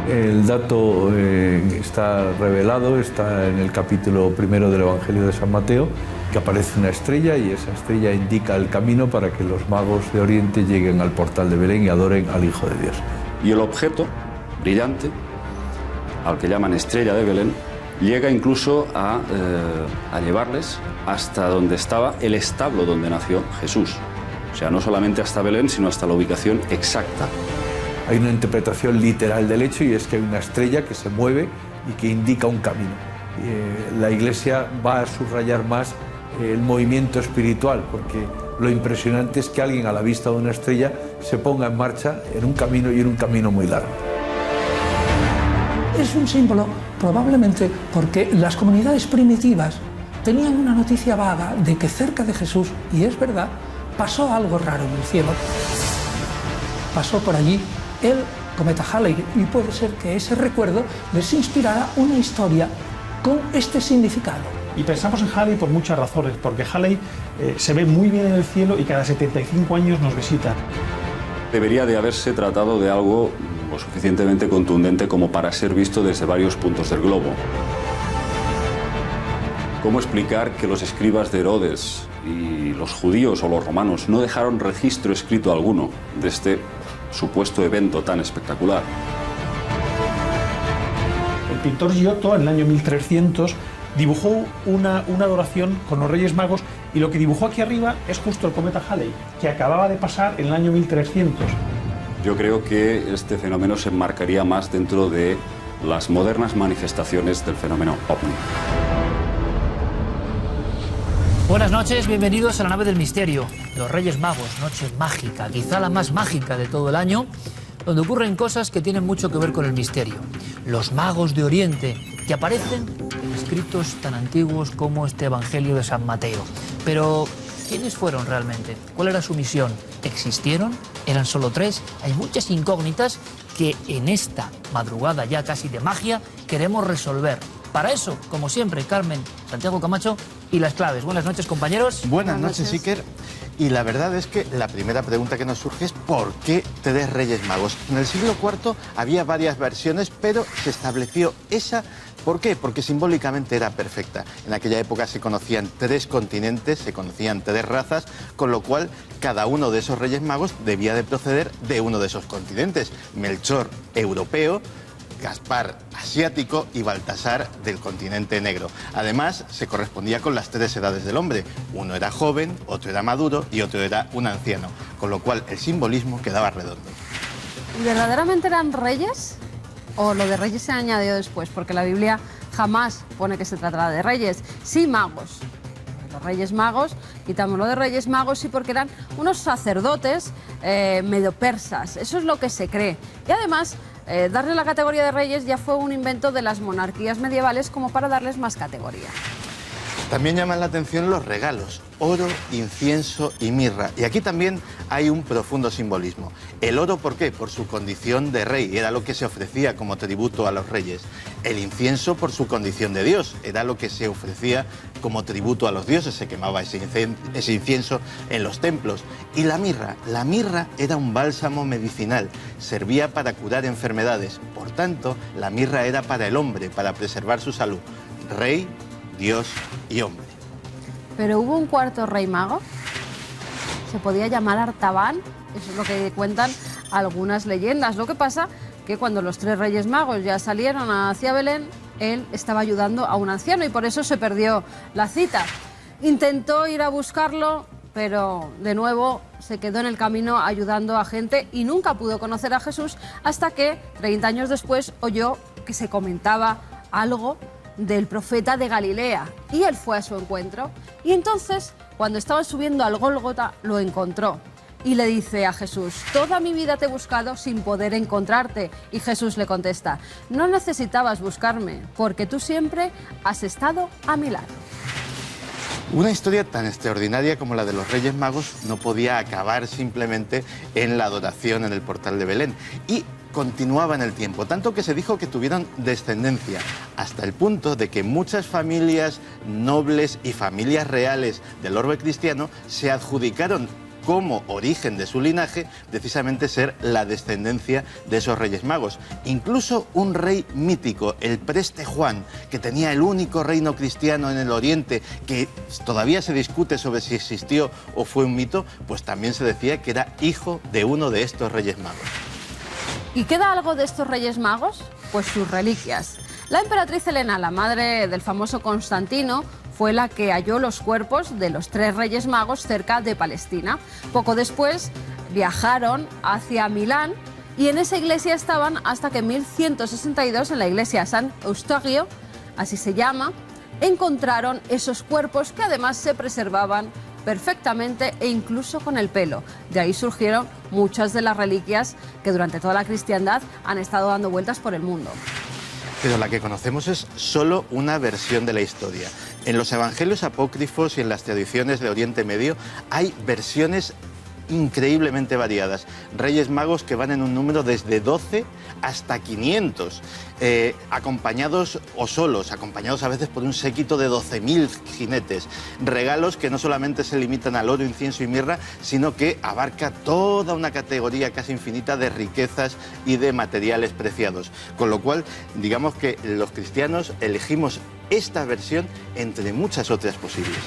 El dato está revelado, está en el capítulo 1 del Evangelio de San Mateo, que aparece una estrella y esa estrella indica el camino para que los magos de Oriente lleguen al portal de Belén y adoren al Hijo de Dios. Y el objeto brillante, al que llaman estrella de Belén, llega incluso a llevarles hasta donde estaba el establo donde nació Jesús. O sea, no solamente hasta Belén, sino hasta la ubicación exacta. Hay una interpretación literal del hecho y es que hay una estrella que se mueve y que indica un camino. La Iglesia va a subrayar más el movimiento espiritual, porque lo impresionante es que alguien a la vista de una estrella se ponga en marcha en un camino y en un camino muy largo. Es un símbolo probablemente porque las comunidades primitivas tenían una noticia vaga de que cerca de Jesús, y es verdad, pasó algo raro en el cielo. Pasó por allí el cometa Halley y puede ser que ese recuerdo les inspirara una historia con este significado. Y pensamos en Halley por muchas razones, porque Halley se ve muy bien en el cielo y cada 75 años nos visita. Debería de haberse tratado de algo lo suficientemente contundente como para ser visto desde varios puntos del globo. ¿Cómo explicar que los escribas de Herodes y los judíos o los romanos no dejaron registro escrito alguno de este supuesto evento tan espectacular? El pintor Giotto, en el año 1300, dibujó una adoración con los Reyes Magos, y lo que dibujó aquí arriba es justo el cometa Halley, que acababa de pasar en el año 1300. Yo creo que este fenómeno se enmarcaría más dentro de las modernas manifestaciones del fenómeno OVNI. Buenas noches, bienvenidos a la nave del misterio. Los Reyes Magos, noche mágica, quizá la más mágica de todo el año, donde ocurren cosas que tienen mucho que ver con el misterio. Los magos de Oriente, que aparecen en escritos tan antiguos como este Evangelio de San Mateo. Pero, ¿quiénes fueron realmente? ¿Cuál era su misión? ¿Existieron? ¿Eran solo 3? Hay muchas incógnitas que en esta madrugada ya casi de magia queremos resolver. Para eso, como siempre, Carmen, Santiago Camacho y las claves. Buenas noches, compañeros. Buenas noches, Iker. Y la verdad es que la primera pregunta que nos surge es ¿por qué 3 Reyes Magos? En el siglo IV había varias versiones, pero se estableció esa. ¿Por qué? Porque simbólicamente era perfecta. En aquella época se conocían 3 continentes, se conocían 3 razas, con lo cual cada uno de esos Reyes Magos debía de proceder de uno de esos continentes. Melchor, europeo; Gaspar, asiático; y Baltasar, del continente negro. Además, se correspondía con las 3 edades del hombre. Uno era joven, otro era maduro y otro era un anciano. Con lo cual, el simbolismo quedaba redondo. ¿Y verdaderamente eran reyes? ¿O lo de reyes se añadió después? Porque la Biblia jamás pone que se tratara de reyes. Sí, magos. Los Reyes Magos, quitámoslo de Reyes Magos, sí, porque eran unos sacerdotes medio persas. Eso es lo que se cree. Y además, darle la categoría de reyes ya fue un invento de las monarquías medievales como para darles más categoría. También llaman la atención los regalos: oro, incienso y mirra. Y aquí también hay un profundo simbolismo. El oro, ¿por qué? Por su condición de rey, era lo que se ofrecía como tributo a los reyes. El incienso, por su condición de Dios, era lo que se ofrecía como tributo a los dioses, se quemaba ese incienso en los templos. Y la mirra era un bálsamo medicinal, servía para curar enfermedades. Por tanto, la mirra era para el hombre, para preservar su salud. Rey, Dios y hombre. ¿Pero hubo un cuarto rey mago? ¿Se podía llamar Artaban? Eso es lo que cuentan algunas leyendas. Lo que pasa que cuando los 3 Reyes Magos ya salieron hacia Belén, él estaba ayudando a un anciano y por eso se perdió la cita. Intentó ir a buscarlo, pero de nuevo se quedó en el camino ayudando a gente y nunca pudo conocer a Jesús hasta que 30 años después oyó que se comentaba algo del profeta de Galilea y él fue a su encuentro y entonces cuando estaban subiendo al Gólgota lo encontró y le dice a Jesús: toda mi vida te he buscado sin poder encontrarte. Y Jesús le contesta: no necesitabas buscarme porque tú siempre has estado a mi lado. Una historia tan extraordinaria como la de los Reyes Magos no podía acabar simplemente en la adoración en el portal de Belén. Y continuaba en el tiempo, tanto que se dijo que tuvieron descendencia, hasta el punto de que muchas familias nobles y familias reales del orbe cristiano se adjudicaron como origen de su linaje precisamente ser la descendencia de esos Reyes Magos. Incluso un rey mítico, el Preste Juan, que tenía el único reino cristiano en el Oriente, que todavía se discute sobre si existió o fue un mito, pues también se decía que era hijo de uno de estos Reyes Magos. ¿Y queda algo de estos Reyes Magos? Pues sus reliquias. La emperatriz Helena, la madre del famoso Constantino, fue la que halló los cuerpos de los 3 Reyes Magos cerca de Palestina. Poco después viajaron hacia Milán y en esa iglesia estaban hasta que en 1162, en la iglesia San Eustaquio, así se llama, encontraron esos cuerpos que además se preservaban perfectamente e incluso con el pelo. De ahí surgieron muchas de las reliquias que durante toda la cristiandad han estado dando vueltas por el mundo. Pero la que conocemos es solo una versión de la historia. En los evangelios apócrifos y en las tradiciones de Oriente Medio hay versiones increíblemente variadas. Reyes Magos que van en un número desde 12 hasta 500, acompañados o solos, acompañados a veces por un séquito de 12.000 jinetes. Regalos que no solamente se limitan al oro, incienso y mirra, sino que abarca toda una categoría casi infinita de riquezas y de materiales preciados. Con lo cual, digamos que los cristianos elegimos esta versión entre muchas otras posibles.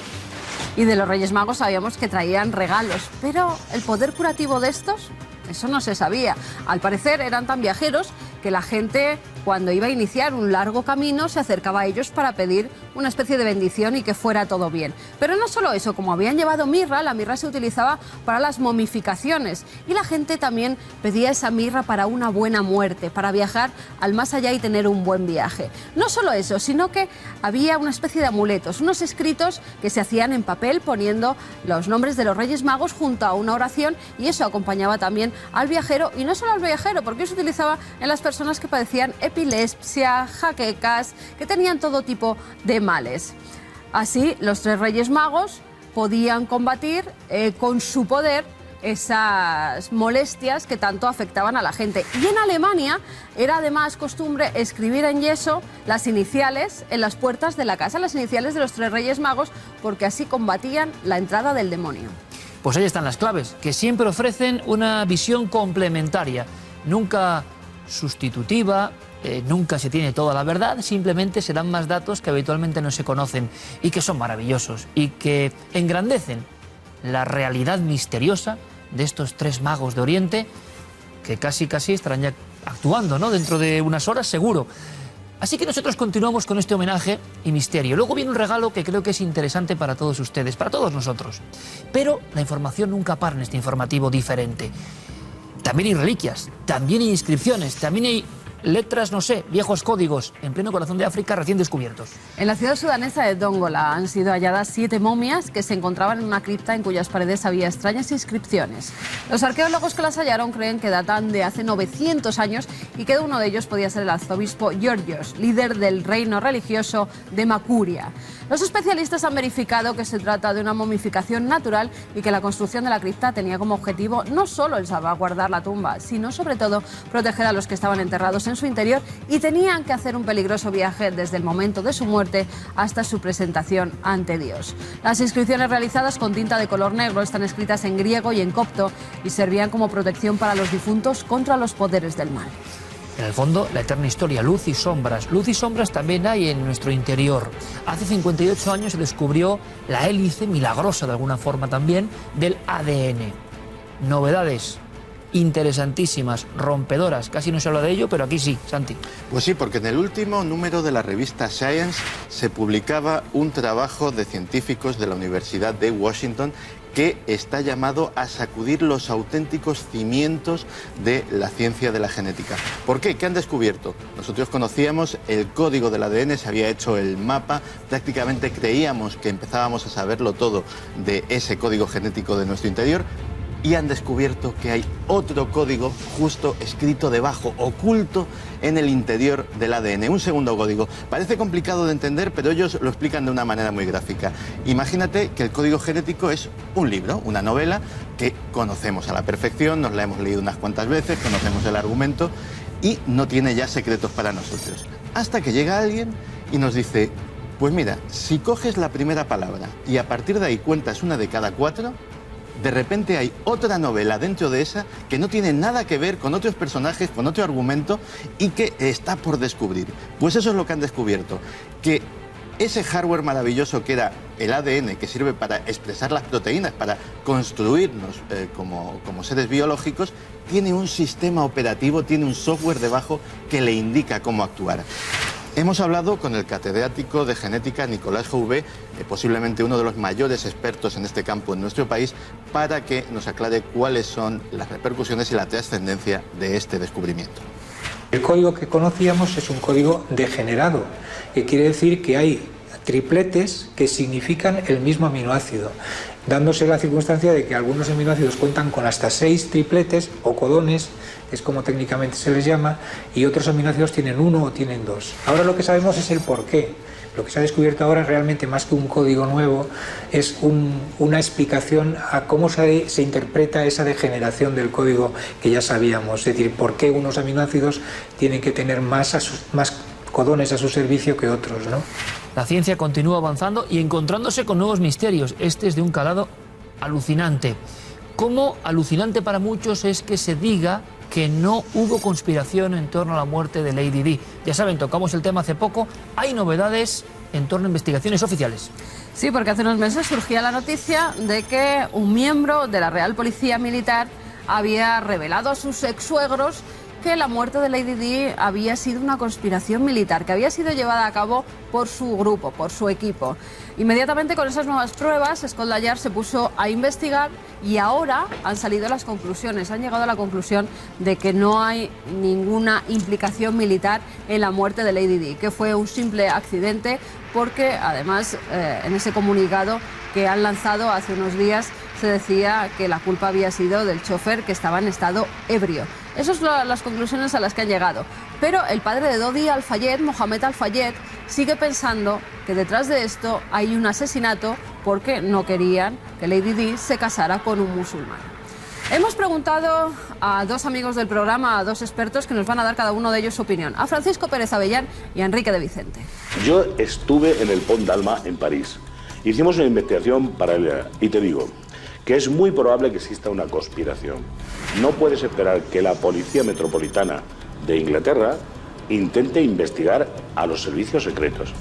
Y de los Reyes Magos sabíamos que traían regalos, pero el poder curativo de estos, eso no se sabía. Al parecer eran tan viajeros que la gente, cuando iba a iniciar un largo camino, se acercaba a ellos para pedir una especie de bendición y que fuera todo bien. Pero no solo eso, como habían llevado mirra, la mirra se utilizaba para las momificaciones y la gente también pedía esa mirra para una buena muerte, para viajar al más allá y tener un buen viaje. No solo eso, sino que había una especie de amuletos, unos escritos que se hacían en papel poniendo los nombres de los Reyes Magos junto a una oración, y eso acompañaba también al viajero, y no solo al viajero, porque se utilizaba en las personas que padecían epilepsia, jaquecas, que tenían todo tipo de males. Así, los 3 Reyes Magos podían combatir con su poder esas molestias que tanto afectaban a la gente. Y en Alemania era además costumbre escribir en yeso las iniciales en las puertas de la casa, las iniciales de los 3 Reyes Magos, porque así combatían la entrada del demonio. Pues ahí están las claves, que siempre ofrecen una visión complementaria, nunca sustitutiva, nunca se tiene toda la verdad, simplemente se dan más datos que habitualmente no se conocen y que son maravillosos y que engrandecen la realidad misteriosa de estos 3 magos de Oriente que casi estarán ya actuando, ¿no? Dentro de unas horas seguro. Así que nosotros continuamos con este homenaje y misterio. Luego viene un regalo que creo que es interesante para todos ustedes, para todos nosotros. Pero la información nunca para en este informativo diferente. También hay reliquias, también hay inscripciones, también hay letras, no sé, viejos códigos en pleno corazón de África recién descubiertos. En la ciudad sudanesa de Dongola han sido halladas 7 momias que se encontraban en una cripta en cuyas paredes había extrañas inscripciones. Los arqueólogos que las hallaron creen que datan de hace 900 años y que uno de ellos podía ser el arzobispo Georgios, líder del reino religioso de Makuria. Los especialistas han verificado que se trata de una momificación natural y que la construcción de la cripta tenía como objetivo no solo el salvaguardar la tumba, sino sobre todo proteger a los que estaban enterrados en su interior y tenían que hacer un peligroso viaje desde el momento de su muerte hasta su presentación ante Dios. Las inscripciones realizadas con tinta de color negro están escritas en griego y en copto y servían como protección para los difuntos contra los poderes del mal. En el fondo, la eterna historia, luz y sombras. Luz y sombras también hay en nuestro interior. Hace 58 años se descubrió la hélice, milagrosa de alguna forma también, del ADN. Novedades interesantísimas, rompedoras. Casi no se habla de ello, pero aquí sí, Santi. Pues sí, porque en el último número de la revista Science se publicaba un trabajo de científicos de la Universidad de Washington que está llamado a sacudir los auténticos cimientos de la ciencia de la genética. ¿Por qué? ¿Qué han descubierto? Nosotros conocíamos el código del ADN, se había hecho el mapa, prácticamente creíamos que empezábamos a saberlo todo de ese código genético de nuestro interior, y han descubierto que hay otro código justo escrito debajo, oculto en el interior del ADN, un segundo código. Parece complicado de entender, pero ellos lo explican de una manera muy gráfica. Imagínate que el código genético es un libro, una novela que conocemos a la perfección, nos la hemos leído unas cuantas veces, conocemos el argumento y no tiene ya secretos para nosotros. Hasta que llega alguien y nos dice, pues mira, si coges la primera palabra y a partir de ahí cuentas una de cada 4, de repente hay otra novela dentro de esa que no tiene nada que ver con otros personajes, con otro argumento y que está por descubrir. Pues eso es lo que han descubierto, que ese hardware maravilloso que era el ADN, que sirve para expresar las proteínas, para construirnos como seres biológicos, tiene un sistema operativo, tiene un software debajo que le indica cómo actuar. Hemos hablado con el catedrático de genética Nicolás Jouvet, posiblemente uno de los mayores expertos en este campo en nuestro país, para que nos aclare cuáles son las repercusiones y la trascendencia de este descubrimiento. El código que conocíamos es un código degenerado, que quiere decir que hay tripletes que significan el mismo aminoácido, dándose la circunstancia de que algunos aminoácidos cuentan con hasta 6 tripletes o codones, es como técnicamente se les llama, y otros aminoácidos tienen 1 o tienen 2. Ahora lo que sabemos es el porqué. Lo que se ha descubierto ahora realmente, más que un código nuevo, es una explicación a cómo se interpreta esa degeneración del código que ya sabíamos, es decir, por qué unos aminoácidos tienen que tener más codones a su servicio que otros, ¿no? La ciencia continúa avanzando y encontrándose con nuevos misterios. Este es de un calado alucinante. Como alucinante para muchos es que se diga que no hubo conspiración en torno a la muerte de Lady Di. Ya saben, tocamos el tema hace poco, hay novedades en torno a investigaciones oficiales. Sí, porque hace unos meses surgía la noticia de que un miembro de la Real Policía Militar había revelado a sus ex-suegros que la muerte de Lady Di había sido una conspiración militar, que había sido llevada a cabo por su grupo, por su equipo. Inmediatamente con esas nuevas pruebas, Scotland Yard se puso a investigar y ahora han salido las conclusiones. Han llegado a la conclusión de que no hay ninguna implicación militar en la muerte de Lady Di, que fue un simple accidente, porque además en ese comunicado que han lanzado hace unos días se decía que la culpa había sido del chofer, que estaba en estado ebrio. Esas son las conclusiones a las que han llegado. Pero el padre de Dodi Al-Fayed, Mohamed Al-Fayed, sigue pensando que detrás de esto hay un asesinato porque no querían que Lady Di se casara con un musulmán. Hemos preguntado a dos amigos del programa, a dos expertos que nos van a dar cada uno de ellos su opinión, a Francisco Pérez Avellán y a Enrique de Vicente. Yo estuve en el Pont d'Alma en París. Hicimos una investigación paralela y te digo que es muy probable que exista una conspiración. No puedes esperar que la Policía Metropolitana de Inglaterra intente investigar a los servicios secretos.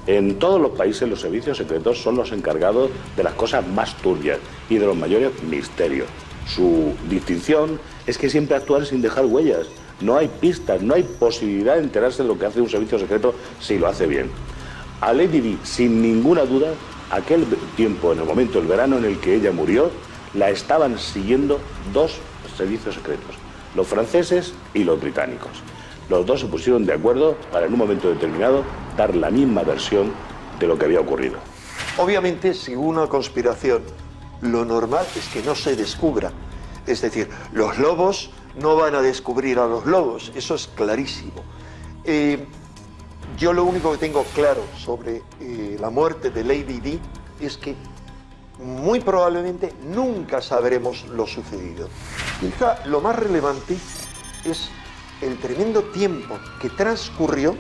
En todos los países los servicios secretos son los encargados de las cosas más turbias y de los mayores misterios. Su distinción es que siempre actúan sin dejar huellas. No hay pistas, no hay posibilidad de enterarse de lo que hace un servicio secreto si lo hace bien. A Lady Di, sin ninguna duda, aquel tiempo, en el momento, el verano en el que ella murió, la estaban siguiendo dos servicios secretos, los franceses y los británicos. Los dos se pusieron de acuerdo para en un momento determinado dar la misma versión de lo que había ocurrido. Obviamente, si hubo una conspiración, lo normal es que no se descubra. Es decir, los lobos no van a descubrir a los lobos, eso es clarísimo. Yo lo único que tengo claro sobre la muerte de Lady Di es que muy probablemente nunca sabremos lo sucedido. Quizá lo más relevante es el tremendo tiempo que transcurrió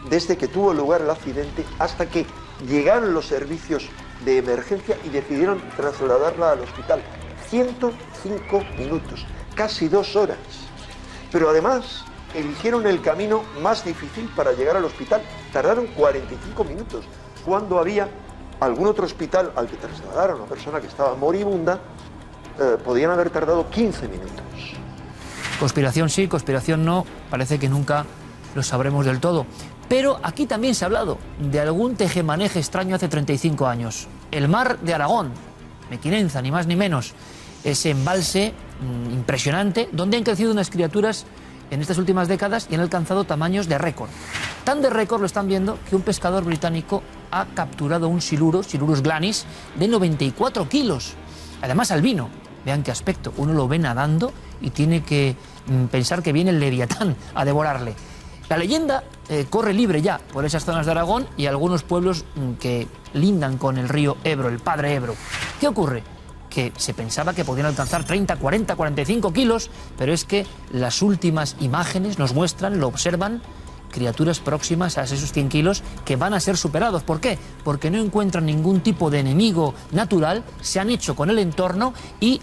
desde que tuvo lugar el accidente hasta que llegaron los servicios de emergencia y decidieron trasladarla al hospital. 105 minutos, casi 2 horas. Pero además eligieron el camino más difícil para llegar al hospital. Tardaron 45 minutos, cuando había algún otro hospital al que trasladaron a una persona que estaba moribunda, podían haber tardado 15 minutos. Conspiración sí, conspiración no, parece que nunca lo sabremos del todo. Pero aquí también se ha hablado de algún tejemaneje extraño hace 35 años. El mar de Aragón, Mequinenza, ni más ni menos. Ese embalse impresionante donde han crecido unas criaturas en estas últimas décadas y han alcanzado tamaños de récord. Tan de récord lo están viendo que un pescador británico ha capturado un siluro, Silurus glanis, de 94 kilos. Además albino. Vean qué aspecto. Uno lo ve nadando y tiene que pensar que viene el Leviatán a devorarle. La leyenda corre libre ya por esas zonas de Aragón y algunos pueblos que lindan con el río Ebro, el padre Ebro. ¿Qué ocurre? Que se pensaba que podían alcanzar 30, 40, 45 kilos, pero es que las últimas imágenes nos muestran, lo observan, criaturas próximas a esos 100 kilos que van a ser superados. ¿Por qué? Porque no encuentran ningún tipo de enemigo natural, se han hecho con el entorno y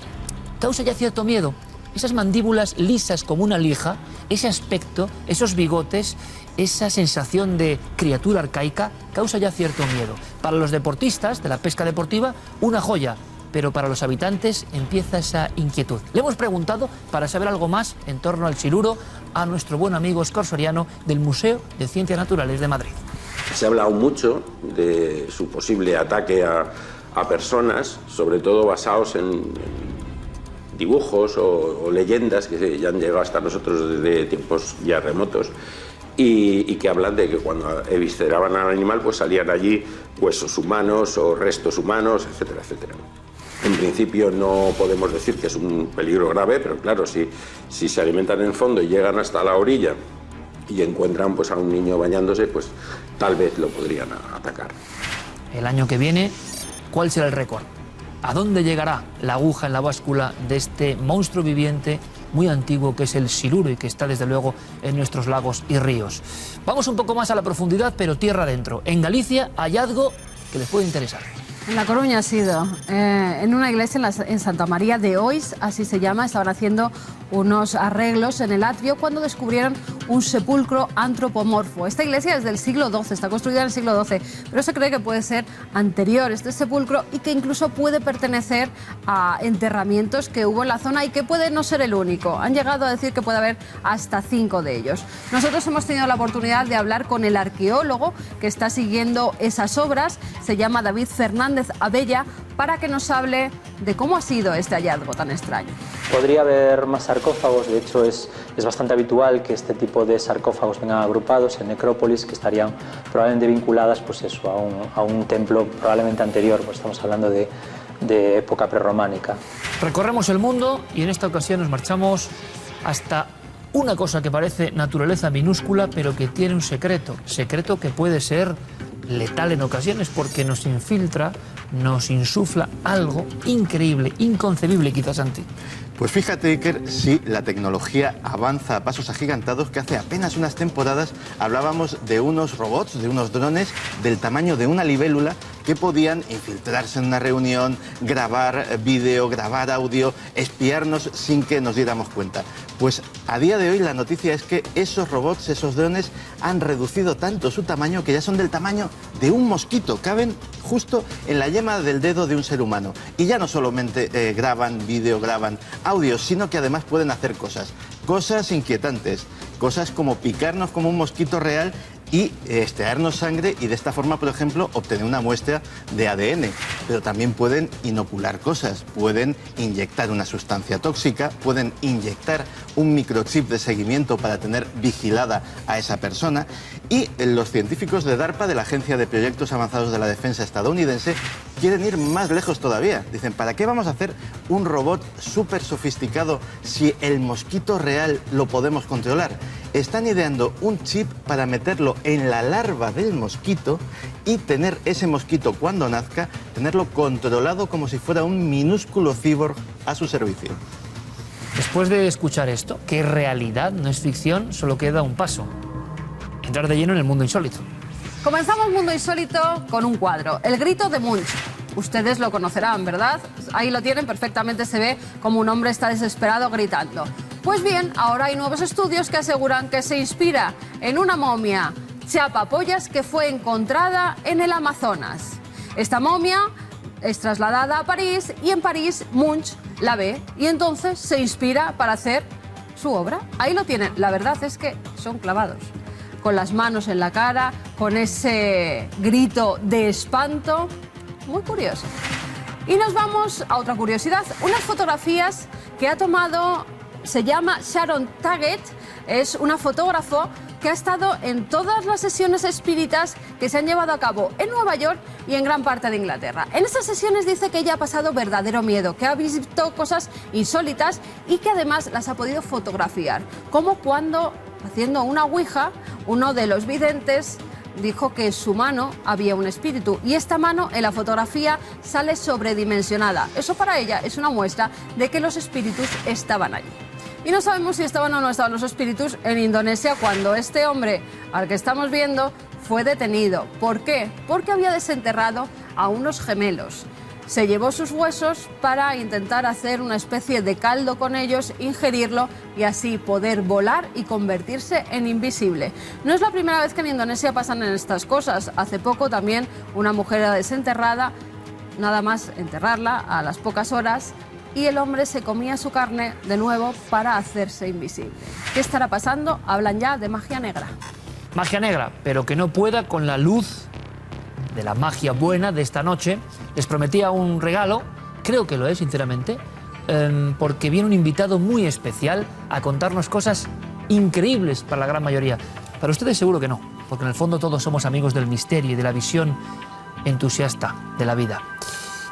causa ya cierto miedo. Esas mandíbulas lisas como una lija, ese aspecto, esos bigotes, esa sensación de criatura arcaica, causa ya cierto miedo. Para los deportistas de la pesca deportiva, una joya, pero para los habitantes empieza esa inquietud. Le hemos preguntado, para saber algo más en torno al siluro, a nuestro buen amigo Óscar Soriano del Museo de Ciencias Naturales de Madrid. Se ha hablado mucho de su posible ataque a personas, sobre todo basados en dibujos o leyendas que ya han llegado hasta nosotros desde tiempos ya remotos y que hablan de que cuando evisceraban al animal pues salían allí huesos humanos o restos humanos, etcétera, etcétera. En principio no podemos decir que es un peligro grave, pero claro, si se alimentan en el fondo y llegan hasta la orilla y encuentran pues a un niño bañándose, pues tal vez lo podrían atacar. El año que viene, ¿cuál será el récord? ¿A dónde llegará la aguja en la báscula de este monstruo viviente muy antiguo que es el siluro y que está desde luego en nuestros lagos y ríos? Vamos un poco más a la profundidad, pero tierra adentro. En Galicia, hallazgo que les puede interesar. En La Coruña ha sido, en una iglesia en Santa María de Ois, así se llama. Estaban haciendo unos arreglos en el atrio cuando descubrieron un sepulcro antropomorfo. Esta iglesia es del siglo XII, está construida en el siglo XII, pero se cree que puede ser anterior este sepulcro y que incluso puede pertenecer a enterramientos que hubo en la zona y que puede no ser el único. Han llegado a decir que puede haber hasta 5 de ellos. Nosotros hemos tenido la oportunidad de hablar con el arqueólogo que está siguiendo esas obras, se llama David Fernández Abella, para que nos hable de cómo ha sido este hallazgo tan extraño. Podría haber más sarcófagos, de hecho es bastante habitual que este tipo de sarcófagos vengan agrupados en necrópolis que estarían probablemente vinculadas pues eso, a un templo probablemente anterior, pues estamos hablando de época prerrománica. Recorremos el mundo y en esta ocasión nos marchamos hasta una cosa que parece naturaleza minúscula, pero que tiene un secreto que puede ser letal en ocasiones porque nos infiltra, nos insufla algo increíble, inconcebible quizás, Santi. Pues fíjate, Iker, si la tecnología avanza a pasos agigantados, que hace apenas unas temporadas hablábamos de unos robots, de unos drones del tamaño de una libélula que podían infiltrarse en una reunión, grabar vídeo, grabar audio, espiarnos sin que nos diéramos cuenta. Pues a día de hoy la noticia es que esos robots, esos drones, han reducido tanto su tamaño que ya son del tamaño de un mosquito, caben justo en la yema del dedo de un ser humano. Y ya no solamente graban vídeo, graban audio, sino que además pueden hacer cosas inquietantes, cosas como picarnos como un mosquito real y extraernos sangre y de esta forma, por ejemplo, obtener una muestra de ADN. Pero también pueden inocular cosas, pueden inyectar una sustancia tóxica, pueden inyectar un microchip de seguimiento para tener vigilada a esa persona. Y los científicos de DARPA, de la Agencia de Proyectos Avanzados de la Defensa estadounidense, quieren ir más lejos todavía. Dicen, ¿para qué vamos a hacer un robot súper sofisticado si el mosquito real lo podemos controlar? Están ideando un chip para meterlo en la larva del mosquito y tener ese mosquito cuando nazca, tenerlo controlado como si fuera un minúsculo cyborg a su servicio. Después de escuchar esto, que es realidad, no es ficción, solo queda un paso: entrar de lleno en el mundo insólito. Comenzamos Mundo Insólito con un cuadro, El grito de Munch. Ustedes lo conocerán, ¿verdad? Ahí lo tienen, perfectamente se ve como un hombre está desesperado gritando. Pues bien, ahora hay nuevos estudios que aseguran que se inspira en una momia chapapollas que fue encontrada en el Amazonas. Esta momia es trasladada a París y en París Munch la ve y entonces se inspira para hacer su obra. Ahí lo tienen. La verdad es que son clavados, con las manos en la cara, con ese grito de espanto. Muy curioso. Y nos vamos a otra curiosidad. Unas fotografías que ha tomado, se llama Sharon Taggett, es una fotógrafo que ha estado en todas las sesiones espíritas que se han llevado a cabo en Nueva York y en gran parte de Inglaterra. En estas sesiones dice que ella ha pasado verdadero miedo, que ha visto cosas insólitas y que además las ha podido fotografiar, como cuando, haciendo una ouija, uno de los videntes dijo que en su mano había un espíritu y esta mano en la fotografía sale sobredimensionada. Eso para ella es una muestra de que los espíritus estaban allí. Y no sabemos si estaban o no estaban los espíritus en Indonesia cuando este hombre, al que estamos viendo, fue detenido. ¿Por qué? Porque había desenterrado a unos gemelos. Se llevó sus huesos para intentar hacer una especie de caldo con ellos, ingerirlo y así poder volar y convertirse en invisible. No es la primera vez que en Indonesia pasan en estas cosas. Hace poco también una mujer era desenterrada, nada más enterrarla a las pocas horas, y el hombre se comía su carne de nuevo para hacerse invisible. ¿Qué estará pasando? Hablan ya de magia negra. Magia negra, pero que no pueda con la luz de la magia buena de esta noche. Les prometía un regalo, creo que lo es, sinceramente, porque viene un invitado muy especial a contarnos cosas increíbles para la gran mayoría. Para ustedes seguro que no, porque en el fondo todos somos amigos del misterio y de la visión entusiasta de la vida.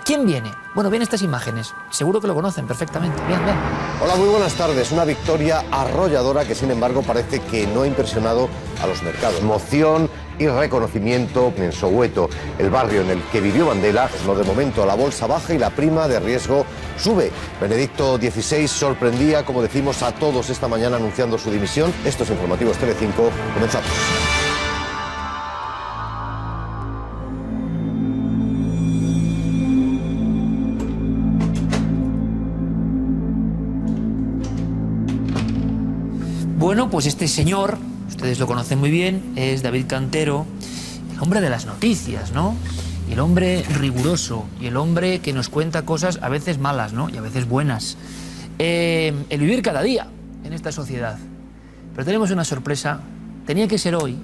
¿Quién viene? Bueno, ven estas imágenes. Seguro que lo conocen perfectamente. Bien, ven. Hola, muy buenas tardes. Una victoria arrolladora que, sin embargo, parece que no ha impresionado a los mercados. Emoción y reconocimiento en Soweto, el barrio en el que vivió Mandela. Lo de momento, la bolsa baja y la prima de riesgo sube. Benedicto XVI sorprendía, como decimos, a todos esta mañana anunciando su dimisión. Estos informativos Telecinco. Comenzamos. Bueno, pues este señor, ustedes lo conocen muy bien, es David Cantero, el hombre de las noticias, ¿no? El hombre riguroso y el hombre que nos cuenta cosas a veces malas, ¿no? Y a veces buenas. El vivir cada día en esta sociedad. Pero tenemos una sorpresa. Tenía que ser hoy,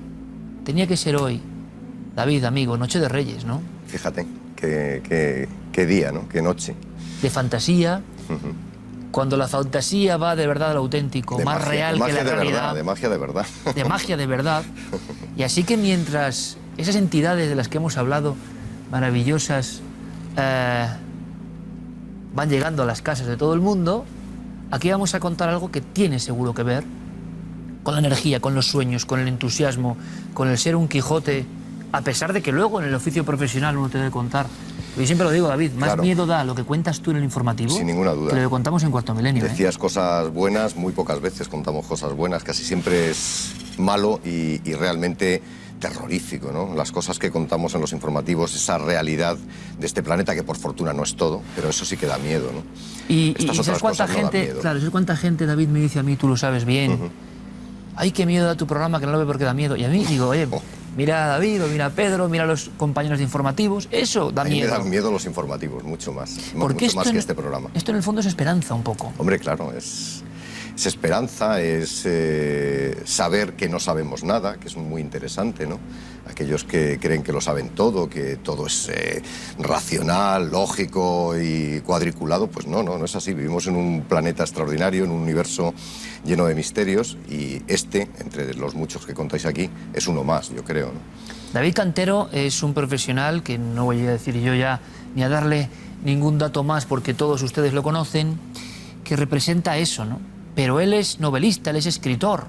David, amigo, Noche de Reyes, ¿no? Fíjate, qué día, ¿no? Qué noche. De fantasía. Cuando la fantasía va de verdad al auténtico, más real que la realidad. De magia de verdad. De magia de verdad. Y así que mientras esas entidades de las que hemos hablado, maravillosas, van llegando a las casas de todo el mundo, aquí vamos a contar algo que tiene seguro que ver con la energía, con los sueños, con el entusiasmo, con el ser un Quijote, a pesar de que luego en el oficio profesional uno te debe contar. Yo siempre lo digo, David, más claro, miedo da lo que cuentas tú en el informativo, sin ninguna duda, que lo que contamos en Cuarto Milenio. Decías cosas buenas, muy pocas veces contamos cosas buenas, casi siempre es malo y realmente terrorífico, ¿no? Las cosas que contamos en los informativos, esa realidad de este planeta, que por fortuna no es todo, pero eso sí que da miedo, ¿no? Y ¿sabes cuánta gente, claro, ¿sabes cuánta gente, David, me dice a mí, tú lo sabes bien, ay, qué miedo da tu programa, que no lo ve porque da miedo? Y a mí digo, oye, mira a David, o mira a Pedro, mira a los compañeros de informativos, eso da miedo. Me dan miedo los informativos, mucho más, porque mucho más que este programa. Esto en el fondo es esperanza un poco. Hombre, claro, es esperanza, es saber que no sabemos nada, que es muy interesante, ¿no? Aquellos que creen que lo saben todo, que todo es racional, lógico y cuadriculado, pues no es así. Vivimos en un planeta extraordinario, en un universo lleno de misterios, y entre los muchos que contáis aquí, es uno más, yo creo, ¿no? David Cantero es un profesional que no voy a decir yo ya ni a darle ningún dato más porque todos ustedes lo conocen, que representa eso, ¿no? Pero él es novelista, él es escritor.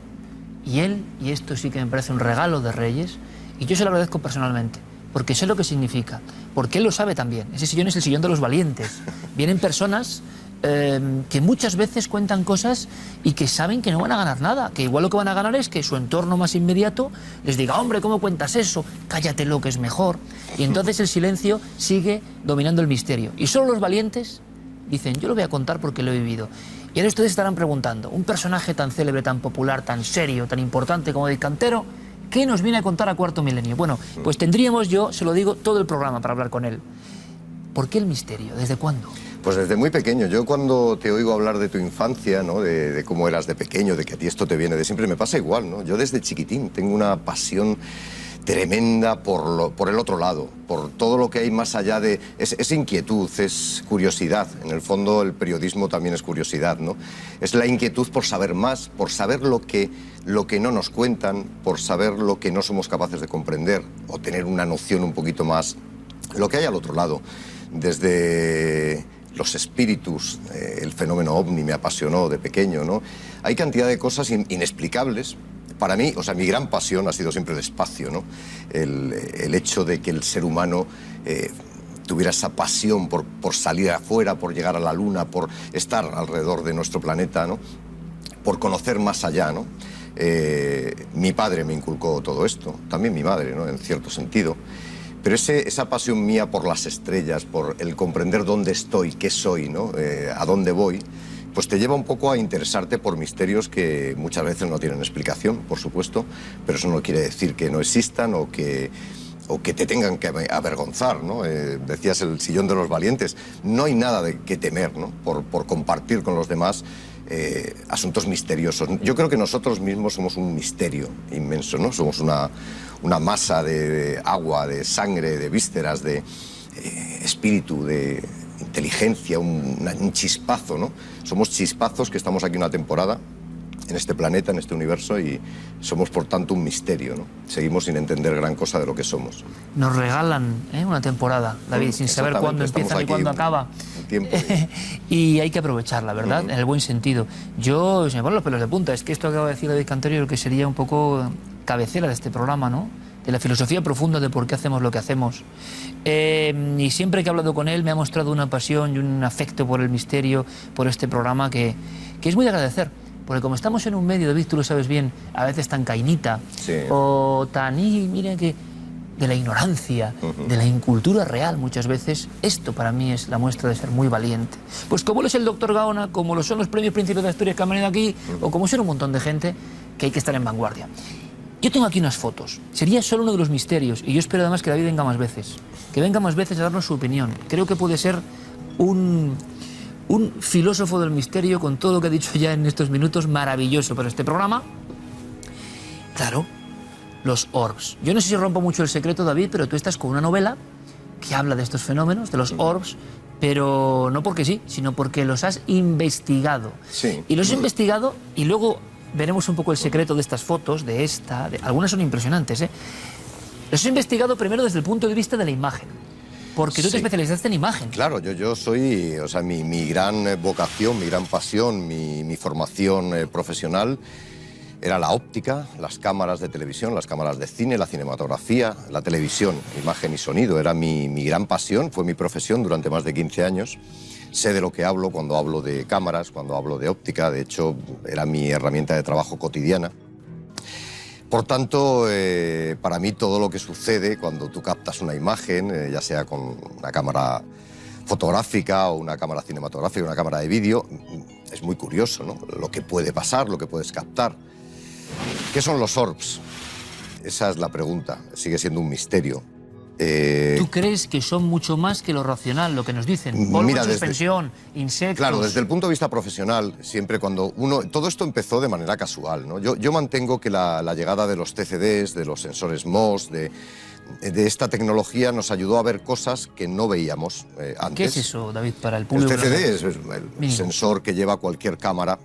Y esto sí que me parece un regalo de Reyes, y yo se lo agradezco personalmente, porque sé lo que significa, porque él lo sabe también. Ese sillón es el sillón de los valientes. Vienen personas que muchas veces cuentan cosas y que saben que no van a ganar nada, que igual lo que van a ganar es que su entorno más inmediato les diga, hombre, ¿cómo cuentas eso? Cállatelo, que es mejor. Y entonces el silencio sigue dominando el misterio. Y solo los valientes dicen, yo lo voy a contar porque lo he vivido. Y ahora ustedes estarán preguntando, un personaje tan célebre, tan popular, tan serio, tan importante como David Cantero, ¿qué nos viene a contar a Cuarto Milenio? Bueno, pues tendríamos, yo se lo digo, todo el programa para hablar con él. ¿Por qué el misterio? ¿Desde cuándo? Pues desde muy pequeño. Yo cuando te oigo hablar de tu infancia, ¿no? De cómo eras de pequeño, de que a ti esto te viene de siempre, me pasa igual, ¿no? Yo desde chiquitín tengo una pasión tremenda por el otro lado, por todo lo que hay más allá de... Es inquietud, es curiosidad. En el fondo el periodismo también es curiosidad, ¿no? Es la inquietud por saber más, por saber lo que no nos cuentan, por saber lo que no somos capaces de comprender, o tener una noción un poquito más lo que hay al otro lado. Desde los espíritus, el fenómeno ovni me apasionó de pequeño, ¿no? Hay cantidad de cosas inexplicables. Para mí, o sea, mi gran pasión ha sido siempre el espacio, ¿no? El hecho de que el ser humano tuviera esa pasión por salir afuera, por llegar a la luna, por estar alrededor de nuestro planeta, ¿no? por conocer más allá, ¿no? Mi padre me inculcó todo esto, también mi madre, ¿no? En cierto sentido. Pero esa pasión mía por las estrellas, por el comprender dónde estoy, qué soy, ¿no? A dónde voy, pues te lleva un poco a interesarte por misterios que muchas veces no tienen explicación, por supuesto, pero eso no quiere decir que no existan o que te tengan que avergonzar, ¿no? Decías el sillón de los valientes. No hay nada de que temer, ¿no? Por compartir con los demás asuntos misteriosos. Yo creo que nosotros mismos somos un misterio inmenso, ¿no? Somos una masa de agua, de sangre, de vísceras, de espíritu, de inteligencia, un chispazo, ¿no? Somos chispazos que estamos aquí una temporada en este planeta, en este universo, y somos por tanto un misterio, ¿no? Seguimos sin entender gran cosa de lo que somos. Nos regalan una temporada, David, sin saber cuándo empieza ni cuándo acaba. Y hay que aprovecharla, ¿verdad? En el buen sentido. Yo, se me ponen los pelos de punta, es que esto que acaba de decir David Cantero, lo que sería un poco cabecera de este programa, ¿no? De la filosofía profunda de por qué hacemos lo que hacemos. Y siempre que he hablado con él me ha mostrado una pasión y un afecto por el misterio, por este programa que es muy de agradecer. Porque como estamos en un medio, David, tú lo sabes bien, a veces tan cainita, o tan, miren que, de la ignorancia, de la incultura real muchas veces, esto para mí es la muestra de ser muy valiente. Pues como lo es el doctor Gaona, como lo son los premios Príncipes de Asturias que han venido aquí, o como son un montón de gente que hay que estar en vanguardia. Yo tengo aquí unas fotos, sería solo uno de los misterios, y yo espero además que David venga más veces, a darnos su opinión. Creo que puede ser un filósofo del misterio con todo lo que ha dicho ya en estos minutos, maravilloso para este programa. Claro, los orbs. Yo no sé si rompo mucho el secreto, David, pero tú estás con una novela que habla de estos fenómenos, de los orbs, pero no porque sí, sino porque los has investigado. Sí. Y los has investigado y luego veremos un poco el secreto de estas fotos, algunas son impresionantes, ¿eh? Los has investigado primero desde el punto de vista de la imagen. Porque tú te especializaste en imagen. Claro, yo soy, o sea, mi gran vocación, mi gran pasión, mi formación profesional era la óptica, las cámaras de televisión, las cámaras de cine, la cinematografía, la televisión, imagen y sonido. Era mi gran pasión, fue mi profesión durante más de 15 años. Sé de lo que hablo cuando hablo de cámaras, cuando hablo de óptica. De hecho, era mi herramienta de trabajo cotidiana. Por tanto, para mí todo lo que sucede cuando tú captas una imagen, ya sea con una cámara fotográfica o una cámara cinematográfica, una cámara de vídeo, es muy curioso, ¿no? Lo que puede pasar, lo que puedes captar. ¿Qué son los orbs? Esa es la pregunta, sigue siendo un misterio. ¿Tú crees que son mucho más que lo racional, lo que nos dicen? Polvo en suspensión, insectos... Claro, desde el punto de vista profesional, siempre cuando uno... Todo esto empezó de manera casual, ¿no? Yo mantengo que la llegada de los TCDs, de los sensores MOS, de esta tecnología nos ayudó a ver cosas que no veíamos antes. ¿Qué es eso, David, para el público? El TCD es el sensor que lleva cualquier cámara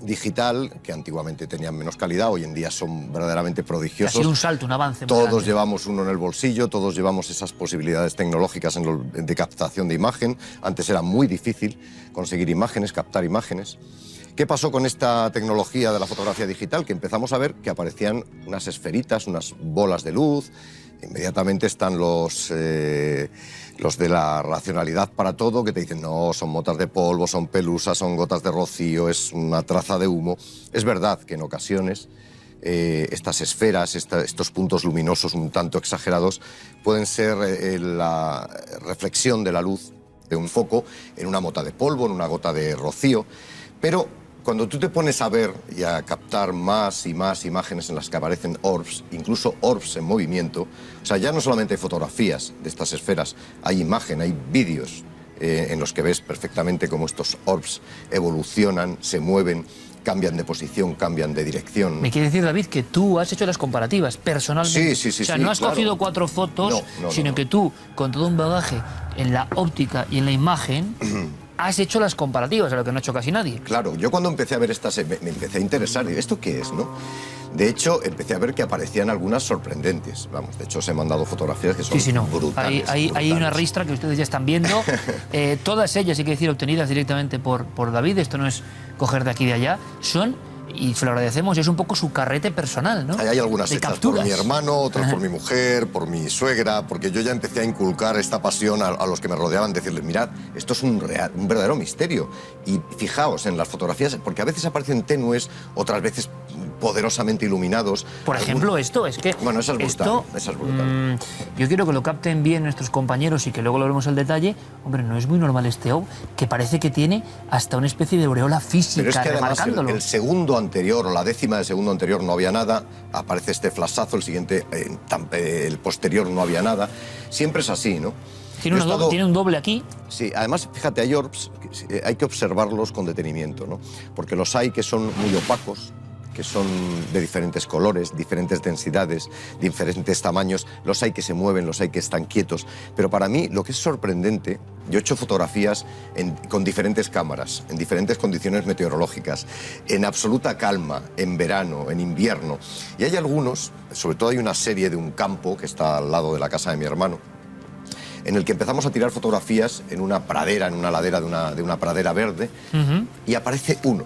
digital, que antiguamente tenían menos calidad, hoy en día son verdaderamente prodigiosos. Ha sido un salto, un avance. Todos llevamos uno en el bolsillo, todos llevamos esas posibilidades tecnológicas de captación de imagen. Antes era muy difícil conseguir imágenes, captar imágenes. ¿Qué pasó con esta tecnología de la fotografía digital? Que empezamos a ver que aparecían unas esferitas, unas bolas de luz. Inmediatamente están los de la racionalidad para todo, que te dicen, no, son motas de polvo, son pelusas, son gotas de rocío, es una traza de humo. Es verdad que en ocasiones estas esferas, estos puntos luminosos un tanto exagerados, pueden ser la reflexión de la luz de un foco en una mota de polvo, en una gota de rocío, pero cuando tú te pones a ver y a captar más y más imágenes en las que aparecen orbs, incluso orbs en movimiento, o sea, ya no solamente hay fotografías de estas esferas, hay imagen, hay vídeos en los que ves perfectamente cómo estos orbs evolucionan, se mueven, cambian de posición, cambian de dirección. Me quiere decir, David, que tú has hecho las comparativas personalmente. Sí. O sea, no has cogido 4 fotos, sino que tú, con todo un bagaje en la óptica y en la imagen... Has hecho las comparativas, a lo que no ha hecho casi nadie. Claro, yo cuando empecé a ver estas me empecé a interesar. ¿Esto qué es, no? De hecho, empecé a ver que aparecían algunas sorprendentes. Vamos, de hecho, os he mandado fotografías que son brutales. Hay una ristra que ustedes ya están viendo. Todas ellas, hay que decir, obtenidas directamente por David. Esto no es coger de aquí y de allá. Son y se lo agradecemos, y es un poco su carrete personal, ¿no? Hay algunas de hechas capturas. por mi hermano, otras por mi mujer, por mi suegra, porque yo ya empecé a inculcar esta pasión a los que me rodeaban, decirles, mirad, esto es un verdadero misterio. Y fijaos en las fotografías, porque a veces aparecen tenues, otras veces poderosamente iluminados. Por ejemplo, esto, es que... Bueno, esa es brutal, esto, esa es brutal. Yo quiero que lo capten bien nuestros compañeros y que luego lo veremos al detalle. Hombre, no es muy normal este OVNI, que parece que tiene hasta una especie de aureola física. Pero es que además remarcándolo. el segundo anterior o la décima de segundo anterior no había nada, aparece este flashazo, el siguiente, el posterior no había nada. Siempre es así, ¿no? Tiene un doble aquí. Sí, además, fíjate, hay orbs, hay que observarlos con detenimiento, ¿no? Porque los hay que son muy opacos, que son de diferentes colores, diferentes densidades, diferentes tamaños, los hay que se mueven, los hay que están quietos. Pero para mí lo que es sorprendente, yo he hecho fotografías con diferentes cámaras, en diferentes condiciones meteorológicas, en absoluta calma, en verano, en invierno. Y hay algunos, sobre todo hay una serie de un campo que está al lado de la casa de mi hermano, en el que empezamos a tirar fotografías en una pradera, en una ladera de una pradera verde, y aparece uno.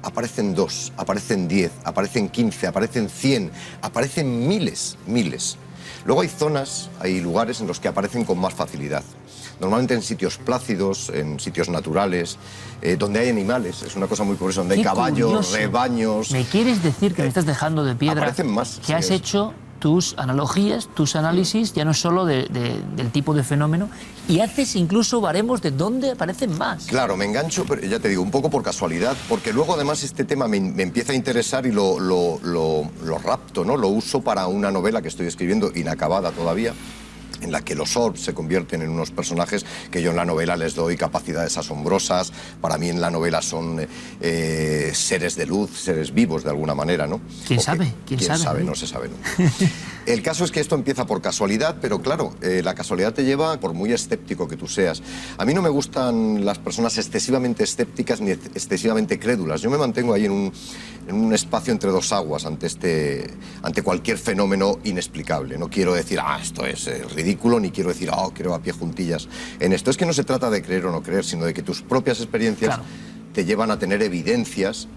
Aparecen 2, aparecen 10, aparecen 15, aparecen 100, aparecen miles. Luego hay zonas, hay lugares en los que aparecen con más facilidad. Normalmente en sitios plácidos, en sitios naturales, donde hay animales, es una cosa muy curiosa, donde hay caballos, curioso. Rebaños. ¿Me quieres decir que me estás dejando de piedra? Aparecen más. Que has hecho tus analogías, tus análisis, ya no solo del tipo de fenómeno, y haces incluso baremos de dónde aparecen más. Claro, me engancho, pero ya te digo, un poco por casualidad, porque luego además este tema me empieza a interesar y lo rapto, ¿no? Lo uso para una novela que estoy escribiendo, inacabada todavía, en la que los orbs se convierten en unos personajes que yo en la novela les doy capacidades asombrosas. Para mí en la novela son seres de luz, seres vivos de alguna manera, ¿no? ¿Quién sabe? ¿Quién sabe? No se sabe nunca. El caso es que esto empieza por casualidad, pero claro, la casualidad te lleva, por muy escéptico que tú seas. A mí no me gustan las personas excesivamente escépticas ni excesivamente crédulas. Yo me mantengo ahí en un espacio entre dos aguas ante cualquier fenómeno inexplicable. No quiero decir, esto es ridículo, ni quiero decir, creo a pie juntillas en esto. Es que no se trata de creer o no creer, sino de que tus propias experiencias te llevan a tener evidencias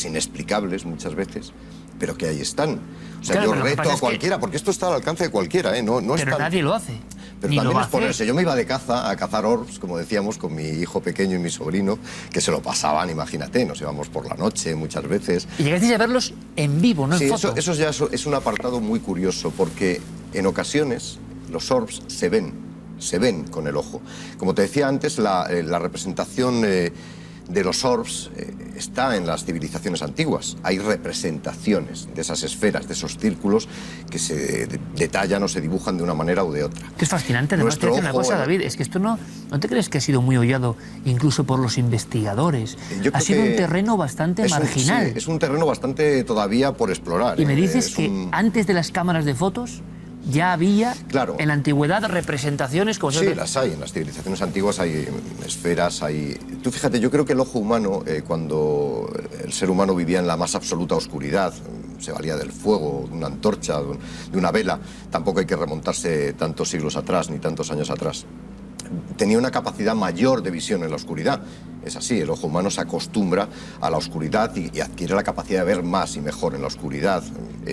inexplicables muchas veces, pero que ahí están. O sea, yo reto a cualquiera, porque esto está al alcance de cualquiera, ¿eh? No pero nadie lo hace. Pero también es ponerse. Yo me iba de caza, a cazar orbs, como decíamos, con mi hijo pequeño y mi sobrino, que se lo pasaban, imagínate, nos íbamos por la noche muchas veces. Y llegasteis a verlos en vivo, no en foto. Eso ya es un apartado muy curioso, porque en ocasiones los orbs se ven con el ojo. Como te decía antes, la representación de los orbs está en las civilizaciones antiguas. Hay representaciones de esas esferas, de esos círculos que se detallan o se dibujan de una manera u de otra. Que es fascinante. Además, te voy a decir una cosa, David, es que esto no te crees que ha sido muy hollado incluso por los investigadores. Ha sido un terreno bastante marginal. Sí, es un terreno bastante todavía por explorar. Y me dices que antes de las cámaras de fotos ya había, en la antigüedad, representaciones como... Sí, las hay. En las civilizaciones antiguas hay esferas, hay... Tú fíjate, yo creo que el ojo humano, cuando el ser humano vivía en la más absoluta oscuridad, se valía del fuego, de una antorcha, de una vela, tampoco hay que remontarse tantos siglos atrás, ni tantos años atrás. Tenía una capacidad mayor de visión en la oscuridad. Es así, el ojo humano se acostumbra a la oscuridad y adquiere la capacidad de ver más y mejor en la oscuridad.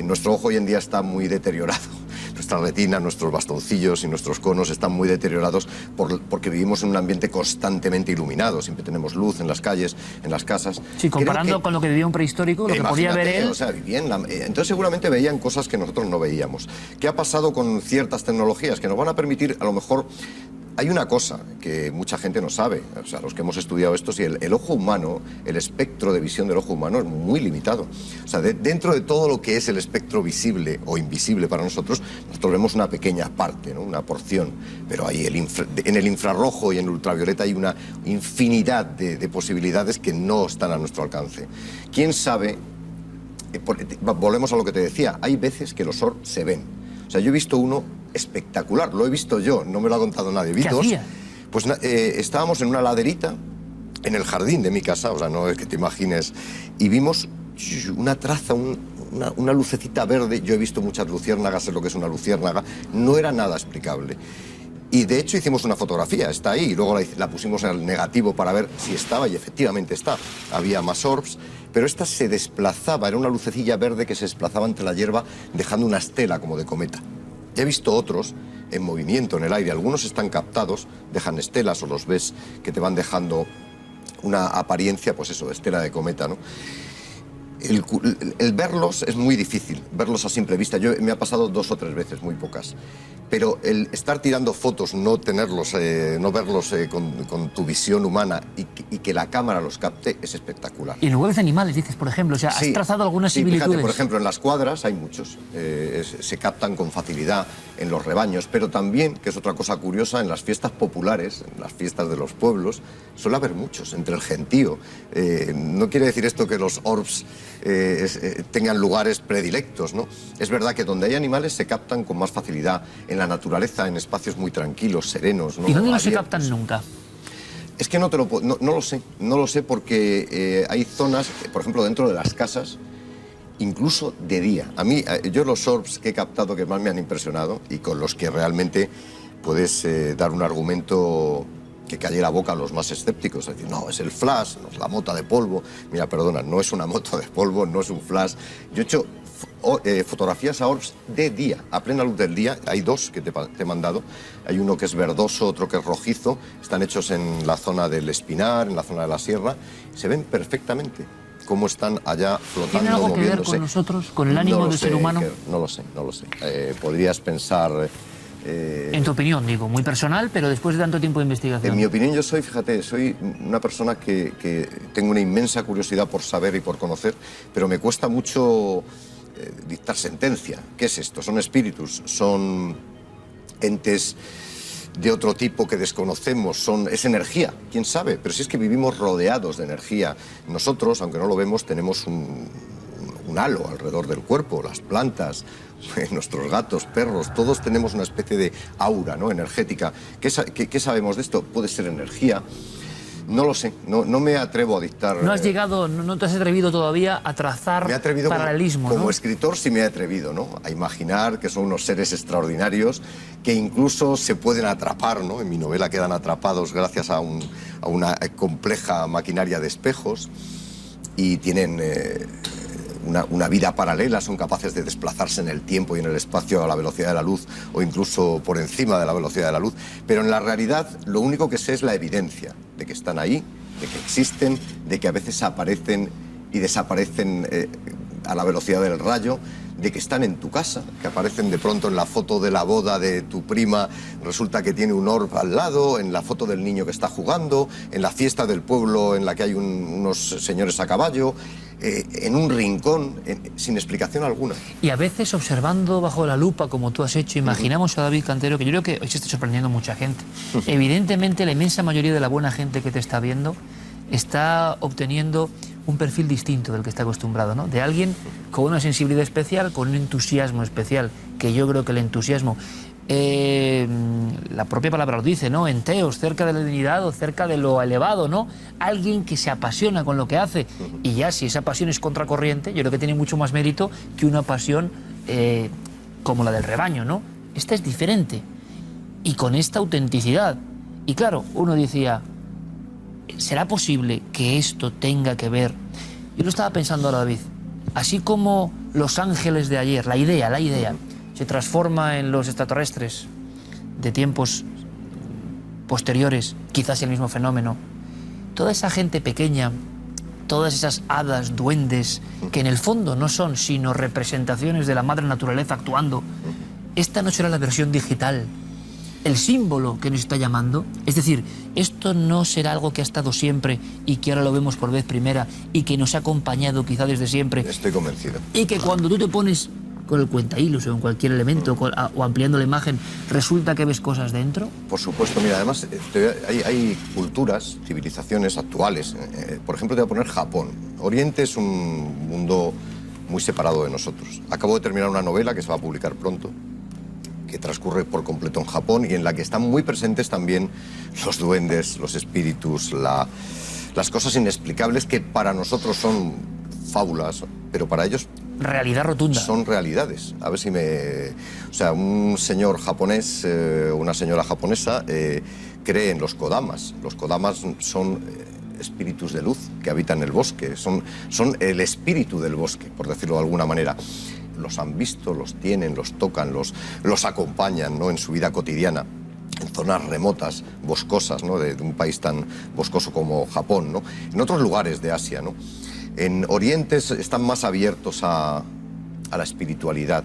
Nuestro ojo hoy en día está muy deteriorado. Nuestra retina, nuestros bastoncillos y nuestros conos están muy deteriorados porque vivimos en un ambiente constantemente iluminado. Siempre tenemos luz en las calles, en las casas. Sí, comparando con lo que vivía un prehistórico, lo que podía ver él... O sea, entonces seguramente veían cosas que nosotros no veíamos. ¿Qué ha pasado con ciertas tecnologías que nos van a permitir, a lo mejor... Hay una cosa que mucha gente no sabe, o sea, los que hemos estudiado esto, si el ojo humano, el espectro de visión del ojo humano es muy limitado. O sea, dentro de todo lo que es el espectro visible o invisible para nosotros vemos una pequeña parte, ¿no? Una porción, pero ahí en el infrarrojo y en el ultravioleta hay una infinidad de posibilidades que no están a nuestro alcance. ¿Quién sabe? Volvemos a lo que te decía, hay veces que los orbs se ven. O sea, yo he visto uno espectacular, lo he visto yo, no me lo ha contado nadie. ¿Qué hacía? Pues estábamos en una laderita en el jardín de mi casa, o sea, no es que te imagines, y vimos una traza, una lucecita verde. Yo he visto muchas luciérnagas, sé lo que es una luciérnaga, no era nada explicable. Y de hecho hicimos una fotografía, está ahí, y luego la pusimos en el negativo para ver si estaba, y efectivamente está. Había más orbs. pero esta se desplazaba, era una lucecilla verde que se desplazaba entre la hierba dejando una estela como de cometa. Ya he visto otros en movimiento en el aire, algunos están captados, dejan estelas o los ves que te van dejando una apariencia, pues eso, de estela de cometa, ¿no? El verlos es muy difícil, verlos a simple vista. Me ha pasado 2 o 3 veces, muy pocas. Pero el estar tirando fotos, no tenerlos, no verlos con tu visión humana y que la cámara los capte es espectacular. Y luego ves animales, dices, por ejemplo, o sea, has trazado algunas similitudes. Fíjate, por ejemplo, en las cuadras hay muchos, se captan con facilidad en los rebaños, pero también, que es otra cosa curiosa, en las fiestas populares, en las fiestas de los pueblos, suele haber muchos, entre el gentío. No quiere decir esto que los orbs tengan lugares predilectos, ¿no? Es verdad que donde hay animales se captan con más facilidad, en la naturaleza, en espacios muy tranquilos, serenos, ¿no? ¿Y dónde no se captan nunca? Es que no lo sé porque hay zonas, por ejemplo, dentro de las casas, incluso de día. A mí, yo los orbs que he captado que más me han impresionado y con los que realmente puedes dar un argumento que calle la boca a los más escépticos, es decir, no, es el flash, no es la mota de polvo. Mira, perdona, no es una mota de polvo, no es un flash. Yo he hecho fotografías a orbs de día, a plena luz del día. Hay 2 que te he mandado. Hay uno que es verdoso, otro que es rojizo. Están hechos en la zona del Espinar, en la zona de la Sierra. Se ven perfectamente cómo están allá flotando, ¿Tiene algo moviéndose. Que ver con nosotros, con el ánimo del ser humano? No lo sé. Podrías pensar... En tu opinión, digo, muy personal, pero después de tanto tiempo de investigación. En mi opinión, yo soy una persona que tengo una inmensa curiosidad por saber y por conocer, pero me cuesta mucho dictar sentencia. ¿Qué es esto? ¿Son espíritus? ¿Son entes de otro tipo que desconocemos? ¿Es energía? ¿Quién sabe? Pero si es que vivimos rodeados de energía. Nosotros, aunque no lo vemos, tenemos un halo alrededor del cuerpo, las plantas, nuestros gatos, perros, todos tenemos una especie de aura, ¿no?, energética. ¿Qué sabemos de esto? Puede ser energía. No lo sé, no me atrevo a dictar... No has llegado, no te has atrevido todavía a trazar paralelismos, como escritor sí me he atrevido, ¿no?, a imaginar que son unos seres extraordinarios que incluso se pueden atrapar, ¿no? En mi novela quedan atrapados gracias a una compleja maquinaria de espejos y tienen... Una vida paralela, son capaces de desplazarse en el tiempo y en el espacio a la velocidad de la luz o incluso por encima de la velocidad de la luz. Pero en la realidad lo único que sé es la evidencia de que están ahí, de que existen, de que a veces aparecen y desaparecen a la velocidad del rayo, de que están en tu casa, que aparecen de pronto en la foto de la boda de tu prima, resulta que tiene un orb al lado, en la foto del niño que está jugando, en la fiesta del pueblo en la que hay unos señores a caballo, en un rincón, sin explicación alguna. Y a veces observando bajo la lupa, como tú has hecho, imaginamos a David Cantero, que yo creo que hoy se está sorprendiendo mucha gente. Evidentemente la inmensa mayoría de la buena gente que te está viendo está obteniendo un perfil distinto del que está acostumbrado, ¿no? De alguien con una sensibilidad especial, con un entusiasmo especial, que yo creo que el entusiasmo, la propia palabra lo dice, ¿no? Enteos, cerca de la divinidad o cerca de lo elevado, ¿no? Alguien que se apasiona con lo que hace. Y ya si esa pasión es contracorriente, yo creo que tiene mucho más mérito que una pasión como la del rebaño, ¿no? Esta es diferente. Y con esta autenticidad. Y claro, uno decía... ¿Será posible que esto tenga que ver? Yo lo estaba pensando ahora, David. Así como los ángeles de ayer, la idea, se transforma en los extraterrestres de tiempos posteriores, quizás el mismo fenómeno. Toda esa gente pequeña, todas esas hadas, duendes, que en el fondo no son sino representaciones de la madre naturaleza actuando, esta no será la versión digital, el símbolo que nos está llamando. Es decir, esto no será algo que ha estado siempre y que ahora lo vemos por vez primera y que nos ha acompañado quizá desde siempre. Estoy convencido. Y que cuando tú te pones con el cuentahilos o en cualquier elemento o ampliando la imagen, resulta que ves cosas dentro. Por supuesto, mira, además hay culturas, civilizaciones actuales. Por ejemplo, te voy a poner Japón. Oriente es un mundo muy separado de nosotros. Acabo de terminar una novela que se va a publicar pronto, que transcurre por completo en Japón y en la que están muy presentes también los duendes, los espíritus, las cosas inexplicables que para nosotros son fábulas, pero para ellos... Realidad rotunda. Son realidades. A ver si me... O sea, un señor japonés, una señora japonesa, cree en los kodamas. Los kodamas son espíritus de luz que habitan el bosque, son el espíritu del bosque, por decirlo de alguna manera. Los han visto, los tienen, los tocan, los acompañan, ¿no?, en su vida cotidiana, en zonas remotas, boscosas, ¿no?, de un país tan boscoso como Japón, ¿no?, en otros lugares de Asia, ¿no? En Oriente están más abiertos a la espiritualidad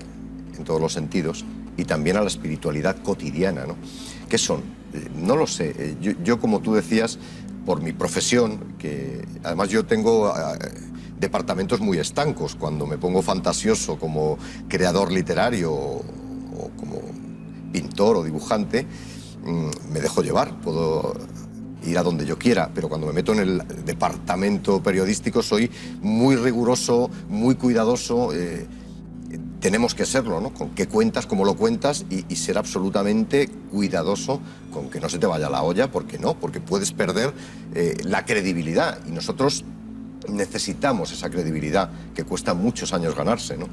en todos los sentidos y también a la espiritualidad cotidiana, ¿no? ¿Qué son? No lo sé. Yo, como tú decías, por mi profesión, que además yo tengo departamentos muy estancos, cuando me pongo fantasioso como creador literario o como pintor o dibujante, me dejo llevar, puedo ir a donde yo quiera, pero cuando me meto en el departamento periodístico soy muy riguroso, muy cuidadoso. Tenemos que serlo, ¿no? Con qué cuentas, cómo lo cuentas y ser absolutamente cuidadoso con que no se te vaya la olla, porque puedes perder la credibilidad, y nosotros necesitamos esa credibilidad que cuesta muchos años ganarse, ¿no?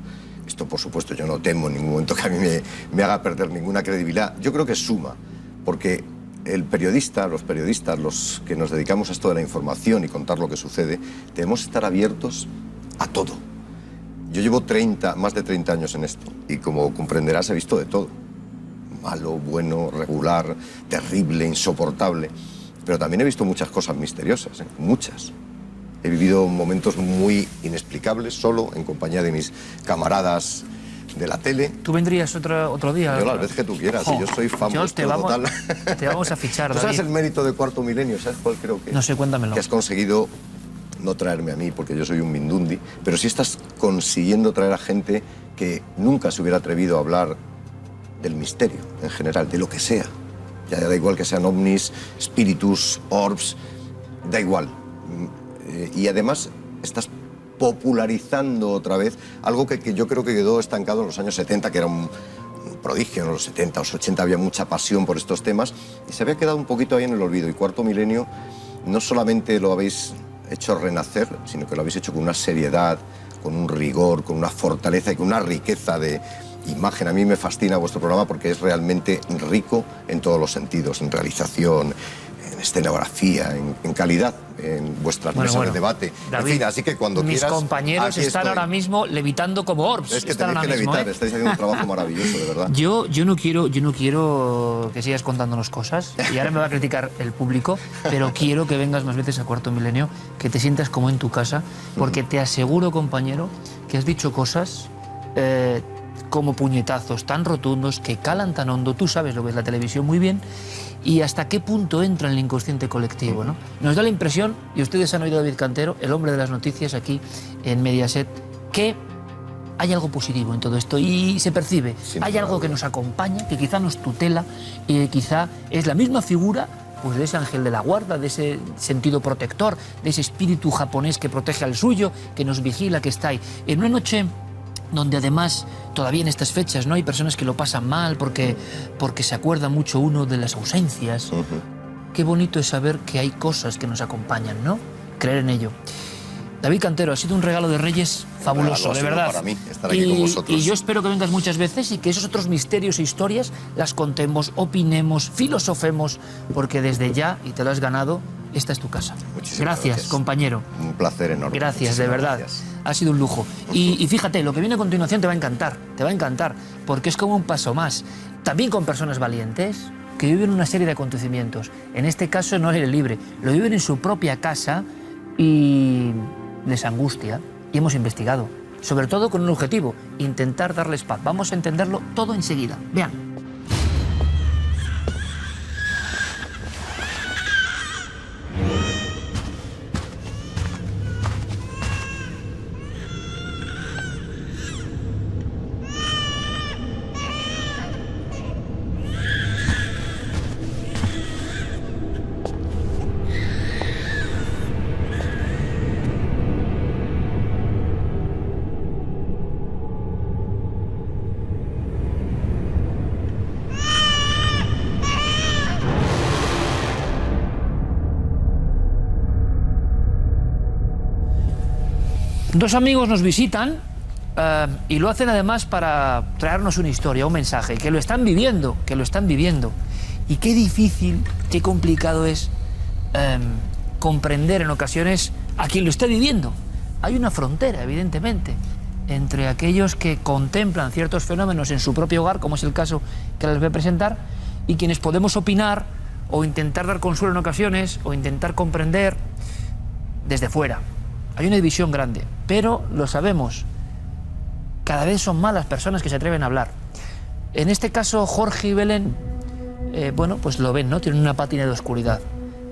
Esto, por supuesto, yo no temo en ningún momento que a mí me haga perder ninguna credibilidad. Yo creo que suma, porque el periodista, los periodistas, los que nos dedicamos a esto de la información y contar lo que sucede, debemos estar abiertos a todo. Yo llevo más de 30 años en esto y, como comprenderás, he visto de todo. Malo, bueno, regular, terrible, insoportable. Pero también he visto muchas cosas misteriosas, muchas. He vivido momentos muy inexplicables, solo, en compañía de mis camaradas de la tele. ¿Tú vendrías otro día? Yo las veces que tú quieras, y yo soy famoso total. Te vamos a fichar, ¿Tú sabes el mérito de Cuarto Milenio? ¿Sabes cuál creo que? No sé, cuéntamelo. Que has conseguido no traerme a mí, porque yo soy un mindundi, pero sí estás consiguiendo traer a gente que nunca se hubiera atrevido a hablar del misterio, en general, de lo que sea. Ya da igual que sean ovnis, espíritus, orbs, da igual. Y además estás popularizando otra vez algo que yo creo que quedó estancado en los años 70, que era un prodigio. En los 70, los 80 había mucha pasión por estos temas y se había quedado un poquito ahí en el olvido. Y Cuarto Milenio no solamente lo habéis hecho renacer, sino que lo habéis hecho con una seriedad, con un rigor, con una fortaleza y con una riqueza de imagen. A mí me fascina vuestro programa porque es realmente rico en todos los sentidos, en realización, en escenografía, en calidad, en vuestras mesas de debate. David, en fin, así que cuando mis quieras... Mis compañeros están ahora mismo levitando como orbs. Es que tenéis que levitar, estáis haciendo un trabajo maravilloso, de verdad. Yo no quiero que sigas contándonos cosas, y ahora me va a criticar el público, pero quiero que vengas más veces a Cuarto Milenio, que te sientas como en tu casa, porque te aseguro, compañero, que has dicho cosas como puñetazos tan rotundos, que calan tan hondo. Tú sabes lo que es la televisión muy bien, y hasta qué punto entra en el inconsciente colectivo, ¿no? Nos da la impresión, y ustedes han oído a David Cantero, el hombre de las noticias aquí en Mediaset, que hay algo positivo en todo esto y se percibe. Hay algo que nos acompaña, que quizá nos tutela, quizá es la misma figura, pues, de ese ángel de la guarda, de ese sentido protector, de ese espíritu japonés que protege al suyo, que nos vigila, que está ahí. En una noche donde además, todavía en estas fechas, ¿no?, hay personas que lo pasan mal porque se acuerda mucho uno de las ausencias. Qué bonito es saber que hay cosas que nos acompañan, ¿no? Creer en ello. David Cantero, ha sido un regalo de Reyes fabuloso, de verdad. Para mí estar aquí con vosotros. Y yo espero que vengas muchas veces y que esos otros misterios e historias las contemos, opinemos, filosofemos, porque desde ya, y te lo has ganado, esta es tu casa. Gracias, compañero. Un placer enorme. Gracias, de verdad. Gracias. Ha sido un lujo. Y fíjate, lo que viene a continuación te va a encantar, porque es como un paso más. También con personas valientes que viven una serie de acontecimientos. En este caso no al aire libre, lo viven en su propia casa y les angustia. Y hemos investigado, sobre todo con un objetivo, intentar darles paz. Vamos a entenderlo todo enseguida. Vean. Dos amigos nos visitan y lo hacen además para traernos una historia, un mensaje, que lo están viviendo, Y qué difícil, qué complicado es comprender en ocasiones a quien lo esté viviendo. Hay una frontera, evidentemente, entre aquellos que contemplan ciertos fenómenos en su propio hogar, como es el caso que les voy a presentar, y quienes podemos opinar o intentar dar consuelo en ocasiones o intentar comprender desde fuera. Hay una división grande, pero lo sabemos. Cada vez son más las personas que se atreven a hablar. En este caso, Jorge y Belén, bueno, pues lo ven, ¿no? Tienen una pátina de oscuridad.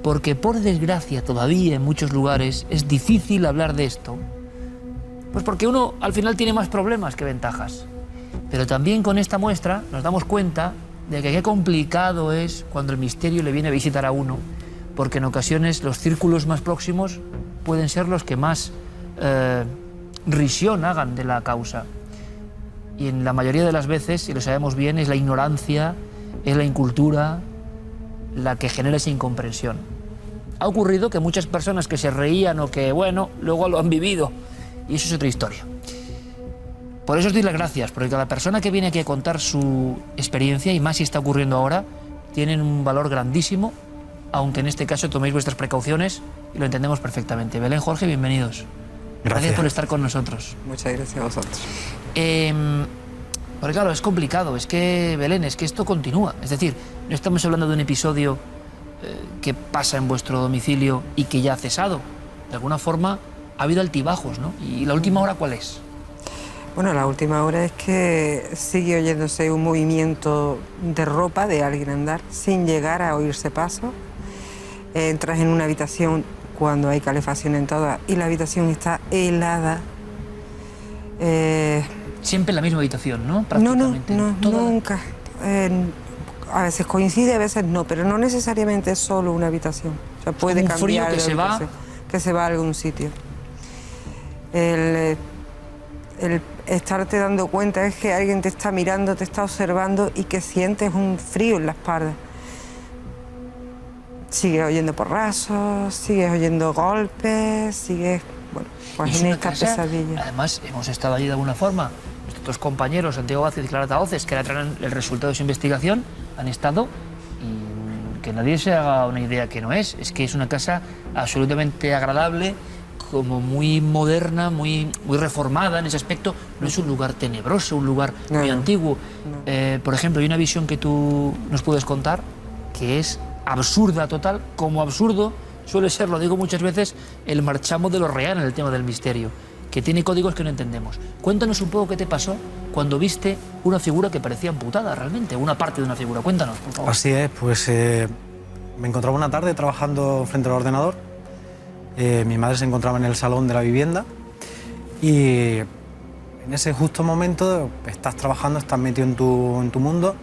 Porque, por desgracia, todavía en muchos lugares es difícil hablar de esto. Pues porque uno, al final, tiene más problemas que ventajas. Pero también con esta muestra nos damos cuenta de que qué complicado es cuando el misterio le viene a visitar a uno, porque en ocasiones los círculos más próximos pueden ser los que más risión hagan de la causa. Y en la mayoría de las veces, y lo sabemos bien, es la ignorancia, es la incultura la que genera esa incomprensión. Ha ocurrido que muchas personas que se reían o que, bueno, luego lo han vivido, y eso es otra historia. Por eso os doy las gracias, porque cada persona que viene aquí a contar su experiencia, y más si está ocurriendo ahora, tienen un valor grandísimo, aunque en este caso toméis vuestras precauciones y lo entendemos perfectamente. Belén, Jorge, bienvenidos. Gracias por estar con nosotros. Muchas gracias a vosotros. Porque claro, es complicado, es que, Belén, es que esto continúa. Es decir, no estamos hablando de un episodio que pasa en vuestro domicilio y que ya ha cesado. De alguna forma ha habido altibajos, ¿no? ¿Y la última hora cuál es? Bueno, la última hora es que sigue oyéndose un movimiento de ropa de alguien andar sin llegar a oírse pasos. Entras en una habitación cuando hay calefacción en toda y la habitación está helada. Siempre en la misma habitación, ¿no? No, nunca. A veces coincide, a veces no, pero no necesariamente es solo una habitación. O sea, puede un cambiar frío que se va a algún sitio. El estarte dando cuenta es que alguien te está mirando, te está observando y que sientes un frío en la espalda. Sigues oyendo porrazos, sigues oyendo golpes, sigues, bueno, pues en esta pesadilla. Además, hemos estado allí de alguna forma. Nuestros compañeros, Santiago Vázquez y Clara Tahoces, que ahora traen el resultado de su investigación, han estado, y que nadie se haga una idea que no es. Es que es una casa absolutamente agradable, como muy moderna, muy reformada en ese aspecto. No es un lugar tenebroso, un lugar muy antiguo. Por ejemplo, hay una visión que tú nos puedes contar que es absurda total, como absurdo suele ser, lo digo muchas veces, el marchamo de los Real en el tema del misterio, que tiene códigos que no entendemos. Cuéntanos un poco qué te pasó cuando viste una figura que parecía amputada realmente, una parte de una figura. Cuéntanos, por favor. Así es, pues me encontraba una tarde trabajando frente al ordenador. Mi madre se encontraba en el salón de la vivienda y en ese justo momento estás trabajando, estás metido en tu mundo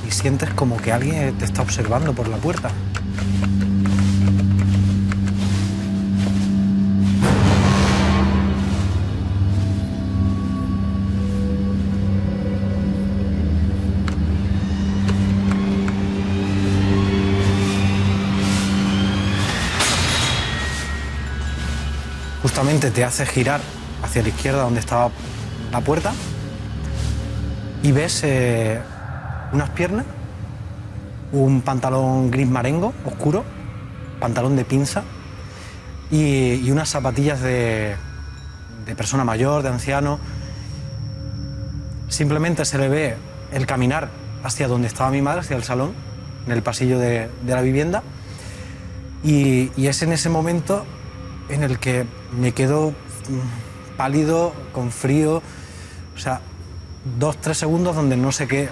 y sientes como que alguien te está observando por la puerta. Justamente te hace girar hacia la izquierda donde estaba la puerta y ves unas piernas, un pantalón gris marengo oscuro, pantalón de pinza y unas zapatillas de persona mayor, de anciano. Simplemente se le ve el caminar hacia donde estaba mi madre, hacia el salón, en el pasillo de la vivienda, y es en ese momento en el que me quedo pálido, con frío, o sea, 2-3 segundos donde no sé qué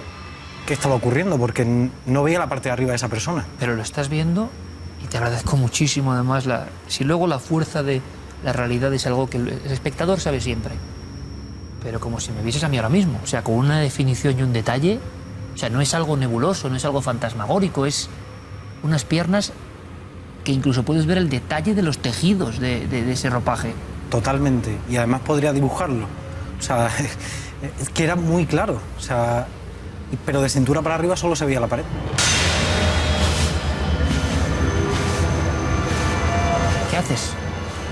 estaba ocurriendo, porque no veía la parte de arriba de esa persona. Pero lo estás viendo y te agradezco muchísimo, además, si luego la fuerza de la realidad es algo que el espectador sabe siempre, pero como si me vieses a mí ahora mismo, o sea, con una definición y un detalle, o sea, no es algo nebuloso, no es algo fantasmagórico, es unas piernas que incluso puedes ver el detalle de los tejidos de ese ropaje. Totalmente, y además podría dibujarlo. O sea, es que era muy claro, o sea, pero de cintura para arriba solo se veía la pared. ¿Qué haces?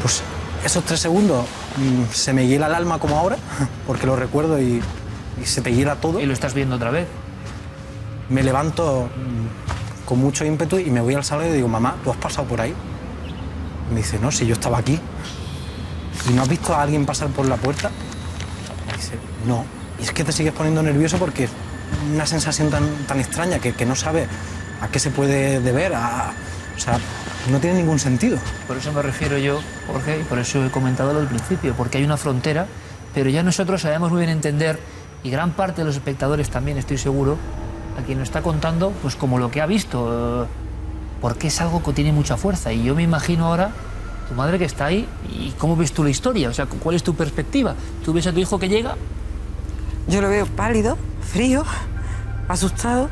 Pues esos 3 segundos se me hiela el alma como ahora, porque lo recuerdo y se te hiela todo. ¿Y lo estás viendo otra vez? Me levanto con mucho ímpetu y me voy al salón y digo, mamá, ¿tú has pasado por ahí? Me dice, no, si yo estaba aquí. ¿Y no has visto a alguien pasar por la puerta? Me dice, no. Y es que te sigues poniendo nervioso porque es una sensación tan extraña que no sabes a qué se puede deber. O sea, no tiene ningún sentido. Por eso me refiero yo, Jorge, y por eso he comentado lo del principio, porque hay una frontera, pero ya nosotros sabemos muy bien entender, y gran parte de los espectadores también, estoy seguro, a quien nos está contando, pues como lo que ha visto, porque es algo que tiene mucha fuerza. Y yo me imagino ahora tu madre que está ahí, y cómo ves tú la historia, o sea, ¿cuál es tu perspectiva? ¿Tú ves a tu hijo que llega? Yo lo veo pálido, frío, asustado.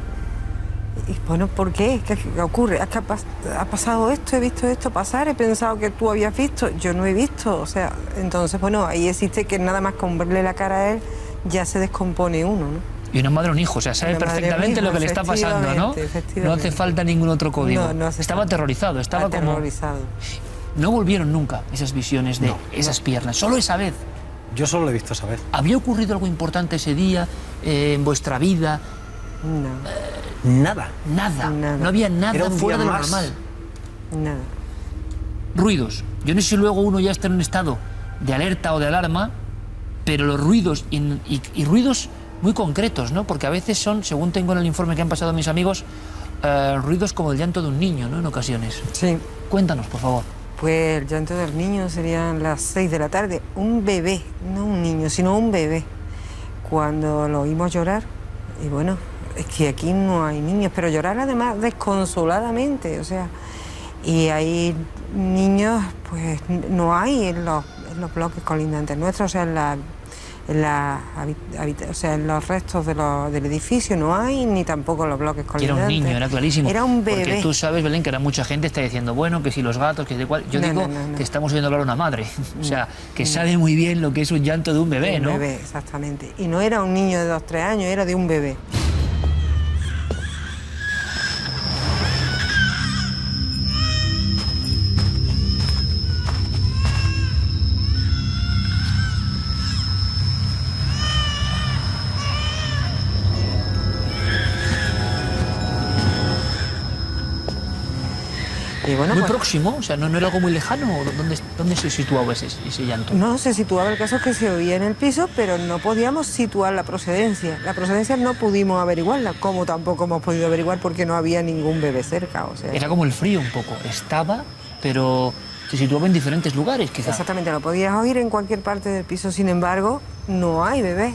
Y bueno, ¿por qué? ¿Qué ocurre? ¿Es que ha pasado esto? ¿He visto esto pasar? ¿He pensado que tú habías visto? Yo no he visto. O sea, entonces, bueno, ahí existe que nada más con verle la cara a él ya se descompone uno, ¿no? Y una madre o un hijo, o sea, sabe perfectamente lo que le está pasando, ¿no? No hace falta ningún otro código. No hace estaba falta. aterrorizado, estaba aterrorizado. No volvieron nunca esas visiones de esas piernas, solo esa vez. Yo solo lo he visto esa vez. ¿Había ocurrido algo importante ese día en vuestra vida? No. Nada. Nada. No había nada fuera de lo normal. Nada. Ruidos. Yo no sé si luego uno ya está en un estado de alerta o de alarma, pero los ruidos y ruidos muy concretos, ¿no? Porque a veces son, según tengo en el informe que han pasado mis amigos, ruidos como el llanto de un niño, ¿no? En ocasiones. Sí. Cuéntanos, por favor. Pues el llanto del niño serían las 6 de la tarde. Un bebé, no un niño, sino un bebé. Cuando lo oímos llorar, y bueno, es que aquí no hay niños, pero llorar además desconsoladamente, o sea, y hay niños, pues no hay en los bloques colindantes nuestros, o sea, en los restos del edificio no hay, ni tampoco en los bloques colindantes. Era un niño, era clarísimo. Era un bebé. Porque tú sabes, Belén, que era mucha gente está diciendo, bueno, que si los gatos, que de cual. Yo digo que estamos oyendo hablar a una madre, o sea, que sabe muy bien lo que es un llanto de un bebé, ¿no? Un bebé, exactamente. Y no era un niño de 2 o 3 años, era de un bebé. Bueno, muy pues, próximo, o sea, no era algo muy lejano. ¿Dónde se situaba ese llanto? No, se situaba, el caso es que se oía en el piso, pero no podíamos situar la procedencia. La procedencia no pudimos averiguarla, como tampoco hemos podido averiguar porque no había ningún bebé cerca. O sea, era como el frío un poco, estaba, pero se situaba en diferentes lugares, quizás. Exactamente, lo podías oír en cualquier parte del piso, sin embargo, no hay bebé.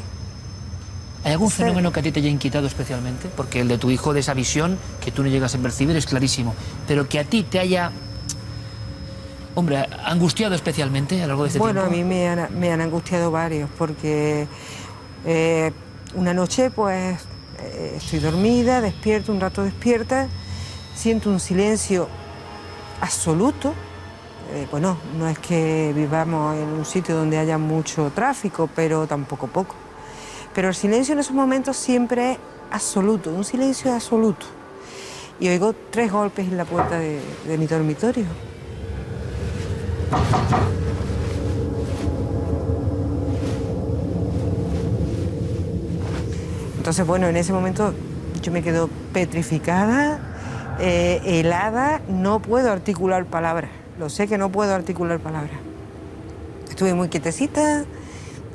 ¿Hay algún fenómeno que a ti te haya inquietado especialmente? Porque el de tu hijo, de esa visión que tú no llegas a percibir, es clarísimo. Pero que a ti te haya, hombre, angustiado especialmente a lo largo de este tiempo. Bueno, a mí me han angustiado varios, porque una noche, pues, estoy dormida, despierto, un rato despierta, siento un silencio absoluto. Bueno, no es que vivamos en un sitio donde haya mucho tráfico, pero tampoco poco. Pero el silencio en esos momentos siempre es absoluto, un silencio absoluto. Y oigo 3 golpes en la puerta de mi dormitorio. Entonces, bueno, en ese momento yo me quedo petrificada, helada, no puedo articular palabras. Lo sé que no puedo articular palabras. Estuve muy quietecita.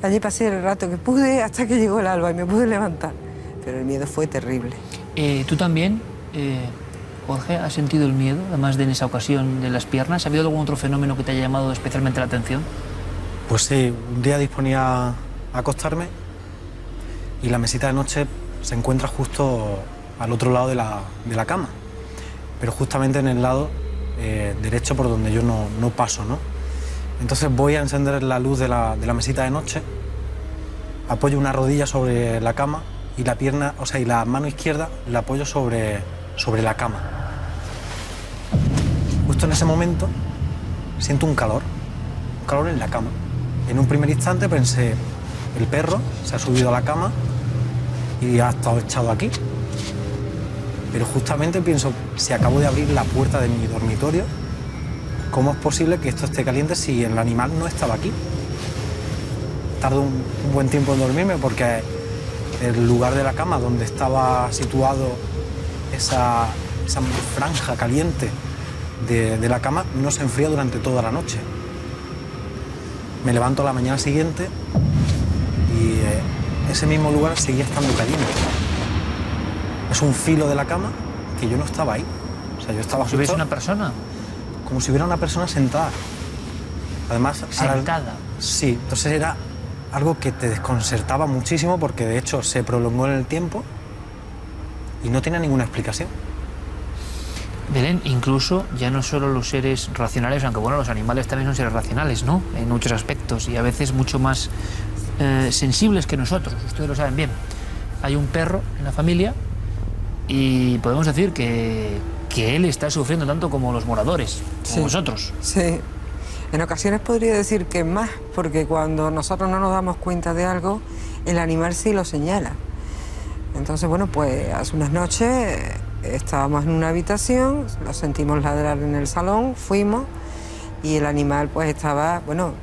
Allí pasé el rato que pude hasta que llegó el alba y me pude levantar. Pero el miedo fue terrible. ¿Tú también, Jorge, has sentido el miedo, además de en esa ocasión de las piernas? ¿Ha habido algún otro fenómeno que te haya llamado especialmente la atención? Pues sí, un día disponía a acostarme y la mesita de noche se encuentra justo al otro lado de la cama, pero justamente en el lado derecho por donde yo no paso, ¿no? Entonces voy a encender la luz de la mesita de noche, apoyo una rodilla sobre la cama y la pierna, o sea, y la mano izquierda la apoyo sobre la cama. Justo en ese momento siento un calor en la cama. En un primer instante pensé, el perro se ha subido a la cama y ha estado echado aquí. Pero justamente pienso, si acabo de abrir la puerta de mi dormitorio, ¿cómo es posible que esto esté caliente si el animal no estaba aquí? Tardo un buen tiempo en dormirme porque el lugar de la cama donde estaba situado esa franja caliente de la cama no se enfría durante toda la noche. Me levanto a la mañana siguiente y ese mismo lugar seguía estando caliente. Es un filo de la cama que yo no estaba ahí. O sea, yo estaba ¿Como si hubiese una persona? Como si hubiera una persona sentada. Además, ¿Sentada? Sí, entonces era algo que te desconcertaba muchísimo porque de hecho se prolongó en el tiempo y no tenía ninguna explicación. Belén, incluso ya no solo los seres racionales, aunque bueno, los animales también son seres racionales, ¿no? En muchos aspectos y a veces mucho más sensibles que nosotros, ustedes lo saben bien. Hay un perro en la familia y podemos decir que él está sufriendo tanto como los moradores, como vosotros. Sí. En ocasiones podría decir que más, porque cuando nosotros no nos damos cuenta de algo, el animal sí lo señala. Entonces, bueno, pues hace unas noches estábamos en una habitación, lo sentimos ladrar en el salón, fuimos y el animal pues estaba, bueno,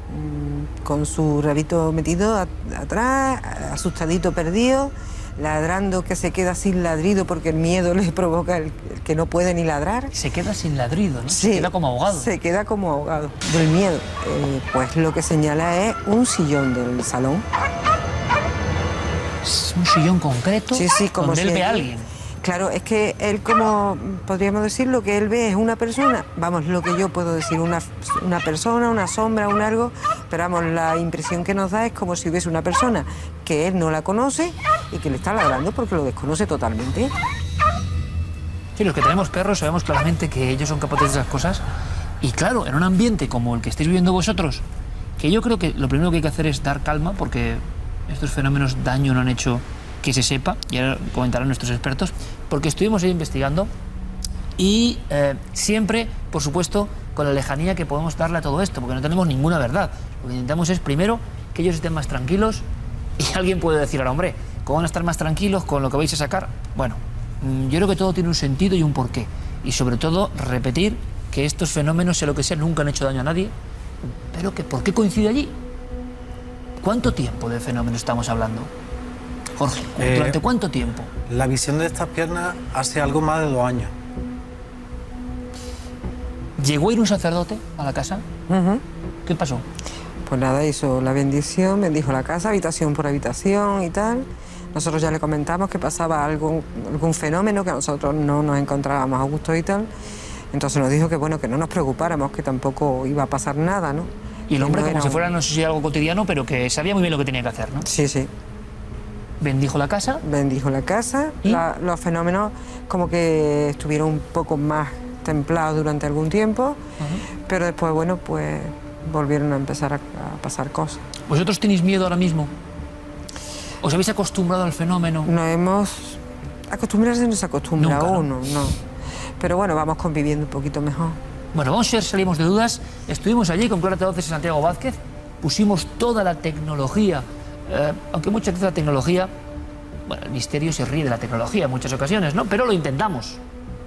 con su rabito metido atrás, asustadito, perdido, ladrando, que se queda sin ladrido porque el miedo le provoca el que no puede ni ladrar. Se queda sin ladrido, ¿no? Sí, se queda como ahogado. Se queda como ahogado del miedo. Pues lo que señala es un sillón del salón. ¿Es un sillón concreto? Sí, sí, como donde si él ve a él- alguien. Claro, es que él, como podríamos decir, lo que él ve es una persona, vamos, lo que yo puedo decir, una persona, una sombra, un algo, pero vamos, la impresión que nos da es como si hubiese una persona que él no la conoce y que le está ladrando porque lo desconoce totalmente. Sí, los que tenemos perros sabemos claramente que ellos son capaces de esas cosas. Y claro, en un ambiente como el que estáis viviendo vosotros, que yo creo que lo primero que hay que hacer es dar calma, porque estos fenómenos daño no han hecho que se sepa, y ahora comentarán nuestros expertos, porque estuvimos ahí investigando y siempre, por supuesto, con la lejanía que podemos darle a todo esto, porque no tenemos ninguna verdad. Lo que intentamos es, primero, que ellos estén más tranquilos, y alguien puede decir ahora, hombre, ¿cómo van a estar más tranquilos con lo que vais a sacar? Bueno, yo creo que todo tiene un sentido y un porqué, y sobre todo repetir que estos fenómenos, sea lo que sea, nunca han hecho daño a nadie, pero que ¿por qué coincide allí? ¿Cuánto tiempo de fenómeno estamos hablando? Jorge, ¿durante cuánto tiempo? La visión de estas piernas hace algo más de 2 años. ¿Llegó a ir un sacerdote a la casa? ¿Qué pasó? Pues nada, hizo la bendición, bendijo la casa, habitación por habitación y tal. Nosotros ya le comentamos que pasaba algún fenómeno, que nosotros no nos encontrábamos a gusto y tal. Entonces nos dijo que bueno, que no nos preocupáramos, que tampoco iba a pasar nada, ¿no? Y el hombre no como era si fuera, no sé si algo cotidiano, pero que sabía muy bien lo que tenía que hacer, ¿no? Sí, sí. ¿Bendijo la casa? Bendijo la casa. Los fenómenos como que estuvieron un poco más templados durante algún tiempo, pero después, bueno, pues volvieron a empezar a pasar cosas. ¿Vosotros tenéis miedo ahora mismo? ¿Os habéis acostumbrado al fenómeno? No hemos... Acostumbrarse no se acostumbra Nunca, ¿no? uno, no. Pero bueno, vamos conviviendo un poquito mejor. Bueno, vamos a ver si salimos de dudas. Estuvimos allí con Clara Teoces y Santiago Vázquez, pusimos toda la tecnología, aunque muchas veces la tecnología, bueno, el misterio se ríe de la tecnología en muchas ocasiones, ¿no? Pero lo intentamos.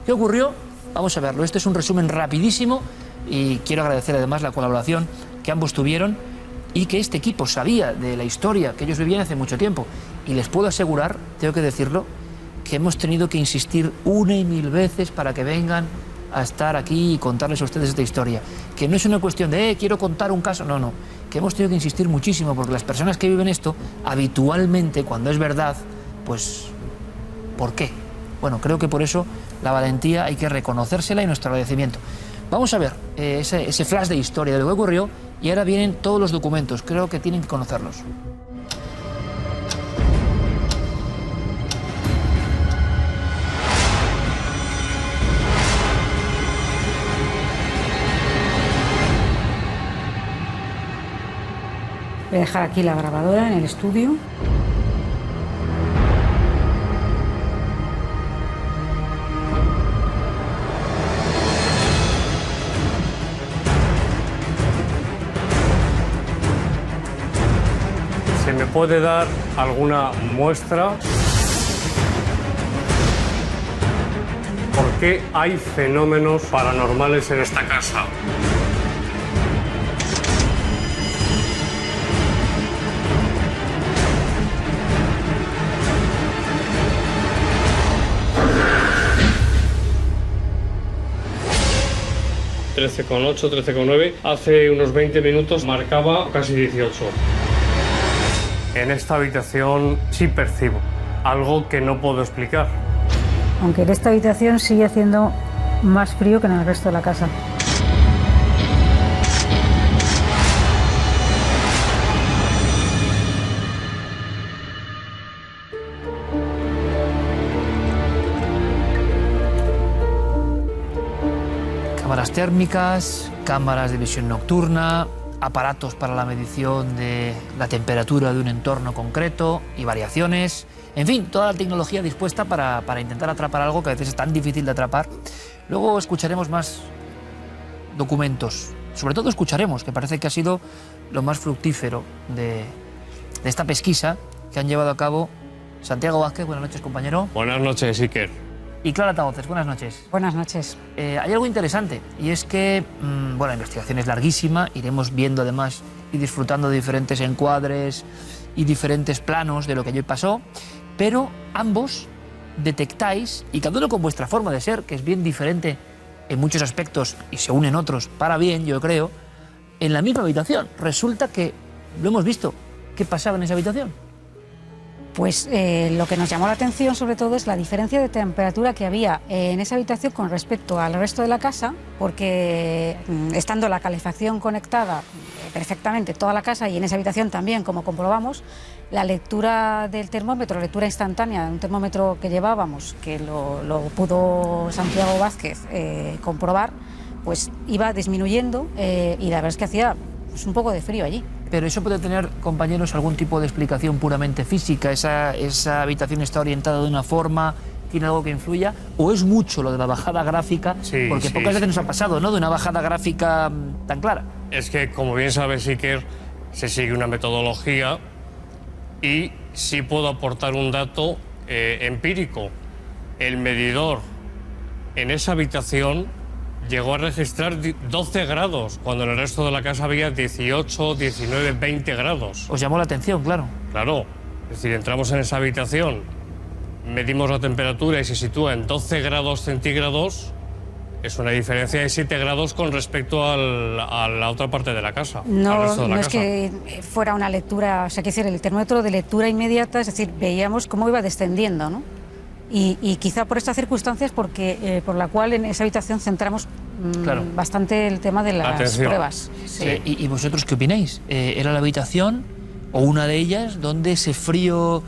¿Qué ocurrió? Vamos a verlo. Este es un resumen rapidísimo y quiero agradecer además la colaboración que ambos tuvieron y que este equipo sabía de la historia que ellos vivían hace mucho tiempo. Y les puedo asegurar, tengo que decirlo, que hemos tenido que insistir 1 y 1000 veces para que vengan a estar aquí y contarles a ustedes esta historia. Que no es una cuestión de, quiero contar un caso, no, no. Que hemos tenido que insistir muchísimo porque las personas que viven esto, habitualmente, cuando es verdad, pues, ¿por qué? Bueno, creo que por eso la valentía hay que reconocérsela y nuestro agradecimiento. Vamos a ver ese flash de historia de lo que ocurrió y ahora vienen todos los documentos. Creo que tienen que conocerlos. Voy a dejar aquí la grabadora en el estudio. ¿Se me puede dar alguna muestra? ¿Por qué hay fenómenos paranormales en esta casa? 13,8, 13,9. Hace unos 20 minutos marcaba casi 18. En esta habitación sí percibo algo que no puedo explicar. Aunque en esta habitación sigue haciendo más frío que en el resto de la casa. Cámaras térmicas, cámaras de visión nocturna, aparatos para la medición de la temperatura de un entorno concreto y variaciones. En fin, toda la tecnología dispuesta para intentar atrapar algo que a veces es tan difícil de atrapar. Luego escucharemos más documentos. Sobre todo escucharemos, que parece que ha sido lo más fructífero de esta pesquisa que han llevado a cabo Santiago Vázquez. Buenas noches, compañero. Buenas noches, Iker. Y Clara Tahoces, buenas noches. Buenas noches. Hay algo interesante, y es que bueno, la investigación es larguísima, iremos viendo además y disfrutando de diferentes encuadres y diferentes planos de lo que allí pasó, pero ambos detectáis, y cada uno con vuestra forma de ser, que es bien diferente en muchos aspectos y se unen otros para bien, yo creo, en la misma habitación. Resulta que lo hemos visto. ¿Qué pasaba en esa habitación? Pues lo que nos llamó la atención sobre todo es la diferencia de temperatura que había en esa habitación con respecto al resto de la casa, porque estando la calefacción conectada perfectamente toda la casa y en esa habitación también, como comprobamos, la lectura del termómetro, lectura instantánea de un termómetro que llevábamos, que lo pudo Santiago Vázquez comprobar, pues iba disminuyendo y la verdad es que hacía pues, un poco de frío allí. Pero eso puede tener, compañeros, algún tipo de explicación puramente física. Esa habitación está orientada de una forma, tiene algo que influya, o es mucho lo de la bajada gráfica, porque pocas veces nos ha pasado, ¿no?, de una bajada gráfica tan clara. Es que, como bien sabes, Iker, se sigue una metodología y sí puedo aportar un dato empírico. El medidor en esa habitación llegó a registrar 12 grados, cuando en el resto de la casa había 18, 19, 20 grados. Os llamó la atención, claro. Claro. Es decir, entramos en esa habitación, medimos la temperatura y se sitúa en 12 grados centígrados. Es una diferencia de 7 grados con respecto a la otra parte de la casa. No es que fuera una lectura, o sea, que decir, el termómetro de lectura inmediata, es decir, veíamos cómo iba descendiendo, ¿no? Y quizá por estas circunstancias, por la cual en esa habitación centramos bastante el tema de las pruebas. Sí. ¿Y vosotros qué opináis? ¿Era la habitación o una de ellas donde ese frío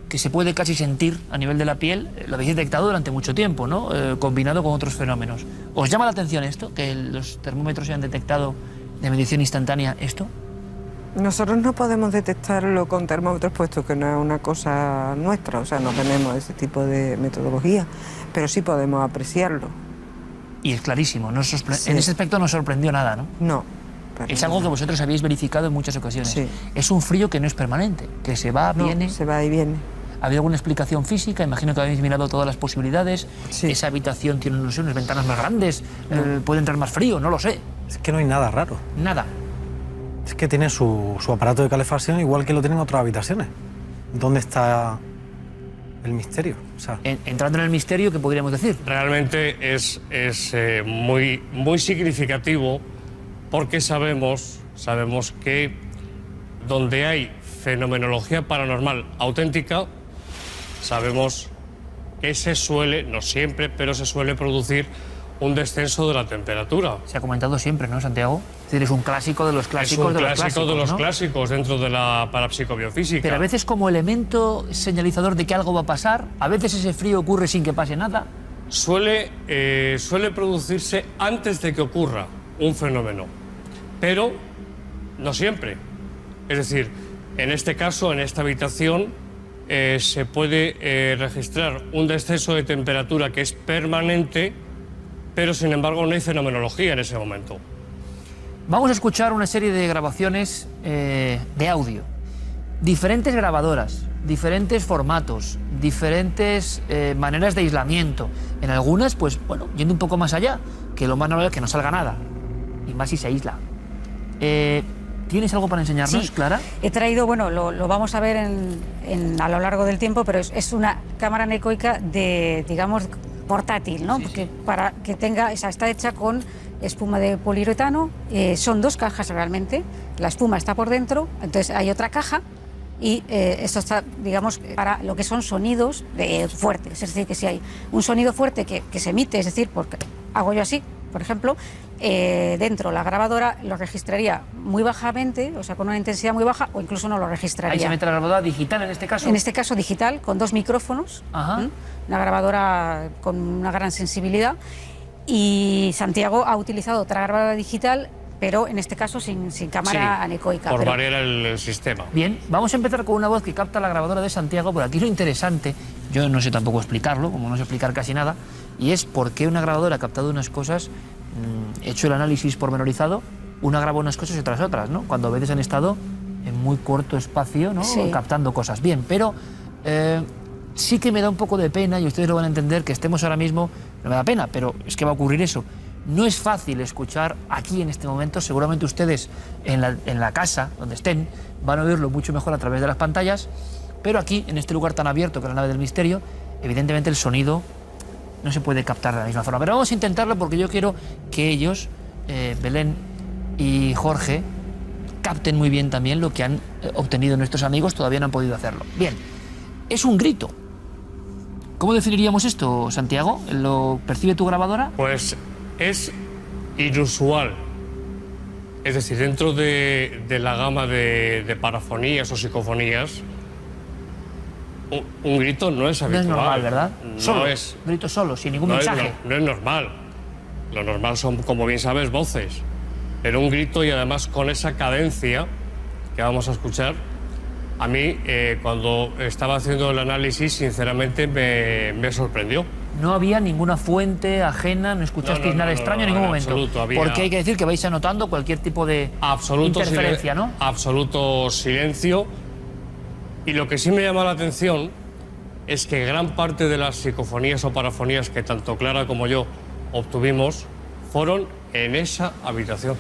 que se puede casi sentir a nivel de la piel lo habéis detectado durante mucho tiempo, ¿no? Combinado con otros fenómenos? ¿Os llama la atención esto, que los termómetros hayan detectado de medición instantánea esto? Nosotros no podemos detectarlo con termómetros, puesto que no es una cosa nuestra, o sea, no tenemos ese tipo de metodología, pero sí podemos apreciarlo. Y es clarísimo, en ese aspecto no sorprendió nada, ¿no? No. Es algo que vosotros habéis verificado en muchas ocasiones. Sí. Es un frío que no es permanente, que se va, viene. Se va y viene. ¿Ha habido alguna explicación física? Imagino que habéis mirado todas las posibilidades. Sí. Esa habitación tiene, no sé, unas ventanas más grandes, puede entrar más frío, no lo sé. Es que no hay nada raro. Nada. Es que tiene su aparato de calefacción igual que lo tienen otras habitaciones. ¿Dónde está el misterio? O sea, entrando en el misterio, ¿qué podríamos decir? Realmente es muy significativo, porque sabemos que donde hay fenomenología paranormal auténtica, sabemos que se suele, no siempre, pero se suele producir un descenso de la temperatura. Se ha comentado siempre, ¿no, Santiago? Es decir, es un clásico de los clásicos de los clásicos. Es un clásico de los clásicos dentro de la parapsicobiofísica. Pero a veces como elemento señalizador de que algo va a pasar, a veces ese frío ocurre sin que pase nada. Suele producirse antes de que ocurra un fenómeno, pero no siempre. Es decir, en este caso, en esta habitación, se puede registrar un descenso de temperatura que es permanente, pero sin embargo no hay fenomenología en ese momento. Vamos a escuchar una serie de grabaciones de audio. Diferentes grabadoras, diferentes formatos, diferentes maneras de aislamiento. En algunas, pues bueno, yendo un poco más allá, que lo más normal es que no salga nada, y más si se aísla. ¿Tienes algo para enseñarnos, sí, Clara? He traído, bueno, lo vamos a ver a lo largo del tiempo, pero es una cámara anecoica de, digamos, portátil, ¿no? Porque para que tenga, está hecha con espuma de poliuretano, son 2 cajas realmente, la espuma está por dentro, entonces hay otra caja y esto está, digamos, para lo que son sonidos fuertes, es decir, que si hay un sonido fuerte que se emite, es decir, porque hago yo así, por ejemplo, dentro la grabadora lo registraría muy bajamente, o sea, con una intensidad muy baja, o incluso no lo registraría. Ahí se mete la grabadora digital en este caso. En este caso digital, con 2 micrófonos, una grabadora con una gran sensibilidad, y Santiago ha utilizado otra grabadora digital, pero en este caso sin cámara anecoica. Por variar el sistema. Bien, vamos a empezar con una voz que capta la grabadora de Santiago, pero aquí lo interesante, yo no sé tampoco explicarlo, como no sé explicar casi nada, y es por qué una grabadora ha captado unas cosas, hecho el análisis pormenorizado, una graba unas cosas y tras otras, ¿no? Cuando a veces han estado en muy corto espacio, ¿no? Sí. Captando cosas. Bien, pero sí que me da un poco de pena, y ustedes lo van a entender, que estemos ahora mismo, no me da pena, pero es que va a ocurrir eso. No es fácil escuchar aquí en este momento, seguramente ustedes en la casa, donde estén, van a oírlo mucho mejor a través de las pantallas, pero aquí, en este lugar tan abierto que es la nave del misterio, evidentemente el sonido no se puede captar de la misma forma. Pero vamos a intentarlo porque yo quiero que ellos, Belén y Jorge, capten muy bien también lo que han obtenido nuestros amigos, todavía no han podido hacerlo. Bien, es un grito. ¿Cómo definiríamos esto, Santiago? ¿Lo percibe tu grabadora? Pues es inusual. Es decir, dentro de la gama de parafonías o psicofonías, un grito no es habitual. No es normal, ¿verdad? No Solo, es. un grito solo, sin ningún No mensaje. no es normal. Lo normal son, como bien sabes, voces. Pero un grito, y además con esa cadencia que vamos a escuchar, a mí, cuando estaba haciendo el análisis, sinceramente me sorprendió. No había ninguna fuente ajena, no escuchasteis nada extraño en ningún momento. Absoluto, Porque hay que decir que vais anotando cualquier tipo de interferencia, ¿no? Absoluto silencio. Y lo que sí me llama la atención es que gran parte de las psicofonías o parafonías que tanto Clara como yo obtuvimos fueron en esa habitación.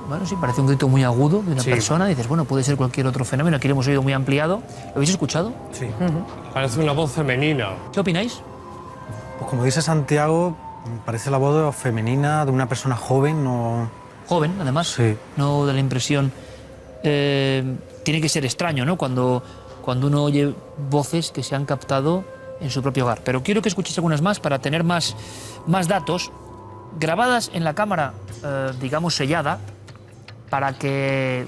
Bueno, sí, parece un grito muy agudo de una persona. Dices, bueno, puede ser cualquier otro fenómeno. Aquí lo hemos oído muy ampliado. ¿Lo habéis escuchado? Sí. Parece una voz femenina. ¿Qué opináis? Pues como dice Santiago, parece la voz femenina de una persona joven, no... Joven, además. Sí. No da la impresión... tiene que ser extraño, ¿no? Cuando uno oye voces que se han captado en su propio hogar. Pero quiero que escuchéis algunas más para tener más datos, grabadas en la cámara, digamos, sellada, para que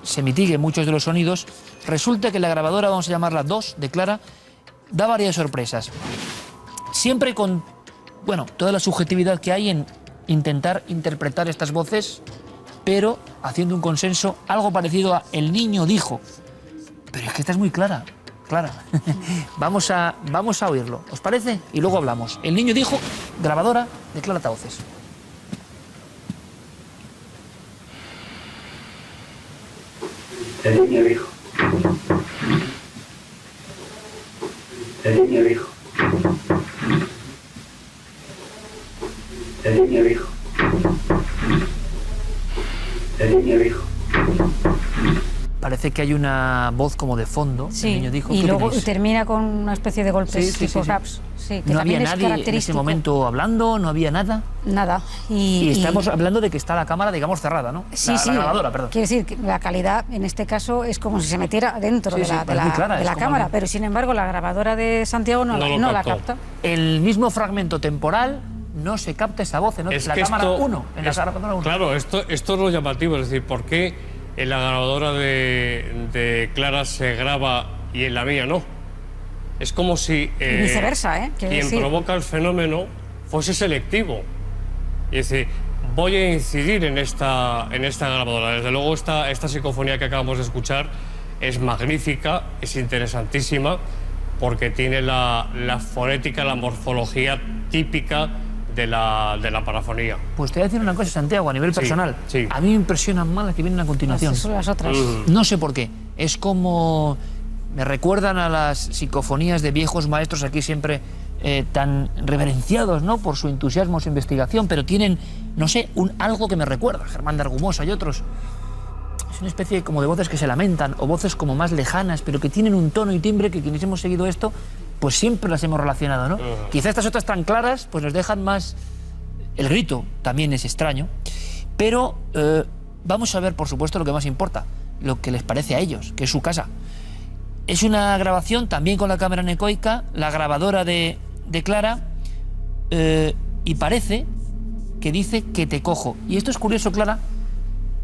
se mitiguen muchos de los sonidos. Resulta que la grabadora, vamos a llamarla 2, de Clara, da varias sorpresas. Siempre con, bueno, toda la subjetividad que hay en intentar interpretar estas voces, pero haciendo un consenso, algo parecido a el niño dijo. Pero es que esta es muy clara. Vamos a oírlo, ¿os parece? Y luego hablamos. El niño dijo, grabadora de Clara Tauces. El niño dijo. El niño dijo. El niño dijo. El niño dijo. Parece que hay una voz como de fondo. Sí, el niño dijo. y ¿Qué luego opináis? termina con una especie de golpes Sí. tipo raps. Sí, que No había también es nadie en ese característico. momento hablando, no había nada. Nada. Y estamos hablando de que está la cámara, digamos, cerrada, ¿no? Sí, la grabadora, perdón. Quiere decir que la calidad en este caso es como si se metiera dentro Sí, de sí, la, parece muy clara, de es la como cámara, alguien- pero sin embargo la grabadora de Santiago no la capta. El mismo fragmento temporal no se capta esa voz, ¿no? Es la que cámara esto- 1, en la grabadora 1. Claro, esto es lo llamativo, es decir, ¿por qué en la grabadora de Clara se graba y en la mía no? Es como si Viceversa, ¿eh? Quiero quien decir. provoca el fenómeno fuese selectivo. Y decir, voy a incidir en esta grabadora. Desde luego esta psicofonía que acabamos de escuchar es magnífica, es interesantísima, porque tiene la fonética, la morfología típica de la parafonía. Pues te voy a decir una cosa, Santiago, a nivel Sí, personal. sí. A mí me impresionan más las que vienen a continuación. Esas son las otras. No sé por qué. Es como Me recuerdan a las psicofonías de viejos maestros aquí siempre tan reverenciados, ¿no?, por su entusiasmo, su investigación, pero tienen, no sé, algo que me recuerda. Germán de Argumosa y otros. Es una especie como de voces que se lamentan, o voces como más lejanas, pero que tienen un tono y timbre que quienes hemos seguido esto, pues siempre las hemos relacionado, ¿no? Quizá estas otras tan claras, pues nos dejan más... El grito también es extraño, pero vamos a ver, por supuesto, lo que más importa, lo que les parece a ellos, que es su casa. Es una grabación también con la cámara anecoica, la grabadora de Clara, y parece que dice que te cojo. Y esto es curioso, Clara,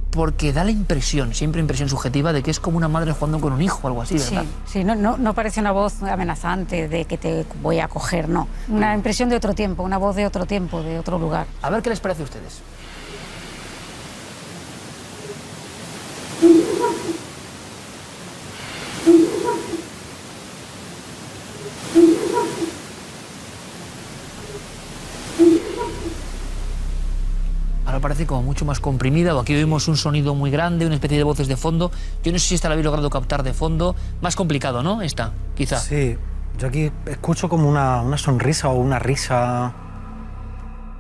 porque da la impresión, siempre impresión subjetiva, de que es como una madre jugando con un hijo o algo así, ¿verdad? Sí, no parece una voz amenazante de que te voy a coger, no. Una impresión de otro tiempo, una voz de otro tiempo, de otro lugar. A ver qué les parece a ustedes. Ahora parece como mucho más comprimida, o aquí oímos un sonido muy grande, una especie de voces de fondo. Yo no sé si esta la habéis logrado captar de fondo. Más complicado, ¿no? Esta, quizá. Sí, yo aquí escucho como una sonrisa o una risa.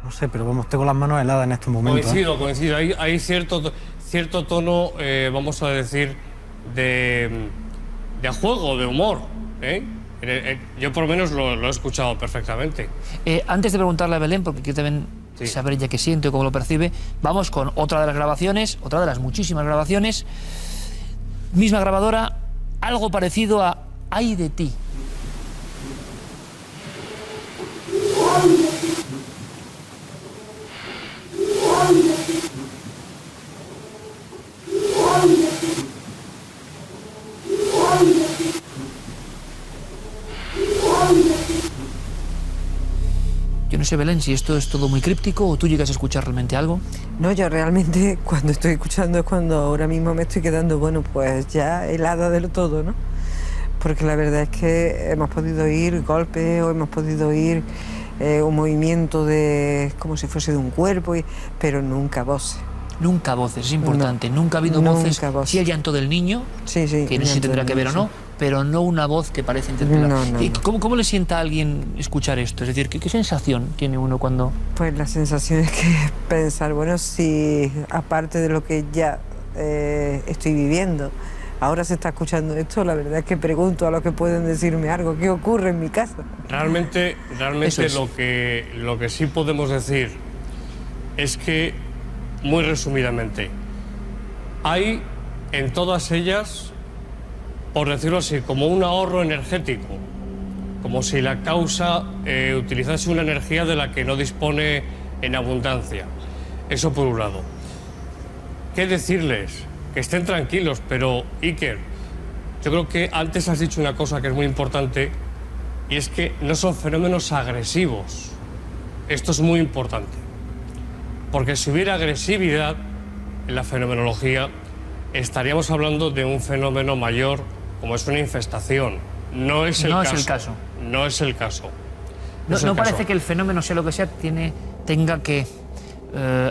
No sé, pero vamos, tengo las manos heladas en estos momentos. Coincido. Hay cierto tono, vamos a decir, de juego, de humor, ¿eh? Yo por lo menos lo he escuchado perfectamente. Antes de preguntarle a Belén, porque quiero también saber ella qué siente o cómo lo percibe, vamos con otra de las grabaciones, otra de las muchísimas grabaciones. Misma grabadora, algo parecido a Ay de ti. Yo no sé, Belén, si esto es todo muy críptico o tú llegas a escuchar realmente algo. No, yo realmente cuando estoy escuchando es cuando ahora mismo me estoy quedando, bueno, pues ya helada del todo, ¿no? Porque la verdad es que hemos podido oír golpes o hemos podido oír un movimiento de como si fuese de un cuerpo, pero nunca voces. Nunca voces, es importante. Nunca ha habido voces. Sí, el llanto del niño, que no sé si tendrá que ver o no, pero no una voz que parece interpelar. ¿Cómo le sienta a alguien escuchar esto? Es decir, ¿qué sensación tiene uno cuando...? Pues la sensación es que pensar, bueno, si aparte de lo que ya estoy viviendo, ahora se está escuchando esto, la verdad es que pregunto a los que pueden decirme algo, ¿qué ocurre en mi casa? Realmente lo que sí podemos decir es que, muy resumidamente, hay en todas ellas, por decirlo así, como un ahorro energético, como si la causa utilizase una energía de la que no dispone en abundancia. Eso por un lado. ¿Qué decirles? Que estén tranquilos, pero Iker, yo creo que antes has dicho una cosa que es muy importante, y es que no son fenómenos agresivos. Esto es muy importante. Porque si hubiera agresividad en la fenomenología, estaríamos hablando de un fenómeno mayor, como es una infestación. No es el caso. No es el caso. No parece que el fenómeno, sea lo que sea, tenga que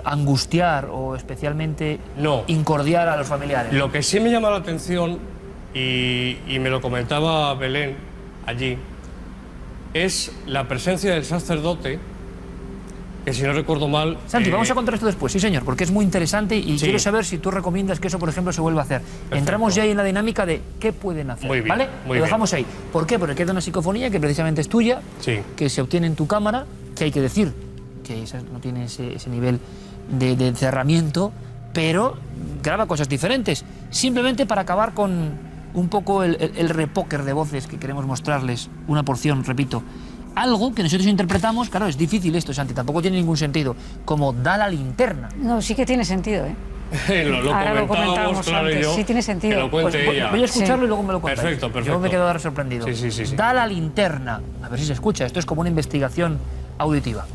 angustiar o especialmente incordiar a los familiares. Lo que sí me llama la atención, y me lo comentaba Belén allí, es la presencia del sacerdote, que si no recuerdo mal... Santi, vamos a contar esto después, sí señor, porque es muy interesante y quiero saber si tú recomiendas que eso, por ejemplo, se vuelva a hacer. Perfecto. Entramos ya ahí en la dinámica de qué pueden hacer, muy bien, ¿vale? Lo dejamos ahí. ¿Por qué? Porque queda una psicofonía que precisamente es tuya, que se obtiene en tu cámara, que hay que decir que esa no tiene ese nivel de encerramiento, pero graba cosas diferentes, simplemente para acabar con un poco el repóquer de voces que queremos mostrarles, una porción, repito. Algo que nosotros interpretamos, claro, es difícil esto, Santi, tampoco tiene ningún sentido, como da la linterna. No, sí que tiene sentido, ¿eh? Ahora lo comentábamos antes. yo, sí tiene sentido. Que lo cuente pues, ella. Voy a escucharlo y luego me lo cuentas. Perfecto. Yo me quedo ahora sorprendido. Sí. Da la linterna. A ver si se escucha, esto es como una investigación auditiva.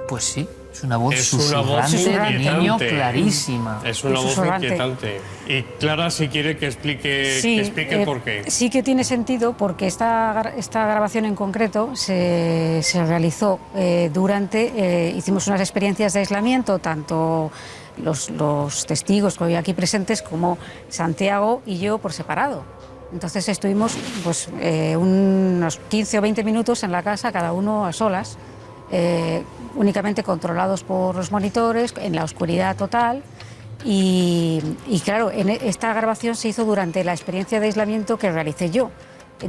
Pues sí, Es una voz inquietante. niño clarísima. Es una voz inquietante. Y Clara, si quiere que explique por qué. Sí que tiene sentido, porque esta grabación en concreto se realizó hicimos unas experiencias de aislamiento, tanto los testigos que había aquí presentes como Santiago y yo por separado. Entonces estuvimos pues, unos 15 o 20 minutos en la casa, cada uno a solas, únicamente controlados por los monitores, en la oscuridad total. Y claro, esta grabación se hizo durante la experiencia de aislamiento que realicé yo.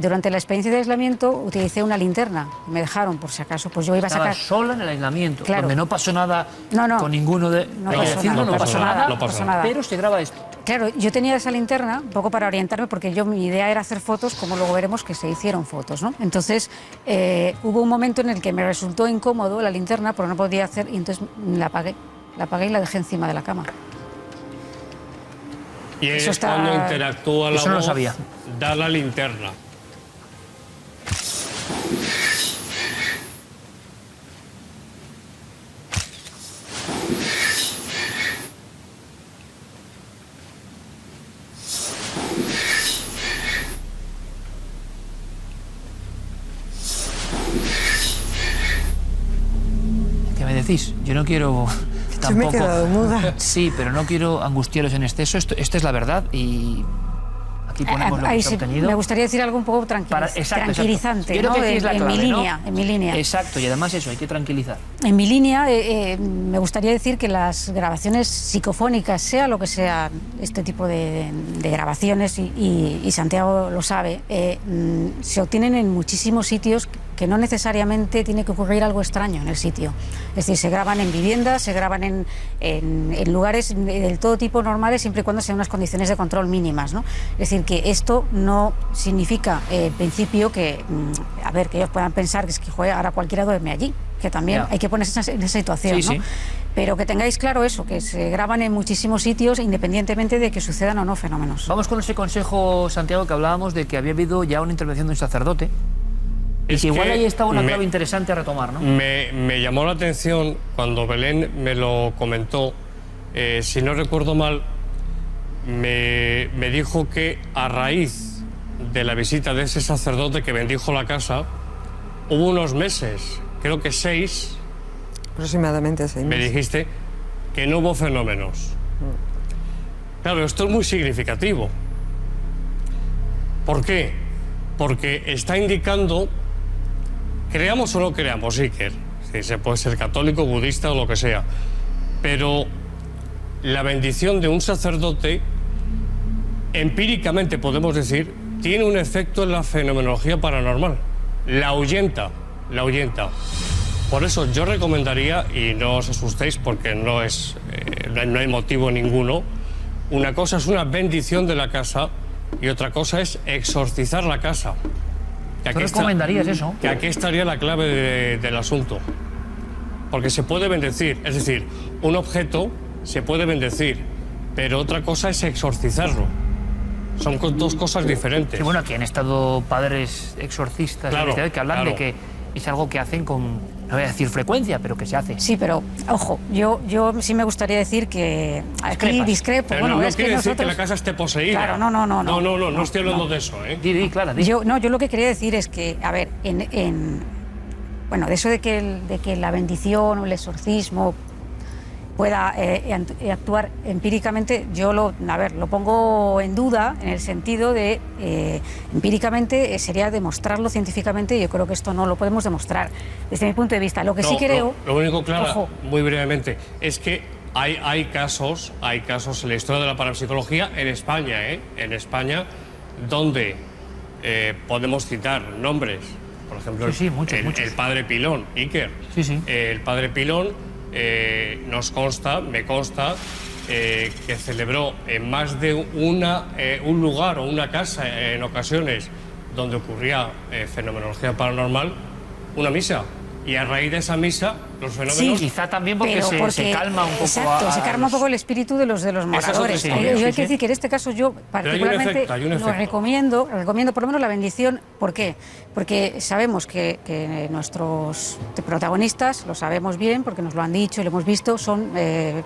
Durante la experiencia de aislamiento utilicé una linterna, me dejaron por si acaso, pues yo iba a sacar... Estaba sola en el aislamiento, claro, donde no pasó nada con ninguno de... No pasó nada. Pero se graba esto. Claro, yo tenía esa linterna un poco para orientarme, porque mi idea era hacer fotos, como luego veremos que se hicieron fotos, ¿no? Entonces hubo un momento en el que me resultó incómodo la linterna, porque no podía hacer, y entonces la apagué y la dejé encima de la cama. Y es cuando interactúa la voz, da la linterna. ¿Qué me decís? Yo no quiero... Yo me he quedado muda. Sí, pero no quiero angustiaros en exceso. Esto es la verdad y aquí ponemos lo que se ha obtenido. Me gustaría decir algo un poco tranquilizante, Yo creo que aquí es la clave, en mi línea. Exacto, y además eso, hay que tranquilizar. En mi línea me gustaría decir que las grabaciones psicofónicas, sea lo que sea este tipo de grabaciones, y Santiago lo sabe, se obtienen en muchísimos sitios, que no necesariamente tiene que ocurrir algo extraño en el sitio. Es decir, se graban en viviendas, se graban en lugares del todo tipo normales, siempre y cuando sean unas condiciones de control mínimas, ¿no? Es decir, que esto no significa, en principio, que ellos puedan pensar que es que, joder, ahora cualquiera duerme allí, que también hay que ponerse en esa situación, ¿no? Pero que tengáis claro eso, que se graban en muchísimos sitios, independientemente de que sucedan o no fenómenos. Vamos con ese consejo, Santiago, que hablábamos de que había habido ya una intervención de un sacerdote. Y que igual ahí está una clave interesante a retomar, ¿no? Me llamó la atención cuando Belén me lo comentó. Si no recuerdo mal, me dijo que a raíz de la visita de ese sacerdote que bendijo la casa, hubo unos meses, creo que 6... Aproximadamente 6 meses. Me dijiste que no hubo fenómenos. Claro, esto es muy significativo. ¿Por qué? Porque está indicando... Creamos o no creamos, Iker, sí, se puede ser católico, budista o lo que sea, pero la bendición de un sacerdote, empíricamente podemos decir, tiene un efecto en la fenomenología paranormal. La ahuyenta. Por eso yo recomendaría, y no os asustéis porque no hay motivo ninguno, una cosa es una bendición de la casa y otra cosa es exorcizar la casa. ¿Tú recomendarías eso? Que aquí estaría la clave del asunto. Porque se puede bendecir, es decir, un objeto se puede bendecir, pero otra cosa es exorcizarlo. Son dos cosas diferentes. Sí, bueno, aquí han estado padres exorcistas que hablan de que es algo que hacen con, no voy a decir frecuencia, pero que se hace. Sí, pero, ojo, yo sí me gustaría decir que aquí discrepo. Pero no quiere decir que la casa esté poseída. Claro, no estoy hablando de eso, ¿eh? Clara. Yo lo que quería decir es que, a ver, bueno, de eso de que la bendición o el exorcismo pueda actuar empíricamente, yo lo pongo en duda, en el sentido de empíricamente sería demostrarlo científicamente, y yo creo que esto no lo podemos demostrar desde mi punto de vista. Lo que sí creo... Lo único, Clara, muy brevemente, es que hay casos en la historia de la parapsicología en España, en España, donde podemos citar nombres, por ejemplo, muchos. El padre Pilón, Iker. El padre Pilón me consta que celebró en más de un lugar o una casa, en ocasiones donde ocurría fenomenología paranormal, una misa. Y a raíz de esa misa, los fenómenos... Sí, quizá también porque se calma un poco. Exacto, se calma un poco el espíritu de los moradores. Hay que decir que en este caso yo particularmente lo recomiendo por lo menos la bendición. ¿Por qué? Porque sabemos que nuestros protagonistas, lo sabemos bien, porque nos lo han dicho y lo hemos visto, son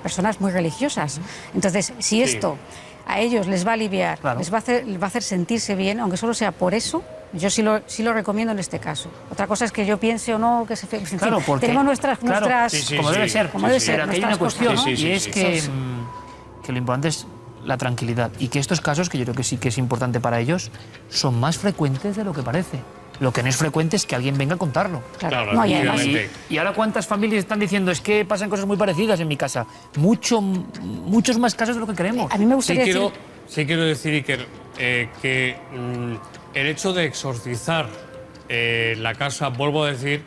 personas muy religiosas. Entonces, si esto a ellos les va a aliviar, les va a hacer sentirse bien, aunque solo sea por eso, yo sí lo recomiendo en este caso. Otra cosa es que yo piense o no, que claro, porque tenemos nuestras como debe ser. Pero aquí hay una cuestión, ¿no? Y es que lo importante es la tranquilidad. Y que estos casos, que yo creo que sí que es importante para ellos, son más frecuentes de lo que parece. Lo que no es frecuente es que alguien venga a contarlo. Claro, no, y ahora ¿cuántas familias están diciendo es que pasan cosas muy parecidas en mi casa? Muchos más casos de lo que creemos. A mí me gustaría Sí quiero decir, Iker, que el hecho de exorcizar la casa, vuelvo a decir,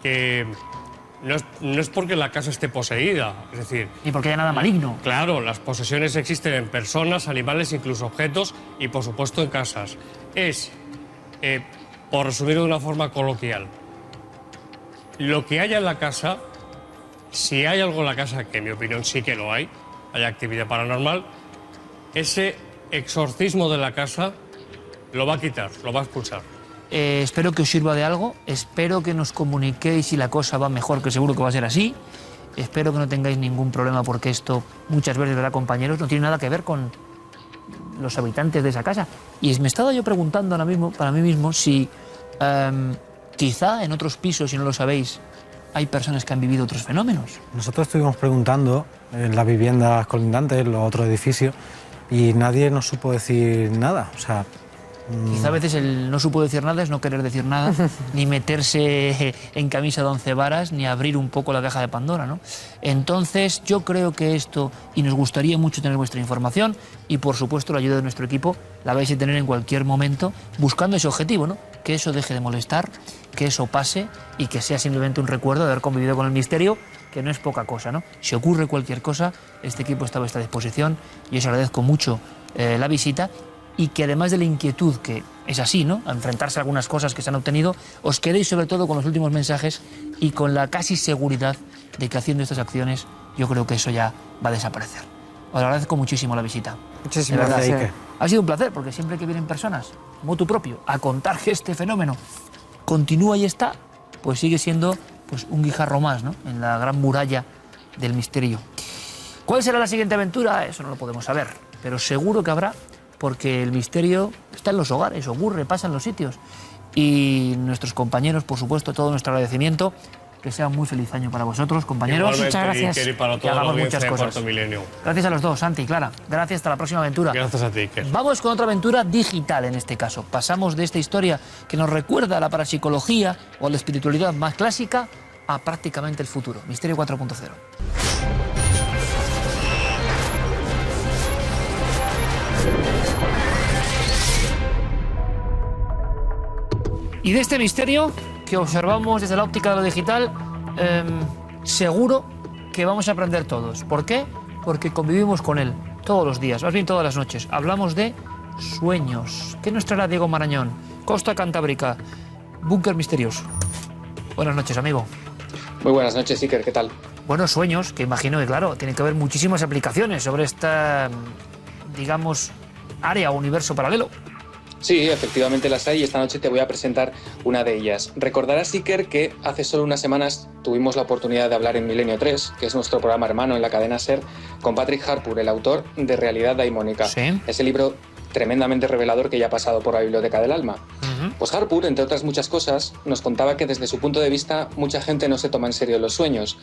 que no es porque la casa esté poseída, es decir... Ni porque haya nada maligno. Claro, las posesiones existen en personas, animales, incluso objetos, y por supuesto en casas. Por resumir de una forma coloquial, lo que haya en la casa, si hay algo en la casa, que en mi opinión sí que lo hay actividad paranormal, ese exorcismo de la casa lo va a quitar, lo va a expulsar. Espero que os sirva de algo, espero que nos comuniquéis si la cosa va mejor, que seguro que va a ser así. Espero que no tengáis ningún problema, porque esto muchas veces, ¿verdad, compañeros? No tiene nada que ver con los habitantes de esa casa. Y me estaba yo preguntando ahora mismo, para mí mismo, si quizá en otros pisos, si no lo sabéis, hay personas que han vivido otros fenómenos. Nosotros estuvimos preguntando en las viviendas colindantes, en los otros edificios, y nadie nos supo decir nada. O sea, quizá a veces el no supo decir nada es no querer decir nada, ni meterse en camisa de 11 varas, ni abrir un poco la caja de Pandora, ¿no? Entonces, yo creo que esto, y nos gustaría mucho tener vuestra información, y por supuesto la ayuda de nuestro equipo, la vais a tener en cualquier momento, buscando ese objetivo, ¿no? Que eso deje de molestar, que eso pase, y que sea simplemente un recuerdo de haber convivido con el misterio, que no es poca cosa, ¿no? Si ocurre cualquier cosa, este equipo está a vuestra disposición, y os agradezco mucho la visita, y que además de la inquietud, que es así, ¿no?, a enfrentarse a algunas cosas que se han obtenido, os quedéis sobre todo con los últimos mensajes y con la casi seguridad de que haciendo estas acciones yo creo que eso ya va a desaparecer. Os agradezco muchísimo la visita. Muchísimas gracias. Ha sido un placer, porque siempre que vienen personas, como tú propio, a contar que este fenómeno continúa y está, pues sigue siendo pues un guijarro más, ¿no?, en la gran muralla del misterio. ¿Cuál será la siguiente aventura? Eso no lo podemos saber, pero seguro que habrá, porque el misterio está en los hogares, ocurre, pasa en los sitios. Y nuestros compañeros, por supuesto, todo nuestro agradecimiento. Que sea un muy feliz año para vosotros, compañeros. Igualmente, muchas gracias. Iker, y para que hagamos muchas cosas. Cuarto Milenio. Gracias a los dos, Santi y Clara. Gracias, hasta la próxima aventura. Gracias a ti, Iker. Vamos con otra aventura digital en este caso. Pasamos de esta historia que nos recuerda a la parapsicología o a la espiritualidad más clásica a prácticamente el futuro. Misterio 4.0. Y de este misterio que observamos desde la óptica de lo digital, seguro que vamos a aprender todos. ¿Por qué? Porque convivimos con él todos los días, más bien todas las noches. Hablamos de sueños. ¿Qué nos traerá Diego Marañón? Costa Cantábrica, búnker misterioso. Buenas noches, amigo. Muy buenas noches, Iker, ¿qué tal? Buenos sueños, que imagino que, claro, tiene que haber muchísimas aplicaciones sobre esta, digamos, área o universo paralelo. Sí, efectivamente las hay y esta noche te voy a presentar una de ellas. Recordarás, Iker, que hace solo unas semanas tuvimos la oportunidad de hablar en Milenio 3, que es nuestro programa hermano en la cadena SER, con Patrick Harpur, el autor de Realidad Daimónica. Sí. Ese libro tremendamente revelador que ya ha pasado por la Biblioteca del Alma. Pues Harpur, entre otras muchas cosas, nos contaba que desde su punto de vista mucha gente no se toma en serio los sueños,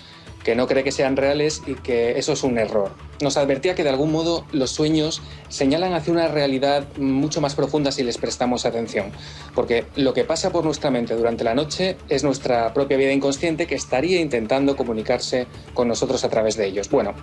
que no cree que sean reales y que eso es un error. Nos advertía que de algún modo los sueños señalan hacia una realidad mucho más profunda si les prestamos atención, porque lo que pasa por nuestra mente durante la noche es nuestra propia vida inconsciente que estaría intentando comunicarse con nosotros a través de ellos. Bueno,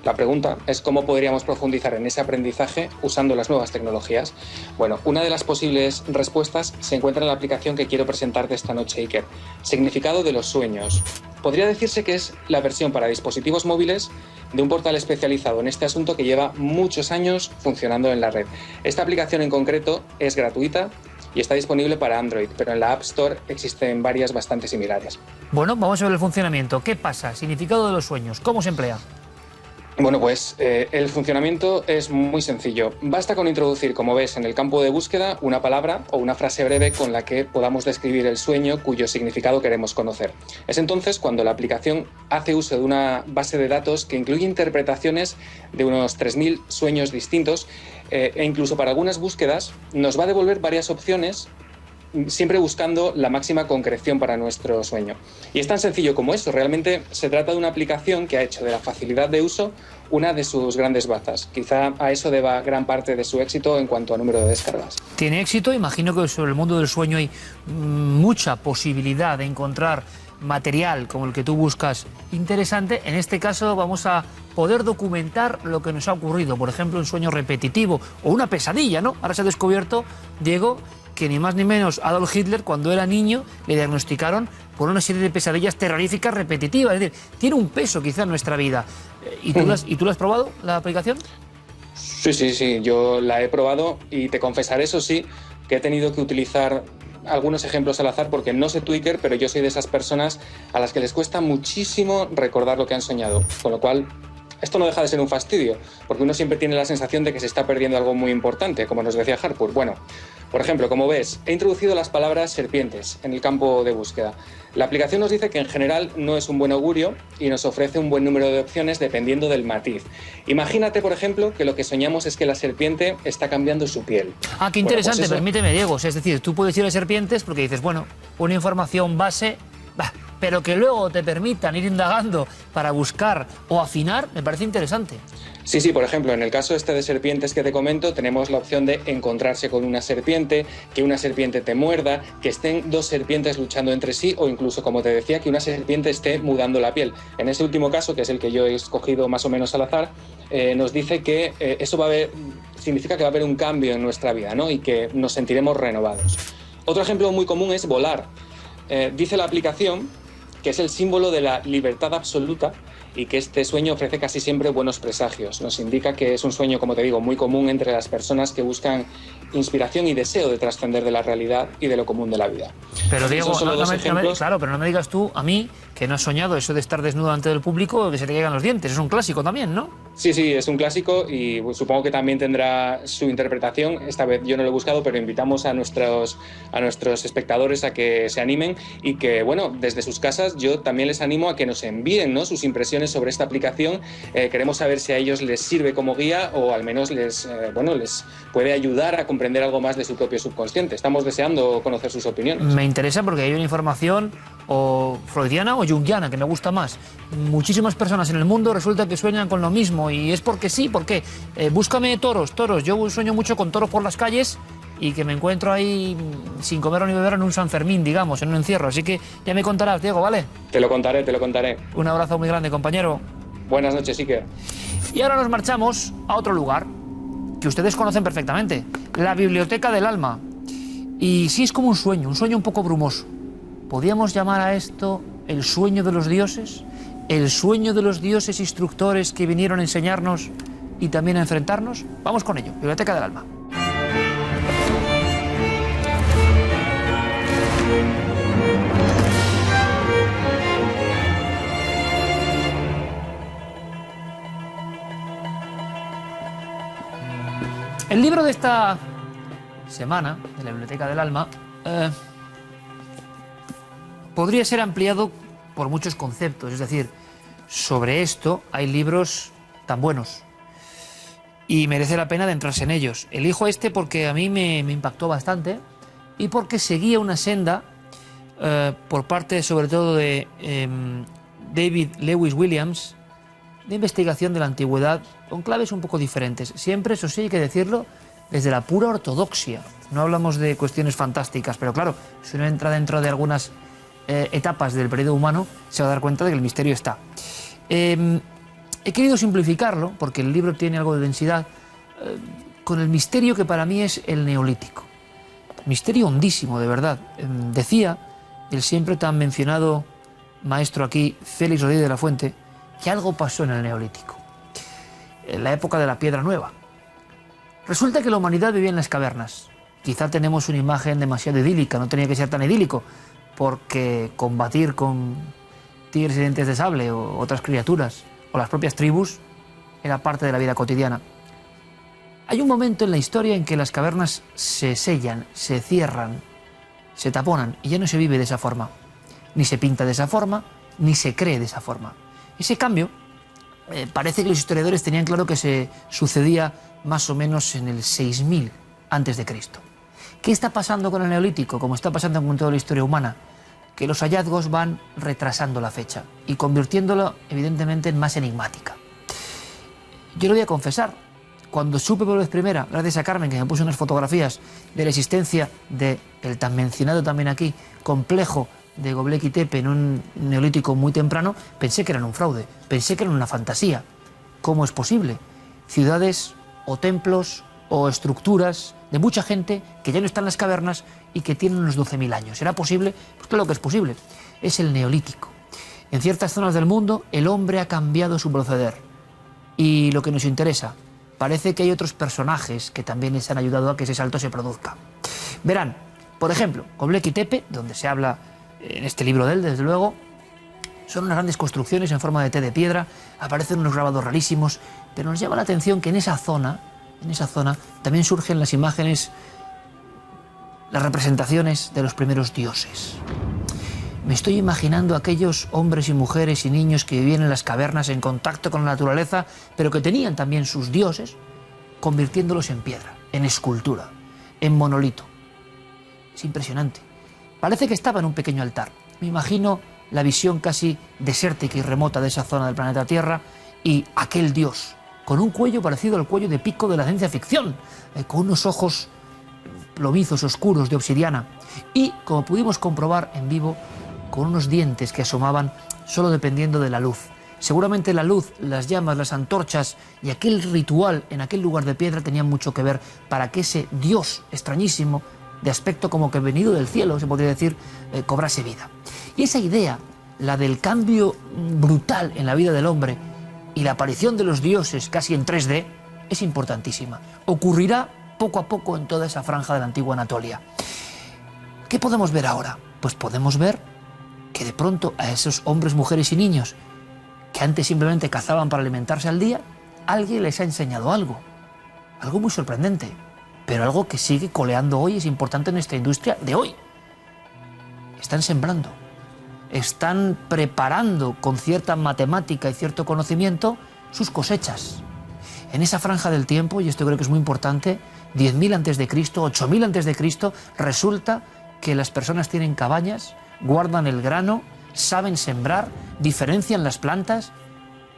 la pregunta es cómo podríamos profundizar en ese aprendizaje usando las nuevas tecnologías. Bueno, una de las posibles respuestas se encuentra en la aplicación que quiero presentarte esta noche, Iker. Significado de los sueños. Podría decirse que es la versión para dispositivos móviles de un portal especializado en este asunto que lleva muchos años funcionando en la red. Esta aplicación en concreto es gratuita y está disponible para Android, pero en la App Store existen varias bastante similares. Bueno, vamos a ver el funcionamiento. ¿Qué pasa? Significado de los sueños. ¿Cómo se emplea? Bueno, pues el funcionamiento es muy sencillo. Basta con introducir, como ves, en el campo de búsqueda una palabra o una frase breve con la que podamos describir el sueño cuyo significado queremos conocer. Es entonces cuando la aplicación hace uso de una base de datos que incluye interpretaciones de unos 3.000 sueños distintos e incluso para algunas búsquedas nos va a devolver varias opciones, siempre buscando la máxima concreción para nuestro sueño. Y es tan sencillo como eso. Realmente se trata de una aplicación que ha hecho de la facilidad de uso una de sus grandes bazas. Quizá a eso deba gran parte de su éxito en cuanto a número de descargas. Tiene éxito. Imagino que sobre el mundo del sueño hay mucha posibilidad de encontrar material como el que tú buscas interesante. En este caso vamos a poder documentar lo que nos ha ocurrido. Por ejemplo, un sueño repetitivo o una pesadilla, ¿no? Ahora se ha descubierto, Diego, que ni más ni menos Adolf Hitler, cuando era niño, le diagnosticaron por una serie de pesadillas terroríficas repetitivas. Es decir, tiene un peso quizá en nuestra vida. ¿Y tú lo has probado, la aplicación? Sí, yo la he probado y te confesaré, eso sí, que he tenido que utilizar algunos ejemplos al azar porque no sé Twitter, pero yo soy de esas personas a las que les cuesta muchísimo recordar lo que han soñado, con lo cual esto no deja de ser un fastidio, porque uno siempre tiene la sensación de que se está perdiendo algo muy importante, como nos decía Harpur. Bueno, por ejemplo, como ves, he introducido las palabras serpientes en el campo de búsqueda. La aplicación nos dice que en general no es un buen augurio y nos ofrece un buen número de opciones dependiendo del matiz. Imagínate, por ejemplo, que lo que soñamos es que la serpiente está cambiando su piel. Ah, qué interesante, pues permíteme, Diego. Es decir, tú puedes ir a serpientes porque dices, bueno, una información base, pero que luego te permitan ir indagando para buscar o afinar, me parece interesante. Sí, por ejemplo, en el caso este de serpientes que te comento, tenemos la opción de encontrarse con una serpiente, que una serpiente te muerda, que estén dos serpientes luchando entre sí o incluso, como te decía, que una serpiente esté mudando la piel. En ese último caso, que es el que yo he escogido más o menos al azar, nos dice que eso significa que va a haber un cambio en nuestra vida, ¿no? Y que nos sentiremos renovados. Otro ejemplo muy común es volar. Dice la aplicación que es el símbolo de la libertad absoluta y que este sueño ofrece casi siempre buenos presagios. Nos indica que es un sueño, como te digo, muy común entre las personas que buscan inspiración y deseo de trascender de la realidad y de lo común de la vida. Pero Diego, claro, pero no me digas tú a mí que no has soñado eso de estar desnudo ante el público, que se te llegan los dientes. Es un clásico también, ¿no? Sí, es un clásico y supongo que también tendrá su interpretación. Esta vez yo no lo he buscado, pero invitamos a nuestros espectadores a que se animen y que, bueno, desde sus casas yo también les animo a que nos envíen, ¿no?, sus impresiones sobre esta aplicación. Queremos saber si a ellos les sirve como guía o al menos les puede ayudar a comprender algo más de su propio subconsciente. Estamos deseando conocer sus opiniones. Me interesa porque hay una información o freudiana o junguiana que me gusta más. Muchísimas personas en el mundo resulta que sueñan con lo mismo y es porque sí, porque búscame toros. Yo sueño mucho con toros por las calles y que me encuentro ahí sin comer ni beber en un San Fermín, digamos, en un encierro. Así que ya me contarás, Diego, ¿vale? Te lo contaré. Un abrazo muy grande, compañero. Buenas noches, Iker. Y ahora nos marchamos a otro lugar que ustedes conocen perfectamente, la Biblioteca del Alma. Y sí, es como un sueño un poco brumoso. ¿Podríamos llamar a esto el sueño de los dioses? ¿El sueño de los dioses instructores que vinieron a enseñarnos y también a enfrentarnos? Vamos con ello, Biblioteca del Alma. El libro de esta semana, de la Biblioteca del Alma, podría ser ampliado por muchos conceptos. Es decir, sobre esto hay libros tan buenos y merece la pena adentrarse en ellos. Elijo este porque a mí me impactó bastante y porque seguía una senda por parte sobre todo de David Lewis Williams, de investigación de la antigüedad con claves un poco diferentes. Siempre, eso sí, hay que decirlo, desde la pura ortodoxia. No hablamos de cuestiones fantásticas, pero claro, si uno entra dentro de algunas etapas del periodo humano, se va a dar cuenta de que el misterio está. He querido simplificarlo, porque el libro tiene algo de densidad, con el misterio que para mí es el neolítico. Misterio hondísimo, de verdad. Decía el siempre tan mencionado maestro aquí, Félix Rodríguez de la Fuente, que algo pasó en el neolítico, en la época de la piedra nueva. Resulta que la humanidad vivía en las cavernas, quizá tenemos una imagen demasiado idílica, no tenía que ser tan idílico, porque combatir con tigres y dientes de sable o otras criaturas o las propias tribus era parte de la vida cotidiana. Hay un momento en la historia en que las cavernas se sellan, se cierran, se taponan y ya no se vive de esa forma, ni se pinta de esa forma, ni se cree de esa forma. Ese cambio parece que los historiadores tenían claro que se sucedía más o menos en el 6000 a.C. ¿Qué está pasando con el Neolítico? Como está pasando con toda la historia humana, que los hallazgos van retrasando la fecha y convirtiéndolo evidentemente en más enigmática. Yo lo voy a confesar, cuando supe por vez primera, gracias a Carmen, que me puso unas fotografías de la existencia del tan mencionado también aquí complejo de Göbekli Tepe en un neolítico muy temprano, pensé que eran un fraude, pensé que eran una fantasía. ¿Cómo es posible? Ciudades o templos o estructuras de mucha gente que ya no están en las cavernas y que tienen unos 12.000 años. ¿Será posible? Pues claro que es posible. Es el Neolítico. En ciertas zonas del mundo el hombre ha cambiado su proceder. Y lo que nos interesa, parece que hay otros personajes que también les han ayudado a que ese salto se produzca. Verán, por ejemplo, Göbekli Tepe, donde se habla en este libro de él, desde luego, son unas grandes construcciones en forma de T de piedra, aparecen unos grabados rarísimos, pero nos llama la atención que en esa zona también surgen las imágenes, las representaciones de los primeros dioses. Me estoy imaginando aquellos hombres y mujeres y niños que vivían en las cavernas en contacto con la naturaleza, pero que tenían también sus dioses, convirtiéndolos en piedra, en escultura, en monolito. Es impresionante. Parece que estaba en un pequeño altar. Me imagino la visión casi desértica y remota de esa zona del planeta Tierra y aquel dios, con un cuello parecido al cuello de Pico de la ciencia ficción, con unos ojos plomizos oscuros de obsidiana y, como pudimos comprobar en vivo, con unos dientes que asomaban solo dependiendo de la luz. Seguramente la luz, las llamas, las antorchas y aquel ritual en aquel lugar de piedra tenían mucho que ver para que ese dios extrañísimo, de aspecto como que venido del cielo, se podría decir, cobrase vida. Y esa idea, la del cambio brutal en la vida del hombre y la aparición de los dioses casi en 3D, es importantísima. Ocurrirá poco a poco en toda esa franja de la antigua Anatolia. ¿Qué podemos ver ahora? Pues podemos ver que de pronto a esos hombres, mujeres y niños que antes simplemente cazaban para alimentarse al día, alguien les ha enseñado algo muy sorprendente, pero algo que sigue coleando hoy, es importante en esta industria de hoy. Están sembrando, están preparando con cierta matemática y cierto conocimiento sus cosechas. En esa franja del tiempo, y esto creo que es muy importante, 10.000 a.C., 8.000 a.C., resulta que las personas tienen cabañas, guardan el grano, saben sembrar, diferencian las plantas.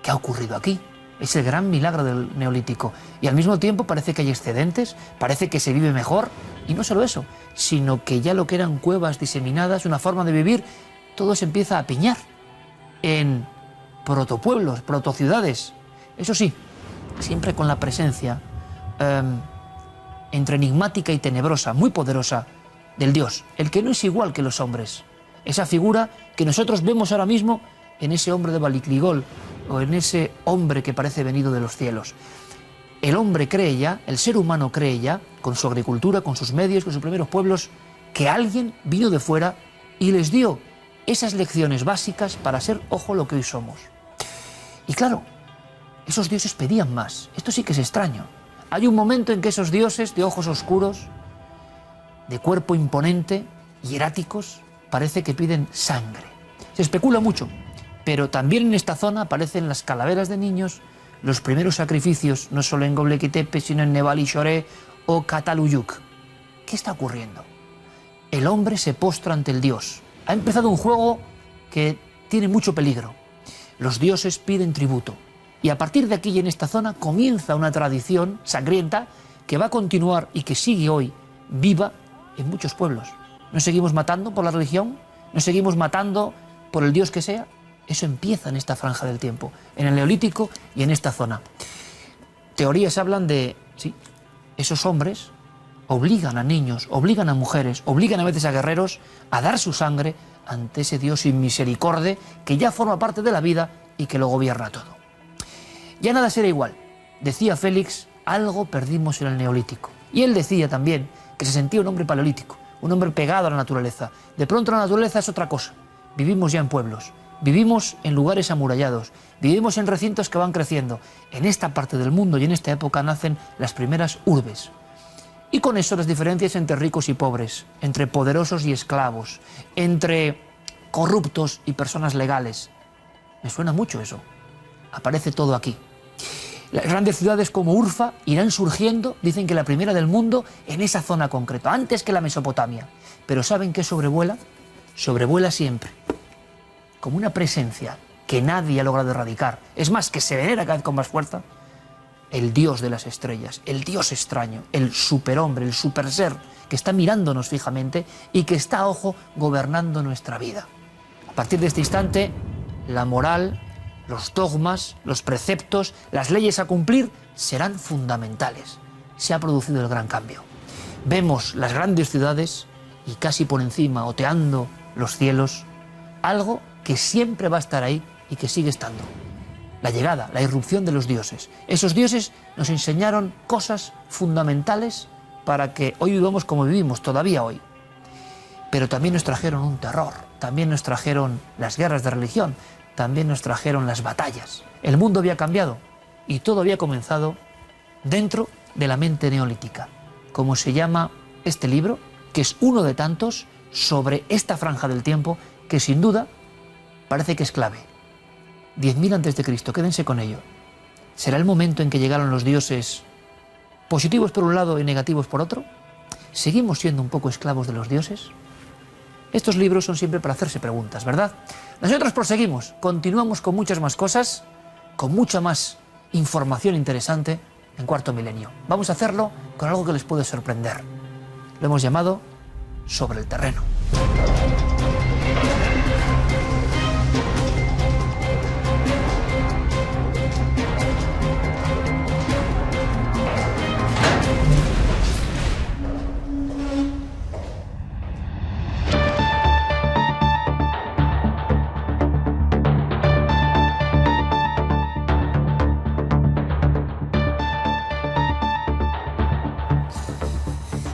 ¿Qué ha ocurrido aquí? Es el gran milagro del Neolítico. Y al mismo tiempo parece que hay excedentes, parece que se vive mejor. Y no solo eso, sino que ya lo que eran cuevas diseminadas, una forma de vivir, todo se empieza a piñar en protopueblos, protociudades. Eso sí, siempre con la presencia entre enigmática y tenebrosa, muy poderosa, del Dios, el que no es igual que los hombres. Esa figura que nosotros vemos ahora mismo en ese hombre de Balikligol o en ese hombre que parece venido de los cielos. El hombre cree ya, el ser humano cree ya, con su agricultura, con sus medios, con sus primeros pueblos, que alguien vino de fuera y les dio esas lecciones básicas para ser, ojo, lo que hoy somos. Y claro, esos dioses pedían más. Esto sí que es extraño. Hay un momento en que esos dioses de ojos oscuros, de cuerpo imponente, hieráticos, parece que piden sangre. Se especula mucho, pero también en esta zona aparecen las calaveras de niños, los primeros sacrificios, no solo en Göbekli Tepe, sino en Nebali Choré o Cataluyuk. ¿Qué está ocurriendo? El hombre se postra ante el dios. Ha empezado un juego que tiene mucho peligro. Los dioses piden tributo. Y a partir de aquí y en esta zona comienza una tradición sangrienta que va a continuar y que sigue hoy viva en muchos pueblos. ¿No seguimos matando por la religión? ¿No seguimos matando por el dios que sea? Eso empieza en esta franja del tiempo, en el Neolítico y en esta zona. Teorías hablan de, sí, esos hombres obligan a niños, obligan a mujeres, obligan a veces a guerreros a dar su sangre ante ese Dios sin misericordia que ya forma parte de la vida y que lo gobierna todo. Ya nada será igual. Decía Félix, algo perdimos en el Neolítico. Y él decía también que se sentía un hombre paleolítico, un hombre pegado a la naturaleza. De pronto la naturaleza es otra cosa. Vivimos ya en pueblos, vivimos en lugares amurallados, vivimos en recintos que van creciendo. En esta parte del mundo y en esta época nacen las primeras urbes. Y con eso las diferencias entre ricos y pobres, entre poderosos y esclavos, entre corruptos y personas legales. Me suena mucho eso. Aparece todo aquí. Las grandes ciudades como Urfa irán surgiendo, dicen que la primera del mundo, en esa zona concreta, antes que la Mesopotamia. Pero ¿saben qué sobrevuela? Sobrevuela siempre, como una presencia que nadie ha logrado erradicar. Es más, que se venera cada vez con más fuerza. El dios de las estrellas, el dios extraño, el superhombre, el superser, que está mirándonos fijamente y que está, ojo, gobernando nuestra vida. A partir de este instante, la moral, los dogmas, los preceptos, las leyes a cumplir serán fundamentales. Se ha producido el gran cambio. Vemos las grandes ciudades y casi por encima, oteando los cielos, algo que siempre va a estar ahí y que sigue estando. La llegada, la irrupción de los dioses. Esos dioses nos enseñaron cosas fundamentales para que hoy vivamos como vivimos, todavía hoy. Pero también nos trajeron un terror, también nos trajeron las guerras de religión, también nos trajeron las batallas. El mundo había cambiado y todo había comenzado dentro de la mente neolítica, como se llama este libro, que es uno de tantos sobre esta franja del tiempo que sin duda parece que es clave. 10.000 antes de Cristo, quédense con ello. ¿Será el momento en que llegaron los dioses positivos por un lado y negativos por otro? ¿Seguimos siendo un poco esclavos de los dioses? Estos libros son siempre para hacerse preguntas, ¿verdad? Nosotros proseguimos, continuamos con muchas más cosas, con mucha más información interesante en Cuarto Milenio. Vamos a hacerlo con algo que les puede sorprender. Lo hemos llamado Sobre el Terreno.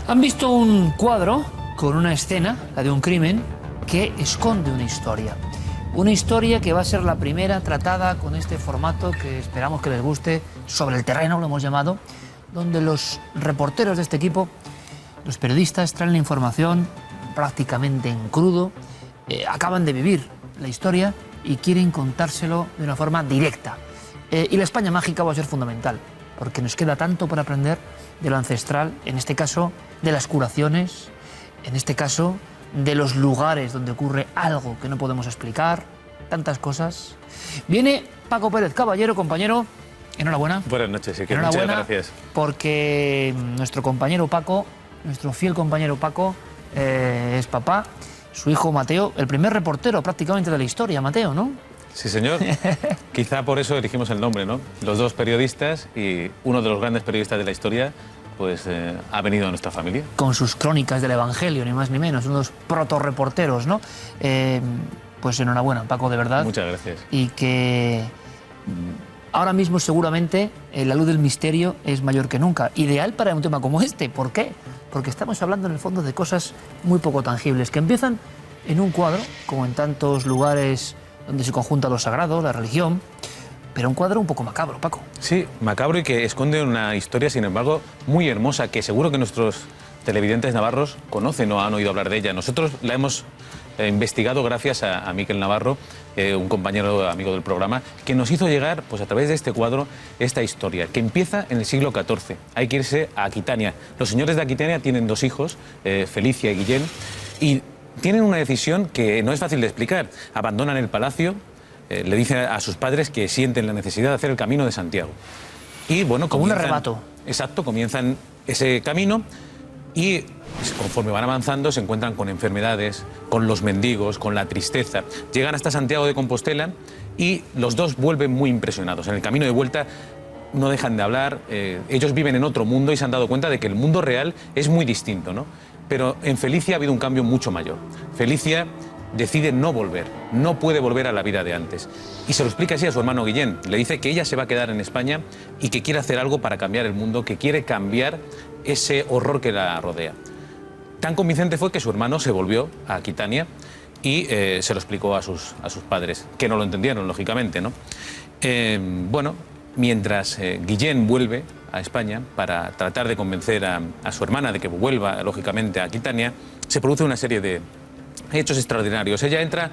Han visto un cuadro con una escena, la de un crimen, que esconde una historia. Una historia que va a ser la primera tratada con este formato que esperamos que les guste, Sobre el Terreno, lo hemos llamado, donde los reporteros de este equipo, los periodistas, traen la información prácticamente en crudo, acaban de vivir la historia y quieren contárselo de una forma directa. Y la España mágica va a ser fundamental, porque nos queda tanto por aprender de lo ancestral, en este caso de las curaciones, en este caso de los lugares donde ocurre algo que no podemos explicar, tantas cosas. Viene Paco Pérez Caballero, compañero, enhorabuena. Buenas noches, sí, que enhorabuena, muchas gracias. Porque nuestro compañero Paco, nuestro fiel compañero Paco, es papá, su hijo Mateo, el primer reportero prácticamente de la historia, Mateo, ¿no? Sí, señor. Quizá por eso elegimos el nombre, ¿no? Los dos periodistas y uno de los grandes periodistas de la historia, pues ha venido a nuestra familia. Con sus crónicas del Evangelio, ni más ni menos, unos proto-reporteros, ¿no? Pues enhorabuena, Paco, de verdad. Muchas gracias. Y que ahora mismo seguramente la luz del misterio es mayor que nunca. Ideal para un tema como este. ¿Por qué? Porque estamos hablando en el fondo de cosas muy poco tangibles, que empiezan en un cuadro, como en tantos lugares donde se conjunta lo sagrado, la religión, pero un cuadro un poco macabro, Paco. Sí, macabro y que esconde una historia, sin embargo, muy hermosa, que seguro que nuestros televidentes navarros conocen o han oído hablar de ella. Nosotros la hemos investigado gracias a Miquel Navarro, un compañero amigo del programa, que nos hizo llegar, pues a través de este cuadro, esta historia, que empieza en el siglo XIV. Hay que irse a Aquitania. Los señores de Aquitania tienen dos hijos, Felicia y Guillén, y tienen una decisión que no es fácil de explicar. Abandonan el palacio, le dicen a sus padres que sienten la necesidad de hacer el camino de Santiago. Y bueno, como un arrebato. Exacto, comienzan ese camino y conforme van avanzando se encuentran con enfermedades, con los mendigos, con la tristeza. Llegan hasta Santiago de Compostela y los dos vuelven muy impresionados. En el camino de vuelta no dejan de hablar, ellos viven en otro mundo y se han dado cuenta de que el mundo real es muy distinto, ¿no? Pero en Felicia ha habido un cambio mucho mayor. Felicia decide no volver, no puede volver a la vida de antes. Y se lo explica así a su hermano Guillén. Le dice que ella se va a quedar en España y que quiere hacer algo para cambiar el mundo, que quiere cambiar ese horror que la rodea. Tan convincente fue que su hermano se volvió a Aquitania y se lo explicó a sus padres, que no lo entendieron, lógicamente, ¿no? Bueno, mientras Guillén vuelve a España para tratar de convencer a su hermana de que vuelva, lógicamente, a Aquitania, se produce una serie de hechos extraordinarios. Ella entra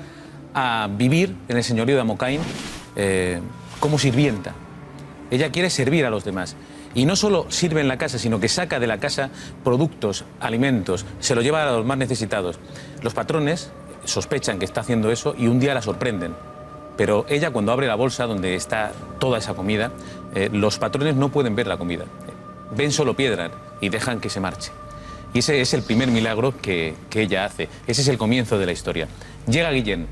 a vivir en el señorío de Amocaín como sirvienta. Ella quiere servir a los demás. Y no solo sirve en la casa, sino que saca de la casa productos, alimentos, se lo lleva a los más necesitados. Los patrones sospechan que está haciendo eso y un día la sorprenden. Pero ella, cuando abre la bolsa donde está toda esa comida, los patrones no pueden ver la comida. Ven solo piedras y dejan que se marche. Y ese es el primer milagro que ella hace. Ese es el comienzo de la historia. Llega Guillén,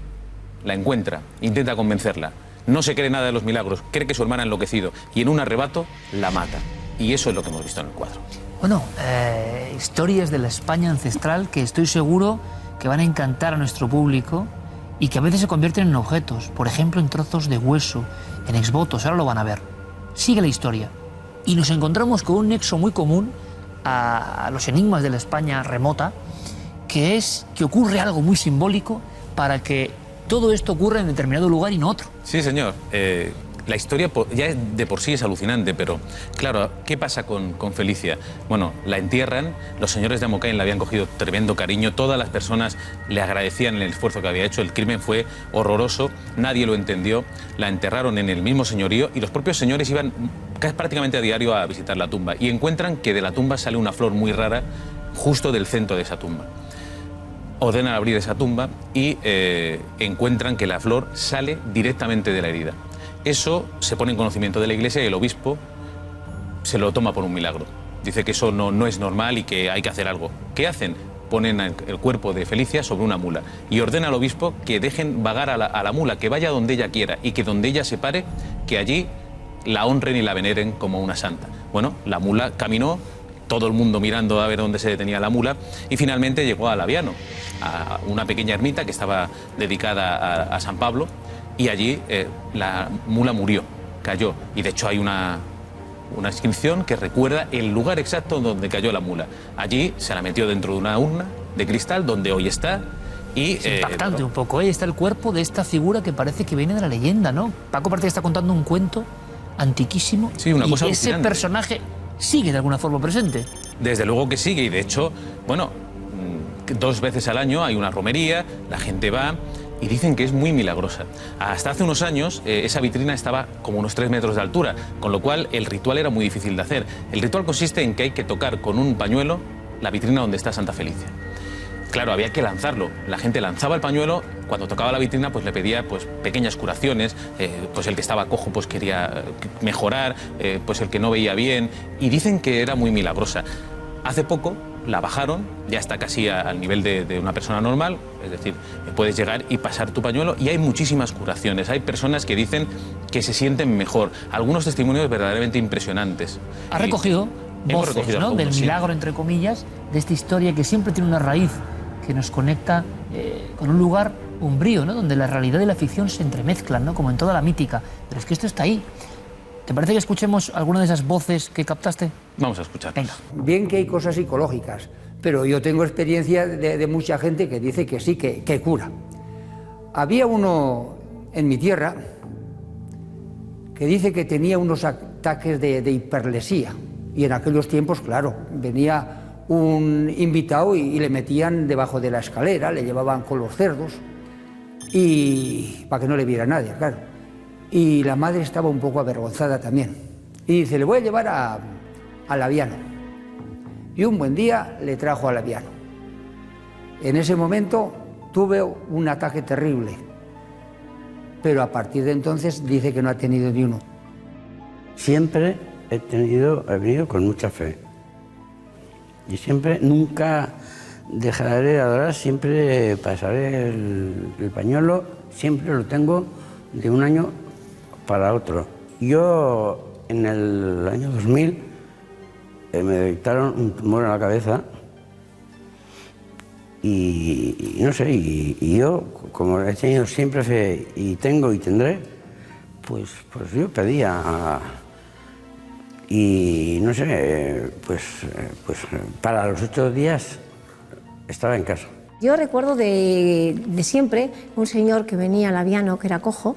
la encuentra, intenta convencerla. No se cree nada de los milagros, cree que su hermana ha enloquecido y en un arrebato la mata. Y eso es lo que hemos visto en el cuadro. Bueno, historias de la España ancestral que estoy seguro que van a encantar a nuestro público y que a veces se convierten en objetos, por ejemplo en trozos de hueso, en exvotos, ahora lo van a ver. Sigue la historia y nos encontramos con un nexo muy común a los enigmas de la España remota, que es que ocurre algo muy simbólico para que todo esto ocurra en determinado lugar y no otro. Sí, señor. La historia ya de por sí es alucinante, pero claro, ¿qué pasa con Felicia? Bueno, la entierran, los señores de Amocaín le habían cogido tremendo cariño, todas las personas le agradecían el esfuerzo que había hecho, el crimen fue horroroso, nadie lo entendió, la enterraron en el mismo señorío y los propios señores iban prácticamente a diario a visitar la tumba y encuentran que de la tumba sale una flor muy rara justo del centro de esa tumba. Ordenan abrir esa tumba y encuentran que la flor sale directamente de la herida. Eso se pone en conocimiento de la Iglesia y el obispo se lo toma por un milagro. Dice que eso no es normal y que hay que hacer algo. ¿Qué hacen? Ponen el cuerpo de Felicia sobre una mula y ordena al obispo que dejen vagar a la mula, que vaya donde ella quiera y que donde ella se pare, que allí la honren y la veneren como una santa. Bueno, la mula caminó, todo el mundo mirando a ver dónde se detenía la mula y finalmente llegó a Laviano, a una pequeña ermita que estaba dedicada a San Pablo y allí la mula murió, cayó y de hecho hay una inscripción que recuerda el lugar exacto donde cayó la mula. Allí se la metió dentro de una urna de cristal donde hoy está y... Es impactante un poco, ahí está el cuerpo de esta figura que parece que viene de la leyenda, ¿no? Paco parece que está contando un cuento antiquísimo. Sí, una cosa y ese alucinante. Personaje sigue de alguna forma presente. Desde luego que sigue y de hecho, bueno, 2 veces al año hay una romería, la gente va y dicen que es muy milagrosa. Hasta hace unos años esa vitrina estaba como unos 3 metros de altura, con lo cual el ritual era muy difícil de hacer. El ritual consiste en que hay que tocar con un pañuelo la vitrina donde está Santa Felicia. Claro, había que lanzarlo. La gente lanzaba el pañuelo, cuando tocaba la vitrina pues le pedía pues pequeñas curaciones, pues el que estaba cojo pues quería mejorar, pues el que no veía bien, y dicen que era muy milagrosa. Hace poco la bajaron, ya está casi al nivel de una persona normal, es decir, puedes llegar y pasar tu pañuelo y hay muchísimas curaciones. Hay personas que dicen que se sienten mejor, algunos testimonios verdaderamente impresionantes. Ha recogido voces, ¿no? Del milagro, entre comillas, de esta historia que siempre tiene una raíz que nos conecta con un lugar umbrío, ¿no? Donde la realidad y la ficción se entremezclan, ¿no? Como en toda la mítica. Pero es que esto está ahí. ¿Te parece que escuchemos alguna de esas voces que captaste? Vamos a escuchar. Venga. Bien que hay cosas psicológicas, pero yo tengo experiencia de mucha gente que dice que sí, que cura. Había uno en mi tierra que dice que tenía unos ataques de hiperlesía. Y en aquellos tiempos, claro, venía un invitado y le metían debajo de la escalera, le llevaban con los cerdos, y para que no le viera nadie, claro. Y la madre estaba un poco avergonzada también. Y dice, le voy a llevar a Laviano. Y un buen día le trajo a Laviano. En ese momento tuve un ataque terrible, pero a partir de entonces dice que no ha tenido ni uno. Siempre he venido con mucha fe. Y siempre, nunca dejaré de adorar, siempre pasaré el pañuelo, siempre lo tengo de un año para otro. Yo, en el año 2000, me detectaron un tumor en la cabeza y no sé, y yo, como he tenido siempre fe y tengo y tendré, pues yo pedía y no sé, pues para los 8 días estaba en casa. Yo recuerdo de siempre un señor que venía al Labiano, que era cojo,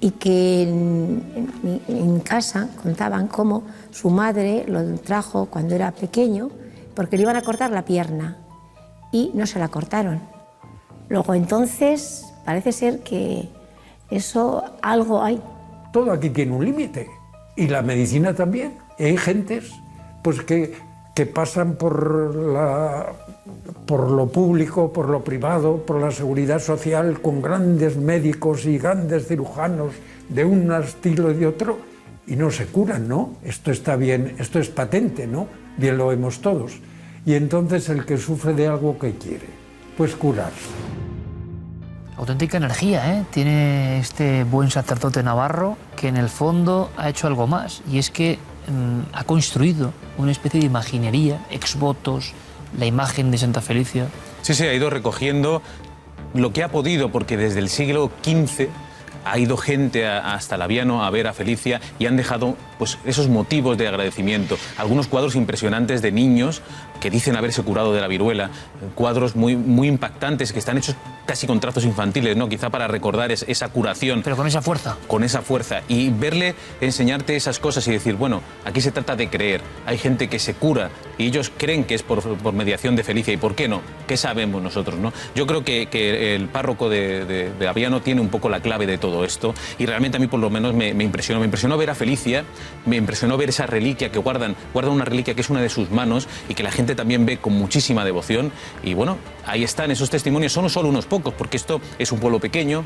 y que en casa contaban cómo su madre lo trajo cuando era pequeño porque le iban a cortar la pierna y no se la cortaron. Luego entonces parece ser que eso algo hay. Todo aquí tiene un límite y la medicina también. Hay gentes pues que pasan por lo público, por lo privado, por la seguridad social, con grandes médicos y grandes cirujanos de un estilo y de otro, y no se curan, ¿no? Esto está bien, esto es patente, ¿no? Bien lo vemos todos. Y entonces el que sufre de algo, ¿qué quiere? Pues curarse. Auténtica energía, ¿eh? Tiene este buen sacerdote navarro que en el fondo ha hecho algo más, y es que ha construido una especie de imaginería, exvotos, la imagen de Santa Felicia. Sí, ha ido recogiendo lo que ha podido, porque desde el siglo XV ha ido gente hasta Labiano a ver a Felicia y han dejado pues, esos motivos de agradecimiento. Algunos cuadros impresionantes de niños que dicen haberse curado de la viruela, cuadros muy impactantes que están hechos casi con trazos infantiles, ¿no? Quizá para recordar esa curación. Pero con esa fuerza. Con esa fuerza. Y verle enseñarte esas cosas y decir, bueno, aquí se trata de creer. Hay gente que se cura y ellos creen que es por mediación de Felicia. ¿Y por qué no? ¿Qué sabemos nosotros, no? Yo creo que el párroco de Labiano tiene un poco la clave de todo esto y realmente a mí por lo menos me impresionó. Me impresionó ver a Felicia, me impresionó ver esa reliquia que guardan una reliquia que es una de sus manos y que la gente también ve con muchísima devoción. Y bueno, ahí están esos testimonios, son solo unos pocos, porque esto es un pueblo pequeño,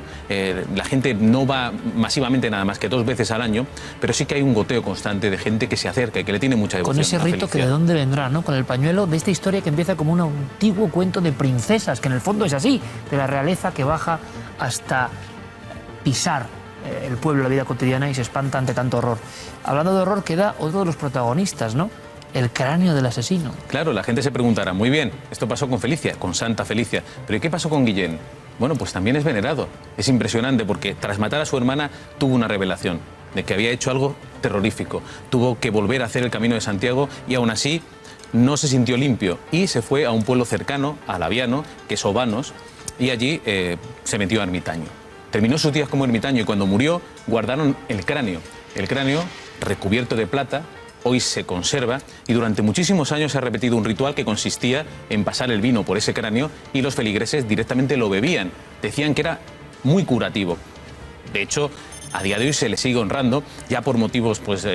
la gente no va masivamente nada más que 2 veces al año, pero sí que hay un goteo constante de gente que se acerca y que le tiene mucha devoción. Con ese rito que de dónde vendrá, ¿no? Con el pañuelo de esta historia que empieza como un antiguo cuento de princesas, que en el fondo es así, de la realeza que baja hasta pisar el pueblo, la vida cotidiana, y se espanta ante tanto horror. Hablando de horror, queda otro de los protagonistas, ¿no? El cráneo del asesino. Claro, la gente se preguntará, muy bien, esto pasó con Felicia, con Santa Felicia, pero ¿y qué pasó con Guillén? Bueno, pues también es venerado. Es impresionante porque tras matar a su hermana tuvo una revelación de que había hecho algo terrorífico. Tuvo que volver a hacer el Camino de Santiago y aún así no se sintió limpio y se fue a un pueblo cercano, a Labiano, que es Obanos, y allí se metió a ermitaño. Terminó sus días como ermitaño y cuando murió guardaron el cráneo. El cráneo recubierto de plata, hoy se conserva y durante muchísimos años se ha repetido un ritual que consistía en pasar el vino por ese cráneo y los feligreses directamente lo bebían. Decían que era muy curativo. De hecho, a día de hoy se le sigue honrando, ya por motivos pues,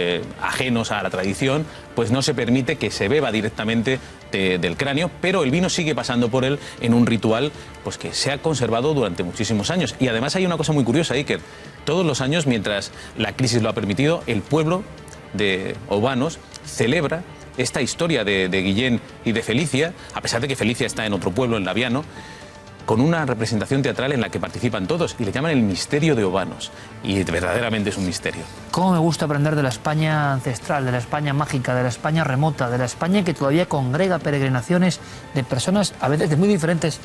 ajenos a la tradición, pues no se permite que se beba directamente del cráneo, pero el vino sigue pasando por él en un ritual pues, que se ha conservado durante muchísimos años. Y además hay una cosa muy curiosa, Iker. Todos los años, mientras la crisis lo ha permitido, el pueblo de Obanos celebra esta historia de Guillén y de Felicia, a pesar de que Felicia está en otro pueblo, en Labiano, con una representación teatral en la que participan todos y le llaman el misterio de Obanos. Y verdaderamente es un misterio. Cómo me gusta aprender de la España ancestral, de la España mágica, de la España remota, de la España que todavía congrega peregrinaciones de personas a veces de muy diferentes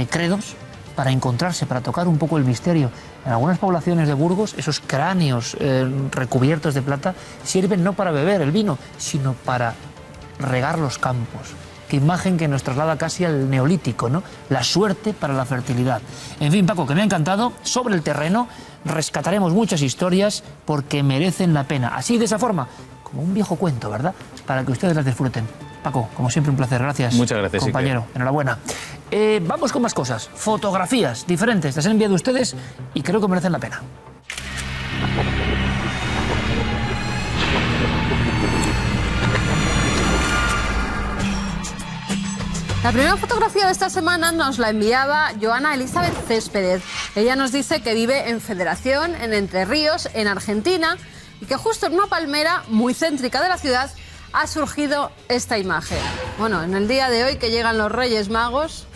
credos para encontrarse, para tocar un poco el misterio. En algunas poblaciones de Burgos, esos cráneos recubiertos de plata sirven no para beber el vino, sino para regar los campos. Qué imagen que nos traslada casi al neolítico, ¿no? La suerte para la fertilidad. En fin, Paco, que me ha encantado. Sobre el terreno rescataremos muchas historias porque merecen la pena. Así, de esa forma, como un viejo cuento, ¿verdad? Para que ustedes las disfruten. Paco, como siempre, un placer. Gracias. Muchas gracias, compañero. Iker. Enhorabuena. Vamos con más cosas. Fotografías diferentes. Las han enviado ustedes y creo que merecen la pena. La primera fotografía de esta semana nos la enviaba Joana Elizabeth Céspedes. Ella nos dice que vive en Federación, en Entre Ríos, en Argentina, y que justo en una palmera muy céntrica de la ciudad ha surgido esta imagen. Bueno, en el día de hoy que llegan los Reyes Magos,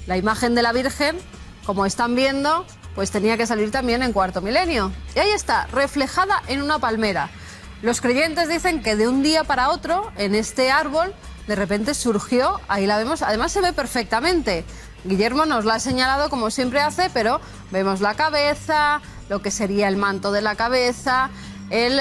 la imagen de la Virgen, como están viendo, pues tenía que salir también en Cuarto Milenio. Y ahí está, reflejada en una palmera. Los creyentes dicen que de un día para otro, en este árbol, de repente surgió, ahí la vemos, además se ve perfectamente. Guillermo nos la ha señalado como siempre hace, pero vemos la cabeza, lo que sería el manto de la cabeza, el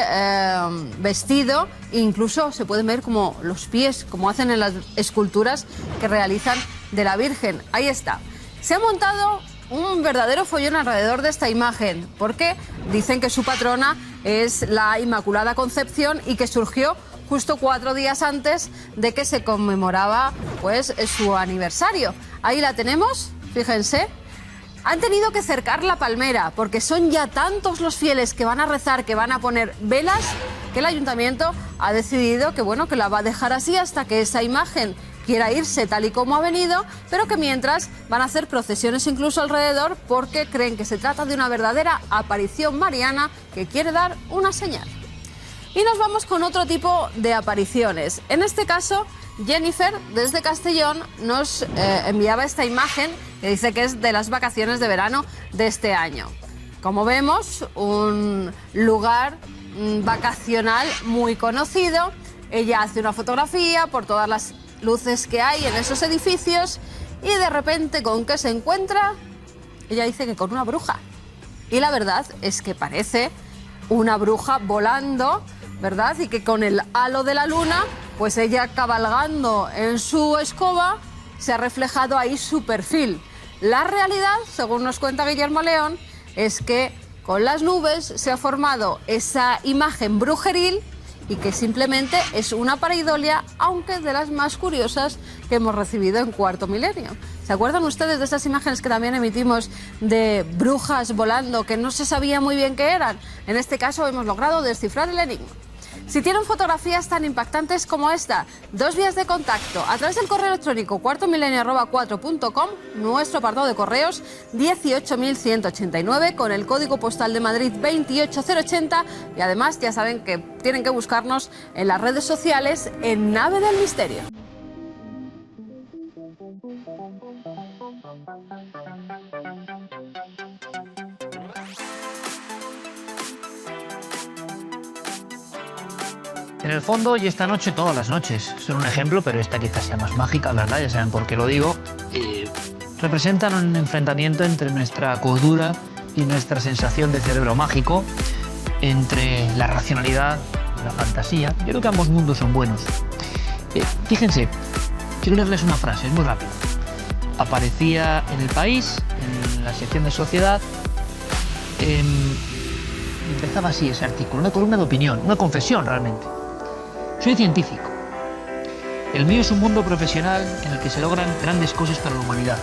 vestido, incluso se pueden ver como los pies, como hacen en las esculturas que realizan de la Virgen. Ahí está. Se ha montado un verdadero follón alrededor de esta imagen, porque dicen que su patrona es la Inmaculada Concepción y que surgió justo 4 días antes de que se conmemoraba pues su aniversario. Ahí la tenemos, fíjense. Han tenido que cercar la palmera porque son ya tantos los fieles que van a rezar, que van a poner velas, que el ayuntamiento ha decidido que bueno, que la va a dejar así hasta que esa imagen quiera irse tal y como ha venido, pero que mientras van a hacer procesiones incluso alrededor porque creen que se trata de una verdadera aparición mariana que quiere dar una señal. Y nos vamos con otro tipo de apariciones. En este caso, Jennifer, desde Castellón, nos enviaba esta imagen que dice que es de las vacaciones de verano de este año. Como vemos, un lugar vacacional muy conocido. Ella hace una fotografía por todas las luces que hay en esos edificios y de repente, ¿con qué se encuentra? Ella dice que con una bruja. Y la verdad es que parece una bruja volando, ¿verdad? Y que con el halo de la luna, pues ella cabalgando en su escoba, se ha reflejado ahí su perfil. La realidad, según nos cuenta Guillermo León, es que con las nubes se ha formado esa imagen brujeril y que simplemente es una pareidolia, aunque de las más curiosas que hemos recibido en Cuarto Milenio. ¿Se acuerdan ustedes de esas imágenes que también emitimos de brujas volando que no se sabía muy bien qué eran? En este caso hemos logrado descifrar el enigma. Si tienen fotografías tan impactantes como esta, 2 vías de contacto a través del correo electrónico cuartomilenio@4.com, nuestro apartado de correos 18189 con el código postal de Madrid 28080 y además ya saben que tienen que buscarnos en las redes sociales en Nave del Misterio. En el fondo, y esta noche, todas las noches, son un ejemplo, pero esta quizás sea más mágica, ¿verdad? Ya saben por qué lo digo. Representan un enfrentamiento entre nuestra cordura y nuestra sensación de cerebro mágico, entre la racionalidad y la fantasía. Yo creo que ambos mundos son buenos. Fíjense, quiero leerles una frase, es muy rápido. Aparecía en El País, en la sección de Sociedad, empezaba así ese artículo, una columna de opinión, una confesión realmente. Soy científico. El mío es un mundo profesional en el que se logran grandes cosas para la humanidad,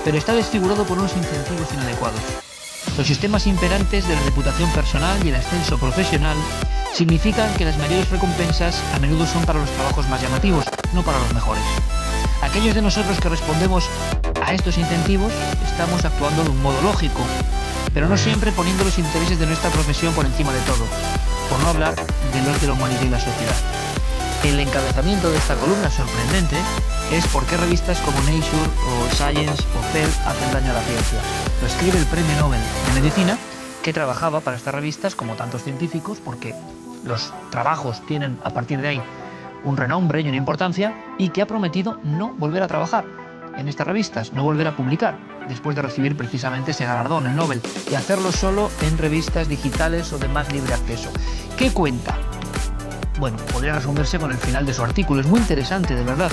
pero está desfigurado por unos incentivos inadecuados. Los sistemas imperantes de la reputación personal y el ascenso profesional significan que las mayores recompensas a menudo son para los trabajos más llamativos, no para los mejores. Aquellos de nosotros que respondemos a estos incentivos estamos actuando de un modo lógico, pero no siempre poniendo los intereses de nuestra profesión por encima de todo, por no hablar de los de la humanidad y la sociedad. El encabezamiento de esta columna sorprendente es por qué revistas como Nature o Science o Cell hacen daño a la ciencia. Lo escribe el Premio Nobel de Medicina, que trabajaba para estas revistas como tantos científicos, porque los trabajos tienen a partir de ahí un renombre y una importancia, y que ha prometido no volver a trabajar en estas revistas, no volver a publicar, después de recibir precisamente ese galardón, el Nobel, y hacerlo solo en revistas digitales o de más libre acceso. ¿Qué cuenta? Bueno, podría resumirse con el final de su artículo, es muy interesante, de verdad.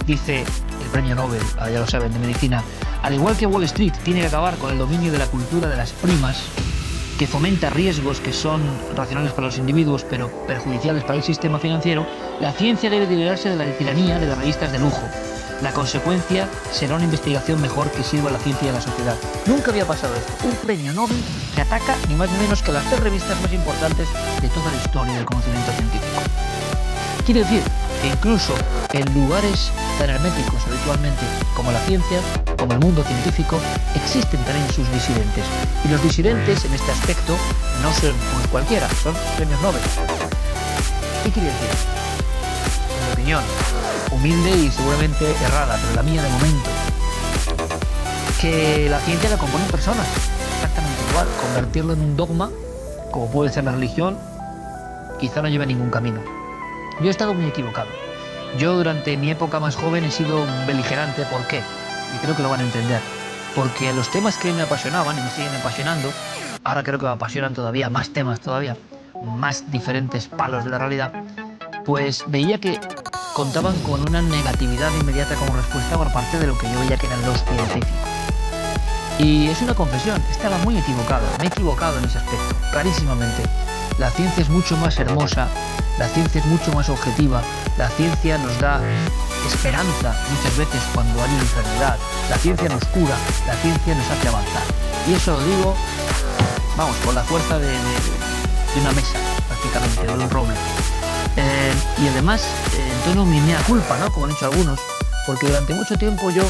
Dice el Premio Nobel, ya lo saben, de Medicina, al igual que Wall Street tiene que acabar con el dominio de la cultura de las primas, que fomenta riesgos que son racionales para los individuos pero perjudiciales para el sistema financiero, la ciencia debe liberarse de la tiranía de las revistas de lujo. La consecuencia será una investigación mejor que sirva a la ciencia y a la sociedad. Nunca había pasado esto. Un premio Nobel que ataca ni más ni menos que las 3 revistas más importantes de toda la historia del conocimiento científico. Quiere decir que incluso en lugares tan herméticos habitualmente como la ciencia, como el mundo científico, existen también sus disidentes. Y los disidentes en este aspecto no son cualquiera, son premios Nobel. ¿Qué quiere decir? En mi opinión, humilde y seguramente errada, pero la mía de momento, que la ciencia la componen personas, exactamente igual. Convertirlo en un dogma, como puede ser la religión, quizá no lleve a ningún camino. Yo he estado muy equivocado. Yo durante mi época más joven he sido beligerante. ¿Por qué? Y creo que lo van a entender. Porque los temas que me apasionaban y me siguen apasionando, ahora creo que me apasionan todavía, más temas todavía, más diferentes palos de la realidad, pues veía que contaban con una negatividad inmediata como respuesta por parte de lo que yo veía que eran los científicos. Y es una confesión, estaba muy equivocado, me he equivocado en ese aspecto, clarísimamente. La ciencia es mucho más hermosa, la ciencia es mucho más objetiva, la ciencia nos da esperanza muchas veces cuando hay una enfermedad, la ciencia nos cura, la ciencia nos hace avanzar. Y eso lo digo, vamos, con la fuerza de una mesa, prácticamente, de un roble. Y además, en tono mi mea culpa, ¿no? Como han hecho algunos, porque durante mucho tiempo yo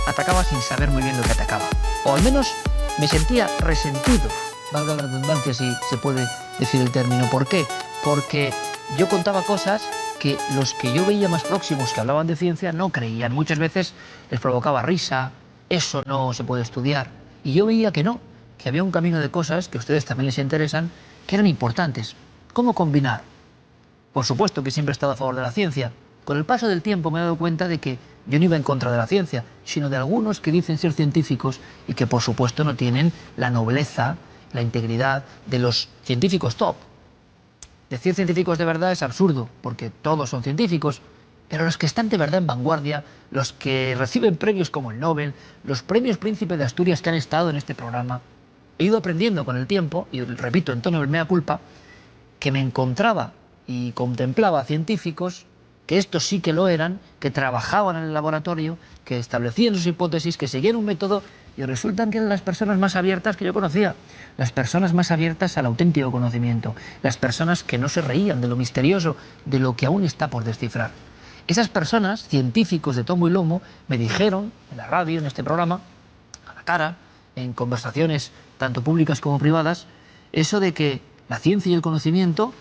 atacaba sin saber muy bien lo que atacaba. O al menos me sentía resentido, valga la redundancia si se puede decir el término. ¿Por qué? Porque yo contaba cosas que los que yo veía más próximos que hablaban de ciencia no creían. Muchas veces les provocaba risa, eso no se puede estudiar. Y yo veía que no, que había un camino de cosas que a ustedes también les interesan, que eran importantes. ¿Cómo combinar? Por supuesto que siempre he estado a favor de la ciencia. Con el paso del tiempo me he dado cuenta de que yo no iba en contra de la ciencia, sino de algunos que dicen ser científicos y que por supuesto no tienen la nobleza, la integridad de los científicos top. Decir científicos de verdad es absurdo, porque todos son científicos, pero los que están de verdad en vanguardia, los que reciben premios como el Nobel, los premios Príncipe de Asturias que han estado en este programa, he ido aprendiendo con el tiempo, y repito en tono del mea culpa, que me encontraba y contemplaba científicos que estos sí que lo eran, que trabajaban en el laboratorio, que establecían sus hipótesis, que seguían un método, y resultan que eran las personas más abiertas que yo conocía, las personas más abiertas al auténtico conocimiento, las personas que no se reían de lo misterioso, de lo que aún está por descifrar. Esas personas, científicos de tomo y lomo, me dijeron en la radio, en este programa, a la cara, en conversaciones tanto públicas como privadas, eso de que la ciencia y el conocimiento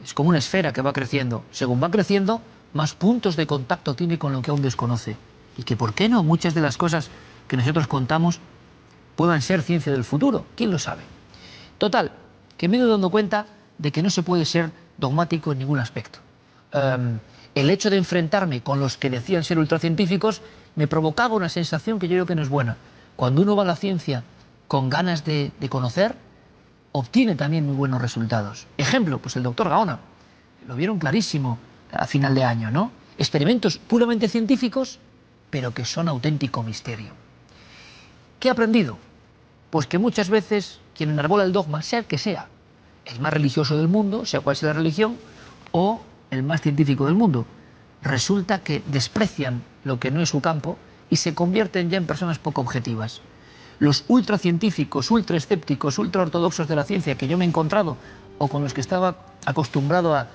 es como una esfera que va creciendo. Según va creciendo, más puntos de contacto tiene con lo que aún desconoce. Y que, ¿por qué no? Muchas de las cosas que nosotros contamos puedan ser ciencia del futuro. ¿Quién lo sabe? Total, que me he ido dando cuenta de que no se puede ser dogmático en ningún aspecto. El hecho de enfrentarme con los que decían ser ultracientíficos me provocaba una sensación que yo creo que no es buena. Cuando uno va a la ciencia con ganas de conocer, obtiene también muy buenos resultados. Ejemplo, pues el doctor Gaona. Lo vieron clarísimo a final de año, ¿no? Experimentos puramente científicos, pero que son auténtico misterio. ¿Qué he aprendido? Pues que muchas veces quien enarbola el dogma, sea el que sea, el más religioso del mundo, sea cual sea la religión, o el más científico del mundo, resulta que desprecian lo que no es su campo y se convierten ya en personas poco objetivas. Los ultracientíficos, ultraescépticos, ultraortodoxos de la ciencia que yo me he encontrado o con los que estaba acostumbrado a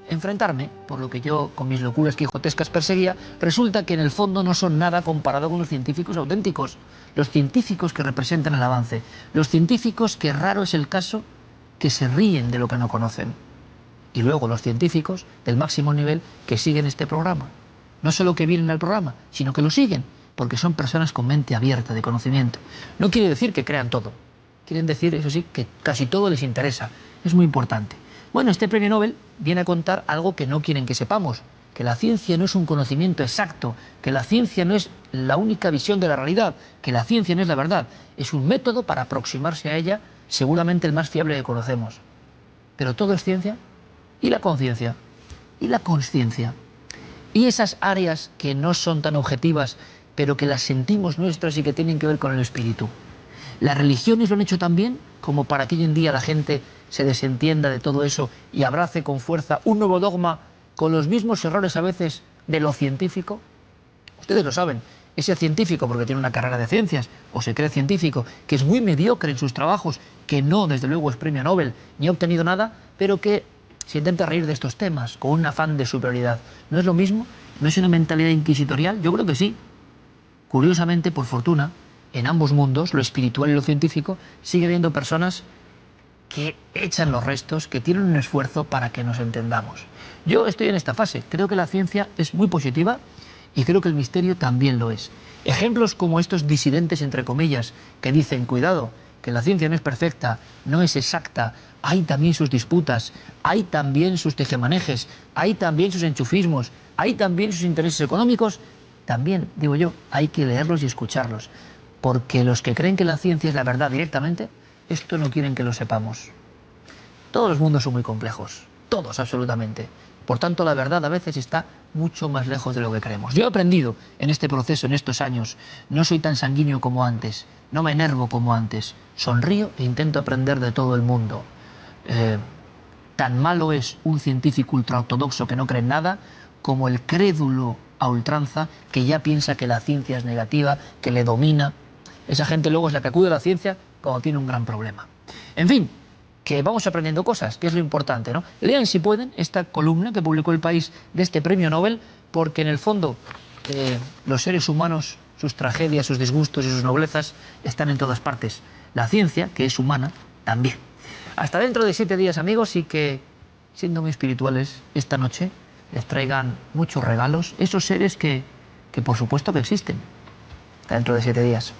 enfrentarme, por lo que yo con mis locuras quijotescas perseguía, resulta que en el fondo no son nada comparado con los científicos auténticos, los científicos que representan el avance, los científicos que raro es el caso que se ríen de lo que no conocen. Y luego los científicos del máximo nivel que siguen este programa. No solo que vienen al programa, sino que lo siguen, porque son personas con mente abierta de conocimiento. No quiere decir que crean todo. Quieren decir, eso sí, que casi todo les interesa. Es muy importante. Bueno, este premio Nobel viene a contar algo que no quieren que sepamos, que la ciencia no es un conocimiento exacto, que la ciencia no es la única visión de la realidad, que la ciencia no es la verdad. Es un método para aproximarse a ella, seguramente el más fiable que conocemos. Pero todo es ciencia. ¿Y la conciencia? ¿Y la consciencia? ¿Y esas áreas que no son tan objetivas, pero que las sentimos nuestras y que tienen que ver con el espíritu? Las religiones lo han hecho también como para que hoy en día la gente se desentienda de todo eso y abrace con fuerza un nuevo dogma con los mismos errores a veces de lo científico. Ustedes lo saben, ese científico porque tiene una carrera de ciencias o se cree científico, que es muy mediocre en sus trabajos, que no, desde luego, es premio Nobel ni ha obtenido nada, pero que se intenta reír de estos temas con un afán de superioridad. ¿No es lo mismo? ¿No es una mentalidad inquisitorial? Yo creo que sí. Curiosamente, por fortuna, en ambos mundos, lo espiritual y lo científico, sigue habiendo personas que echan los restos, que tienen un esfuerzo para que nos entendamos. Yo estoy en esta fase. Creo que la ciencia es muy positiva y creo que el misterio también lo es. Ejemplos como estos disidentes, entre comillas, que dicen, cuidado, que la ciencia no es perfecta, no es exacta, hay también sus disputas, hay también sus tejemanejes, hay también sus enchufismos, hay también sus intereses económicos, también, digo yo, hay que leerlos y escucharlos, porque los que creen que la ciencia es la verdad directamente, esto no quieren que lo sepamos. Todos los mundos son muy complejos, todos absolutamente. Por tanto, la verdad a veces está mucho más lejos de lo que creemos. Yo he aprendido en este proceso, en estos años, no soy tan sanguíneo como antes, no me enervo como antes, sonrío e intento aprender de todo el mundo. Tan malo es un científico ultraortodoxo que no cree en nada, como el crédulo a ultranza que ya piensa que la ciencia es negativa, que le domina. Esa gente luego es la que acude a la ciencia cuando tiene un gran problema. En fin, que vamos aprendiendo cosas, que es lo importante, ¿no? Lean, si pueden, esta columna que publicó El País de este premio Nobel, porque en el fondo los seres humanos, sus tragedias, sus disgustos y sus noblezas están en todas partes. La ciencia, que es humana, también. Hasta dentro de 7 días, amigos, y que, siendo muy espirituales, esta noche les traigan muchos regalos, esos seres que por supuesto que existen. Hasta dentro de 7 días.